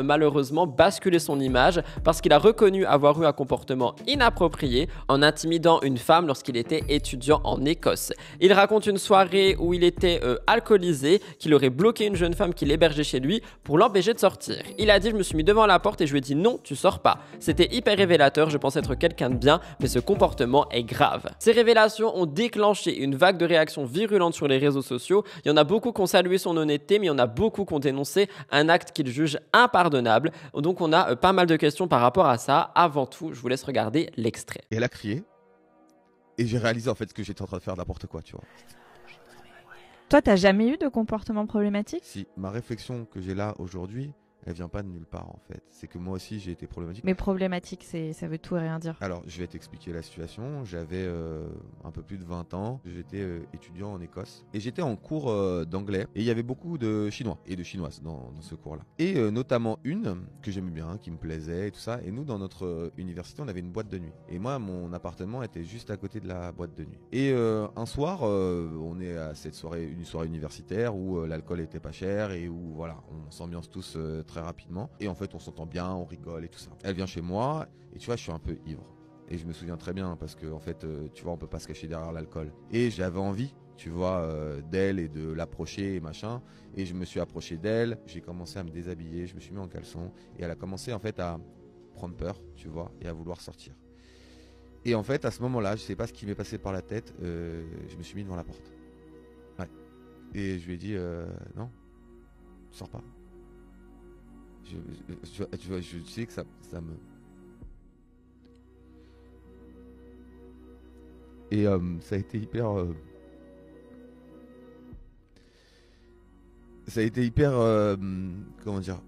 malheureusement basculé son image parce qu'il a reconnu avoir eu un comportement inapproprié en intimidant une femme lorsqu'il était étudiant en Écosse. Il raconte une soirée où il était alcoolisé, qu'il aurait bloqué une jeune femme qu'il hébergeait chez lui pour l'empêcher de sortir. Il a dit « Je me suis mis devant la porte et je lui ai dit non, tu sors pas. C'était hyper révélateur, je pensais être quelqu'un de bien, mais ce comportement est grave. » Ces révélations ont déclenché une vague de réactions virulentes sur les réseaux sociaux. Il y en a beaucoup qui ont salué son honnêteté, mais il y en a beaucoup qui ont dénoncé un acte qu'ils jugent impardonnable. Donc on a pas mal de questions par rapport à ça. Avant tout, je vous laisse regarder l'extrait. Et elle a crié. Et j'ai réalisé en fait que j'étais en train de faire n'importe quoi, tu vois. Toi, t'as jamais eu de comportement problématique ? Si, ma réflexion que j'ai là aujourd'hui, elle vient pas de nulle part en fait. C'est que moi aussi j'ai été problématique. Mais problématique, ça veut tout et rien dire. Alors je vais t'expliquer la situation. J'avais un peu plus de 20 ans. J'étais étudiant en Écosse. Et j'étais en cours d'anglais. Et il y avait beaucoup de Chinois et de Chinoises dans ce cours-là. Et notamment une que j'aimais bien, qui me plaisait et tout ça. Et nous dans notre université on avait une boîte de nuit. Et moi mon appartement était juste à côté de la boîte de nuit. Et un soir on est à cette soirée, une soirée universitaire où l'alcool était pas cher et où voilà, on s'ambiance tous très rapidement et en fait on s'entend bien, on rigole et tout ça. Elle vient chez moi et tu vois je suis un peu ivre. Et je me souviens très bien parce que en fait, tu vois, on peut pas se cacher derrière l'alcool. Et j'avais envie, tu vois, d'elle et de l'approcher et machin. Et je me suis approché d'elle, j'ai commencé à me déshabiller, je me suis mis en caleçon. Et elle a commencé en fait à prendre peur, tu vois, et à vouloir sortir. Et en fait, à ce moment-là, je sais pas ce qui m'est passé par la tête, je me suis mis devant la porte. Ouais. Et je lui ai dit, non, sors pas. Tu vois, je sais que ça me... Et ça a été hyper... ça a été hyper... comment dire,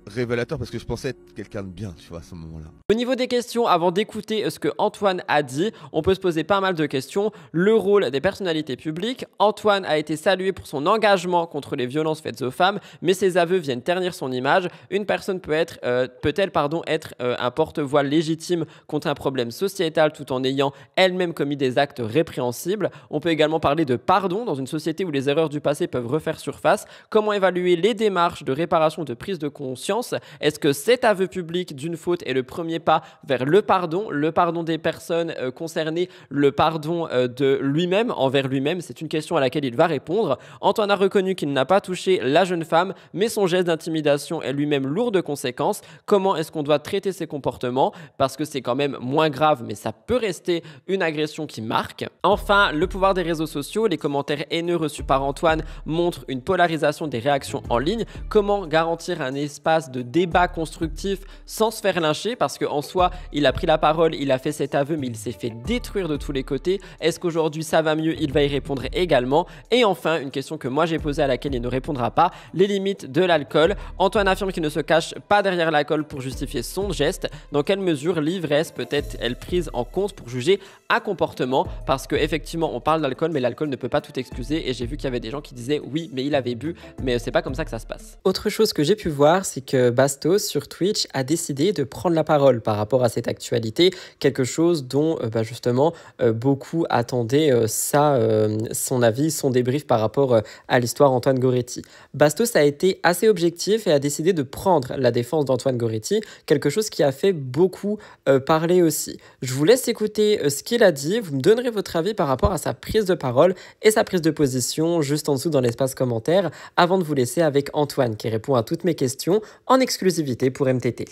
révélateur parce que je pensais être quelqu'un de bien, tu vois, à ce moment-là. Au niveau des questions, avant d'écouter ce que Antoine a dit, on peut se poser pas mal de questions. Le rôle des personnalités publiques. Antoine a été salué pour son engagement contre les violences faites aux femmes, mais ses aveux viennent ternir son image. Une personne peut-elle être un porte-voix légitime contre un problème sociétal tout en ayant elle-même commis des actes répréhensibles. On peut également parler de pardon dans une société où les erreurs du passé peuvent refaire surface. Comment évaluer les démarches de réparation, de prise de conscience? Est-ce que cet aveu public d'une faute est le premier pas vers le pardon des personnes concernées, le pardon de lui-même envers lui-même? C'est une question à laquelle il va répondre. Antoine a reconnu qu'il n'a pas touché la jeune femme, mais son geste d'intimidation est lui-même lourd de conséquences. Comment est-ce qu'on doit traiter ces comportements? Parce que c'est quand même moins grave, mais ça peut rester une agression qui marque. Enfin, le pouvoir des réseaux sociaux. Les commentaires haineux reçus par Antoine montrent une polarisation des réactions en ligne. Comment garantir un espace de débat constructif sans se faire lyncher? Parce qu'en soi, il a pris la parole, il a fait cet aveu, mais il s'est fait détruire de tous les côtés. Est-ce qu'aujourd'hui ça va mieux? Il va y répondre également. Et enfin, une question que moi j'ai posée à laquelle il ne répondra pas, les limites de l'alcool. Antoine affirme qu'il ne se cache pas derrière l'alcool pour justifier son geste. Dans quelle mesure l'ivresse peut-elle prise en compte pour juger un comportement? Parce qu'effectivement, on parle d'alcool, mais l'alcool ne peut pas tout excuser. Et j'ai vu qu'il y avait des gens qui disaient oui, mais il avait bu, mais c'est pas comme ça que ça se passe. Autre chose que j'ai pu voir, c'est que Bastos sur Twitch a décidé de prendre la parole par rapport à cette actualité, quelque chose dont justement beaucoup attendaient son avis, son débrief par rapport à l'histoire Antoine Goretti. Bastos a été assez objectif et a décidé de prendre la défense d'Antoine Goretti, quelque chose qui a fait beaucoup parler aussi. Je vous laisse écouter ce qu'il a dit, vous me donnerez votre avis par rapport à sa prise de parole et sa prise de position juste en dessous dans l'espace commentaire, avant de vous laisser avec Antoine qui répond à toutes mes questions en exclusivité pour MTT.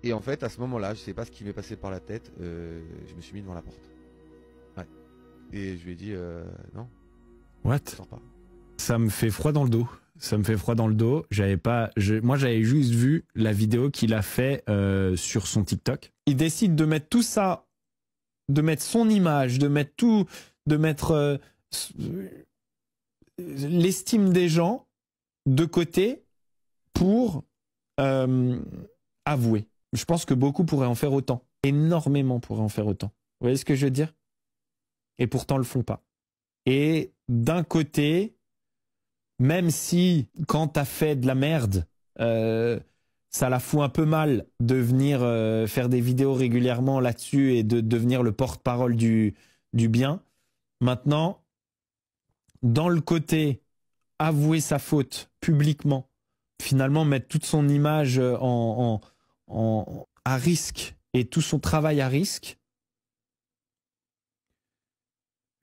Et en fait, à ce moment-là, je sais pas ce qui m'est passé par la tête, je me suis mis devant la porte. Ouais. Et je lui ai dit, non. What? Sors pas. Ça me fait froid dans le dos. Ça me fait froid dans le dos. Moi, j'avais juste vu la vidéo qu'il a fait sur son TikTok. Il décide de mettre tout ça, de mettre son image, de mettre l'estime des gens de côté pour avouer. Je pense que beaucoup pourraient en faire autant. Énormément pourraient en faire autant. Vous voyez ce que je veux dire? Et pourtant le font pas. Et d'un côté, même si quand t'as fait de la merde, ça la fout un peu mal de venir faire des vidéos régulièrement là-dessus et de devenir le porte-parole du bien. Maintenant, dans le côté avouer sa faute publiquement, finalement mettre toute son image à risque et tout son travail à risque,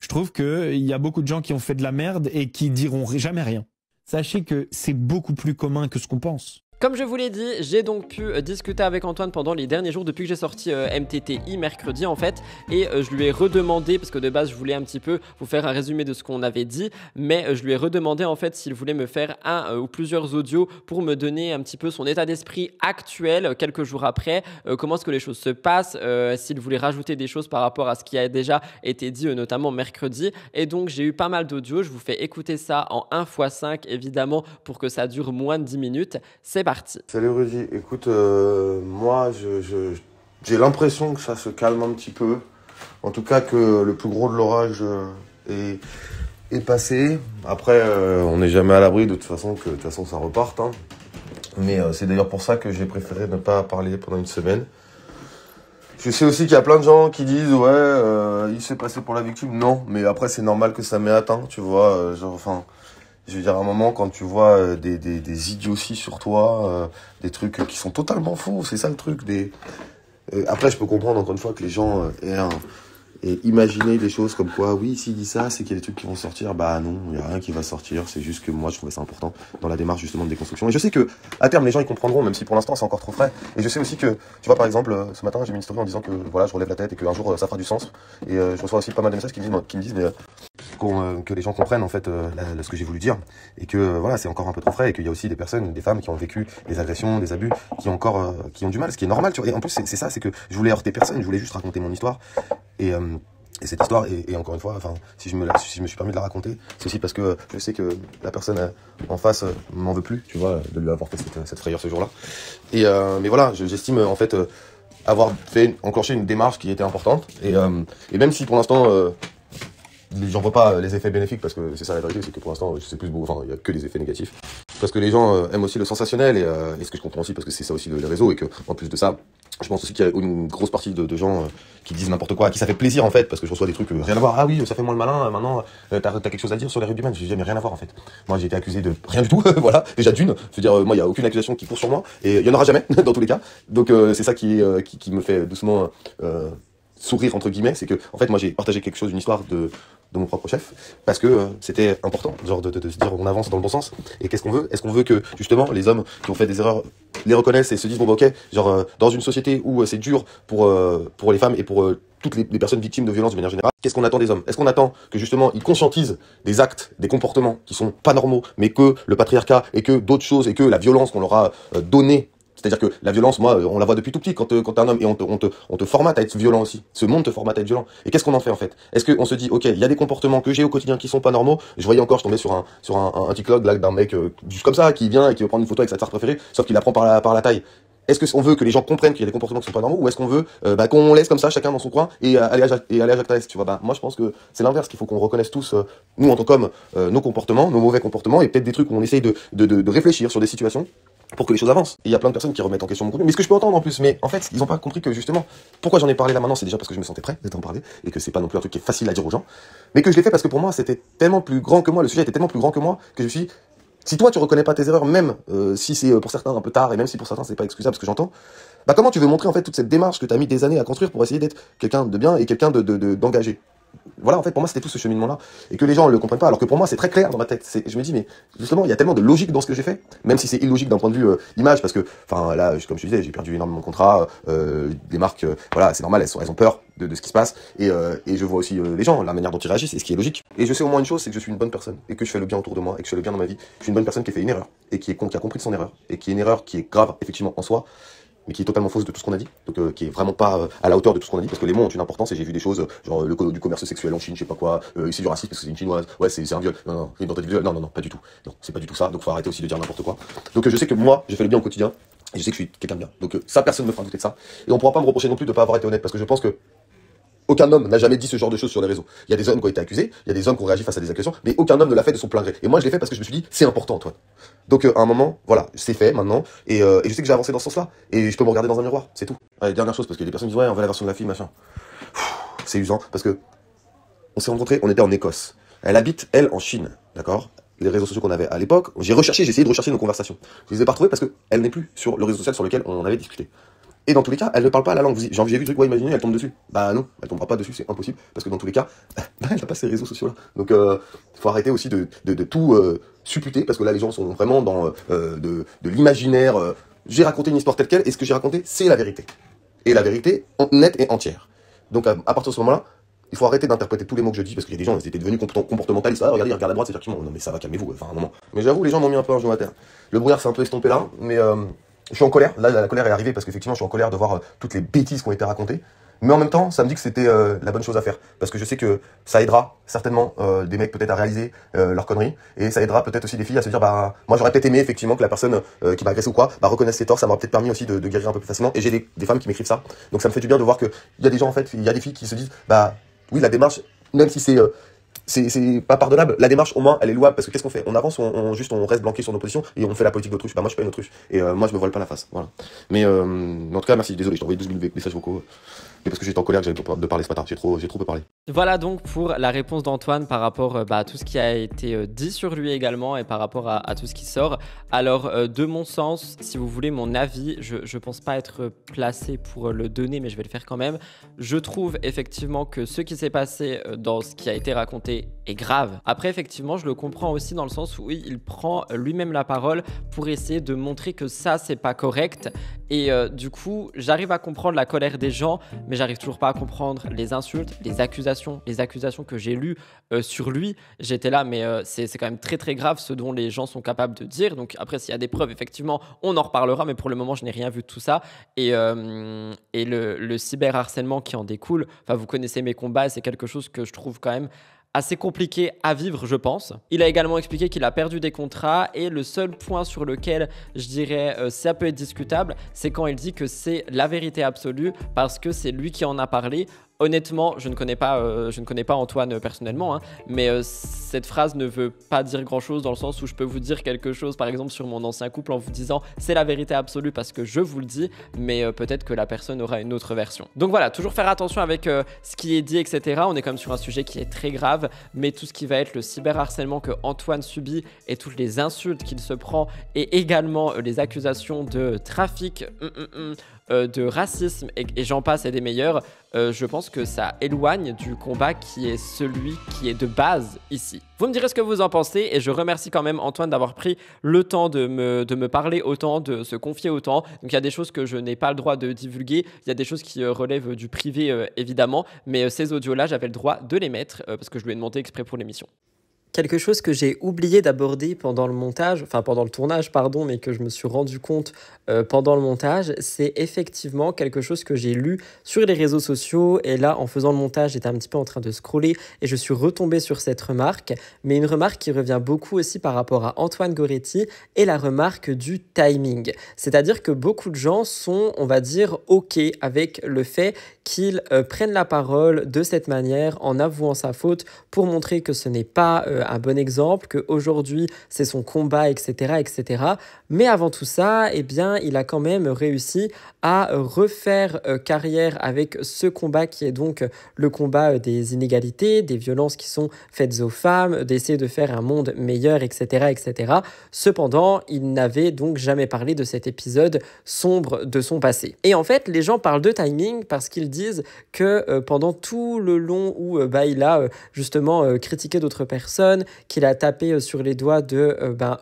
je trouve qu'il y a beaucoup de gens qui ont fait de la merde et qui diront jamais rien. Sachez que c'est beaucoup plus commun que ce qu'on pense. Comme je vous l'ai dit, j'ai donc pu discuter avec Antoine pendant les derniers jours depuis que j'ai sorti MTTI mercredi en fait, et je lui ai redemandé, parce que de base je voulais un petit peu vous faire un résumé de ce qu'on avait dit, mais je lui ai redemandé en fait s'il voulait me faire un ou plusieurs audios pour me donner un petit peu son état d'esprit actuel quelques jours après, comment est-ce que les choses se passent, s'il voulait rajouter des choses par rapport à ce qui a déjà été dit notamment mercredi. Et donc j'ai eu pas mal d'audios, je vous fais écouter ça en 1x5 évidemment pour que ça dure moins de 10 minutes. C'est parti. Salut Rudy, écoute, moi j'ai l'impression que ça se calme un petit peu. En tout cas que le plus gros de l'orage est passé. Après, on n'est jamais à l'abri de toute façon que de toute façon ça reparte. Hein. Mais c'est d'ailleurs pour ça que j'ai préféré ne pas parler pendant une semaine. Je sais aussi qu'il y a plein de gens qui disent ouais, il s'est passé pour la victime. Non, mais après c'est normal que ça m'ait atteint, tu vois. Je veux dire, à un moment, quand tu vois des idioties sur toi, des trucs qui sont totalement faux, c'est ça le truc, Après, je peux comprendre encore une fois que les gens et imaginer des choses comme quoi, oui, s'il dit ça, c'est qu'il y a des trucs qui vont sortir. Bah non, il n'y a rien qui va sortir. C'est juste que moi, je trouvais ça important dans la démarche justement de déconstruction. Et je sais que à terme, les gens ils comprendront, même si pour l'instant c'est encore trop frais. Et je sais aussi que, tu vois, par exemple, ce matin, j'ai mis une story en disant que voilà, je relève la tête et qu'un jour ça fera du sens. Et je reçois aussi pas mal de messages qui me disent mais, que les gens comprennent en fait ce que j'ai voulu dire. Et que voilà, c'est encore un peu trop frais. Et qu'il y a aussi des personnes, des femmes qui ont vécu des agressions, des abus, qui ont du mal, ce qui est normal. Tu vois. Et en plus, c'est ça, c'est que je voulais heurter personne, je voulais juste raconter mon histoire. Et cette histoire, et encore une fois, enfin, si je me suis permis de la raconter, c'est aussi parce que je sais que la personne en face m'en veut plus, tu vois, de lui avoir fait cette frayeur ce jour-là. Mais voilà, j'estime en fait avoir enclenché une démarche qui était importante. Et même si pour l'instant, j'en vois pas les effets bénéfiques, parce que c'est ça la vérité, c'est que pour l'instant, c'est plus beau, enfin, il y a que des effets négatifs. Parce que les gens aiment aussi le sensationnel, et ce que je comprends aussi, parce que c'est ça aussi le réseau, et que en plus de ça, je pense aussi qu'il y a une grosse partie de gens qui disent n'importe quoi, à qui ça fait plaisir en fait, parce que je reçois des trucs rien à voir. Ah oui, ça fait moins le malin, maintenant t'as quelque chose à dire sur les rugbymen. J'ai jamais rien à voir en fait. Moi j'ai été accusé de rien du tout, voilà, déjà d'une. Je veux dire, moi il y a aucune accusation qui court sur moi, et il y en aura jamais dans tous les cas. Donc c'est ça qui me fait doucement sourire entre guillemets, c'est que en fait moi j'ai partagé quelque chose, une histoire de mon propre chef, parce que c'était important, genre de se dire on avance dans le bon sens. Et qu'est-ce qu'on veut? Est-ce qu'on veut que justement les hommes qui ont fait des erreurs les reconnaissent et se disent bon bah ok, genre dans une société où c'est dur pour les femmes et pour toutes les personnes victimes de violences de manière générale, qu'est-ce qu'on attend des hommes? Est-ce qu'on attend que justement ils conscientisent des actes, des comportements qui sont pas normaux, mais que le patriarcat et que d'autres choses et que la violence qu'on leur a donnée? C'est-à-dire que la violence, moi, on la voit depuis tout petit quand t'es un homme, et on te formate à être violent aussi. Ce monde te formate à être violent. Et qu'est-ce qu'on en fait en fait? Est-ce qu'on se dit, ok, il y a des comportements que j'ai au quotidien qui sont pas normaux? Je voyais encore, je tombais sur un TikTok là d'un mec juste comme ça qui vient et qui veut prendre une photo avec sa star préférée, sauf qu'il la prend par la taille. Est-ce qu'on veut que les gens comprennent qu'il y a des comportements qui sont pas normaux, ou est-ce qu'on veut qu'on laisse comme ça chacun dans son coin et aller à Jacques Thalès, tu vois? Moi je pense que c'est l'inverse, qu'il faut qu'on reconnaisse tous, nous en tant qu'hommes, nos comportements, nos mauvais comportements, et peut-être des trucs où on essaye de réfléchir sur des situations pour que les choses avancent. Et il y a plein de personnes qui remettent en question mon contenu, mais ce que je peux entendre en plus, mais en fait ils ont pas compris que justement, pourquoi j'en ai parlé là maintenant, c'est déjà parce que je me sentais prêt d'en parler, et que c'est pas non plus un truc qui est facile à dire aux gens, mais que je l'ai fait parce que pour moi c'était tellement plus grand que moi, le sujet était tellement plus grand que moi, que je me suis dit, si toi tu reconnais pas tes erreurs, même si c'est pour certains un peu tard, et même si pour certains c'est pas excusable ce que j'entends, comment tu veux montrer en fait toute cette démarche que tu as mis des années à construire pour essayer d'être quelqu'un de bien et quelqu'un d'engagé? Voilà, en fait, pour moi, c'était tout ce cheminement-là. Et que les gens ne le comprennent pas, alors que pour moi, c'est très clair dans ma tête. Je me dis, mais justement, il y a tellement de logique dans ce que j'ai fait, même si c'est illogique d'un point de vue image, parce que, enfin, là, comme je te disais, j'ai perdu énormément de contrats, des marques, voilà, c'est normal, elles ont peur de ce qui se passe, et je vois aussi les gens, la manière dont ils réagissent, et ce qui est logique. Et je sais au moins une chose, c'est que je suis une bonne personne, et que je fais le bien autour de moi, et que je fais le bien dans ma vie. Je suis une bonne personne qui a fait une erreur, et qui a compris de son erreur, et qui est une erreur qui est grave, effectivement, en soi, mais qui est totalement fausse de tout ce qu'on a dit, donc qui est vraiment pas à la hauteur de tout ce qu'on a dit, parce que les mots ont une importance, et j'ai vu des choses, genre du commerce sexuel en Chine, je sais pas quoi, ici du racisme parce que c'est une chinoise, ouais c'est un viol, non, une tentative de viol, non, pas du tout, non, c'est pas du tout ça, donc faut arrêter aussi de dire n'importe quoi. Donc je sais que moi, j'ai fait le bien au quotidien, et je sais que je suis quelqu'un de bien, donc ça personne ne me fera douter de ça, et on pourra pas me reprocher non plus de pas avoir été honnête, parce que je pense que aucun homme n'a jamais dit ce genre de choses sur les réseaux. Il y a des hommes qui ont été accusés, il y a des hommes qui ont réagi face à des accusations, mais aucun homme ne l'a fait de son plein gré. Et moi, je l'ai fait parce que je me suis dit, c'est important, Antoine. Donc, à un moment, voilà, c'est fait maintenant, et je sais que j'ai avancé dans ce sens-là, et je peux me regarder dans un miroir, c'est tout. Allez, dernière chose, parce que les personnes disent, ouais, on veut la version de la fille, machin. C'est usant, parce que on s'est rencontrés, on était en Écosse. Elle habite, elle, en Chine, d'accord? Les réseaux sociaux qu'on avait à l'époque, j'ai essayé de rechercher nos conversations. Je les ai pas retrouvées parce qu'elle n'est plus sur le réseau social sur lequel on avait discuté. Et dans tous les cas, elle ne parle pas la langue. J'ai vu le truc, ouais, imaginez, elle tombe dessus. Bah non, elle tombera pas dessus, c'est impossible. Parce que dans tous les cas, elle n'a pas ces réseaux sociaux-là. Donc, il faut arrêter aussi de tout supputer, parce que là, les gens sont vraiment dans de l'imaginaire. J'ai raconté une histoire telle quelle, et ce que j'ai raconté, c'est la vérité. Et la vérité, nette et entière. Donc, à partir de ce moment-là, il faut arrêter d'interpréter tous les mots que je dis, parce qu'il y a des gens, ils étaient devenus comportementalistes. Ah, regardez, ils regardent à droite, c'est effectivement. Non, mais ça va, calmez-vous, enfin, un moment. Mais j'avoue, les gens m'ont mis un peu un genou à terre. Le brouillard s'est un peu estompé là, mais je suis en colère. Là, la colère est arrivée parce qu'effectivement, je suis en colère de voir toutes les bêtises qui ont été racontées. Mais en même temps, ça me dit que c'était la bonne chose à faire. Parce que je sais que ça aidera certainement des mecs peut-être à réaliser leurs conneries. Et ça aidera peut-être aussi des filles à se dire, bah, moi j'aurais peut-être aimé effectivement que la personne qui m'a agressé ou quoi, reconnaisse ses torts. Ça m'aurait peut-être permis aussi de guérir un peu plus facilement. Et j'ai des femmes qui m'écrivent ça. Donc ça me fait du bien de voir qu'il y a des gens en fait, il y a des filles qui se disent, bah oui, la démarche, même si c'est pas pardonnable, la démarche au moins elle est louable, parce que qu'est-ce qu'on fait? On avance, on reste blanqué sur nos positions et on fait la politique d'autruche. Bah moi je suis pas une autruche, et moi je me voile pas la face, voilà. Mais en tout cas merci, désolé, je t'ai envoyé 12 000 messages vocaux. parce que j'étais en colère que j'avais peur de parler ce matin. J'ai trop peu parlé. Voilà donc pour la réponse d'Antoine par rapport à tout ce qui a été dit sur lui également et par rapport à tout ce qui sort. Alors de mon sens, si vous voulez mon avis, je pense pas être placé pour le donner, mais je vais le faire quand même. Je trouve effectivement que ce qui s'est passé dans ce qui a été raconté est grave. Après effectivement, je le comprends aussi dans le sens où il prend lui-même la parole pour essayer de montrer que ça c'est pas correct. Et du coup, j'arrive à comprendre la colère des gens, mais j'arrive toujours pas à comprendre les insultes, les accusations que j'ai lues sur lui. J'étais là, mais c'est quand même très très grave ce dont les gens sont capables de dire. Donc après, s'il y a des preuves, effectivement, on en reparlera, mais pour le moment, je n'ai rien vu de tout ça. Et le cyberharcèlement qui en découle, enfin, vous connaissez mes combats, c'est quelque chose que je trouve quand même assez compliqué à vivre, je pense. Il a également expliqué qu'il a perdu des contrats et le seul point sur lequel je dirais ça peut être discutable, c'est quand il dit que c'est la vérité absolue parce que c'est lui qui en a parlé. Honnêtement, je ne connais pas Antoine personnellement, hein, mais cette phrase ne veut pas dire grand-chose dans le sens où je peux vous dire quelque chose, par exemple, sur mon ancien couple en vous disant c'est la vérité absolue parce que je vous le dis, mais peut-être que la personne aura une autre version. Donc voilà, toujours faire attention avec ce qui est dit, etc. On est quand même sur un sujet qui est très grave, mais tout ce qui va être le cyberharcèlement que Antoine subit et toutes les insultes qu'il se prend et également les accusations de trafic, de racisme et j'en passe et des meilleurs, je pense que ça éloigne du combat qui est celui qui est de base ici. Vous me direz ce que vous en pensez et je remercie quand même Antoine d'avoir pris le temps de me parler autant, de se confier autant. Donc il y a des choses que je n'ai pas le droit de divulguer, il y a des choses qui relèvent du privé évidemment, mais ces audios-là, j'avais le droit de les mettre parce que je lui ai demandé exprès pour l'émission. Quelque chose que j'ai oublié d'aborder pendant le montage, enfin pendant le tournage, pardon, mais que je me suis rendu compte pendant le montage, c'est effectivement quelque chose que j'ai lu sur les réseaux sociaux. Et là, en faisant le montage, j'étais un petit peu en train de scroller et je suis retombé sur cette remarque. Mais une remarque qui revient beaucoup aussi par rapport à Antoine Goretti est la remarque du timing. C'est-à-dire que beaucoup de gens sont, on va dire, OK avec le fait qu'ils prennent la parole de cette manière en avouant sa faute pour montrer que ce n'est pas un bon exemple, qu'aujourd'hui c'est son combat, etc., etc. Mais avant tout ça, eh bien, il a quand même réussi à refaire carrière avec ce combat qui est donc le combat des inégalités, des violences qui sont faites aux femmes, d'essayer de faire un monde meilleur, etc., etc. Cependant, il n'avait donc jamais parlé de cet épisode sombre de son passé. Et en fait, les gens parlent de timing parce qu'ils disent que pendant tout le long où il a justement critiqué d'autres personnes, qu'il a tapé sur les doigts de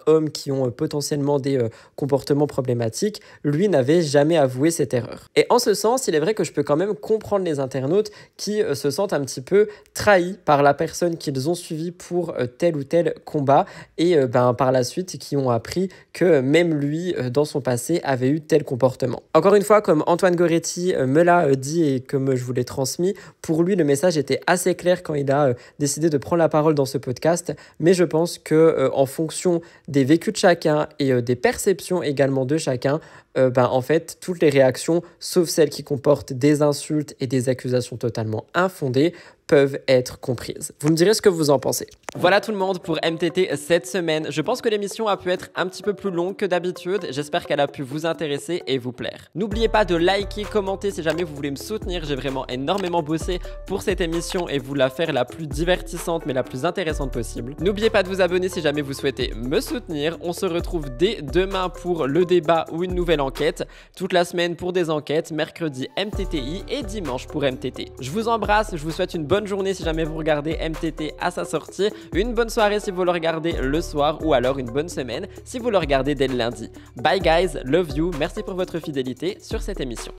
hommes qui ont potentiellement des comportements problématiques, lui n'avait jamais avoué cette erreur. Et en ce sens, il est vrai que je peux quand même comprendre les internautes qui se sentent un petit peu trahis par la personne qu'ils ont suivie pour tel ou tel combat et par la suite qui ont appris que même lui, dans son passé, avait eu tel comportement. Encore une fois, comme Antoine Goretti me l'a dit et comme je vous l'ai transmis, pour lui, le message était assez clair quand il a décidé de prendre la parole dans ce podcast, mais je pense que en fonction des vécus de chacun et des perceptions également de chacun, en fait, toutes les réactions, sauf celles qui comportent des insultes et des accusations totalement infondées, peuvent être comprises. Vous me direz ce que vous en pensez. Voilà tout le monde pour MTT cette semaine. Je pense que l'émission a pu être un petit peu plus longue que d'habitude. J'espère qu'elle a pu vous intéresser et vous plaire. N'oubliez pas de liker, commenter si jamais vous voulez me soutenir. J'ai vraiment énormément bossé pour cette émission et vous la faire la plus divertissante mais la plus intéressante possible. N'oubliez pas de vous abonner si jamais vous souhaitez me soutenir. On se retrouve dès demain pour le débat ou une nouvelle enquête. Toute la semaine pour des enquêtes, mercredi MTTI et dimanche pour MTT. Je vous embrasse, je vous souhaite une bonne journée si jamais vous regardez MTT à sa sortie, une bonne soirée si vous le regardez le soir ou alors une bonne semaine si vous le regardez dès le lundi. Bye guys, love you, merci pour votre fidélité sur cette émission.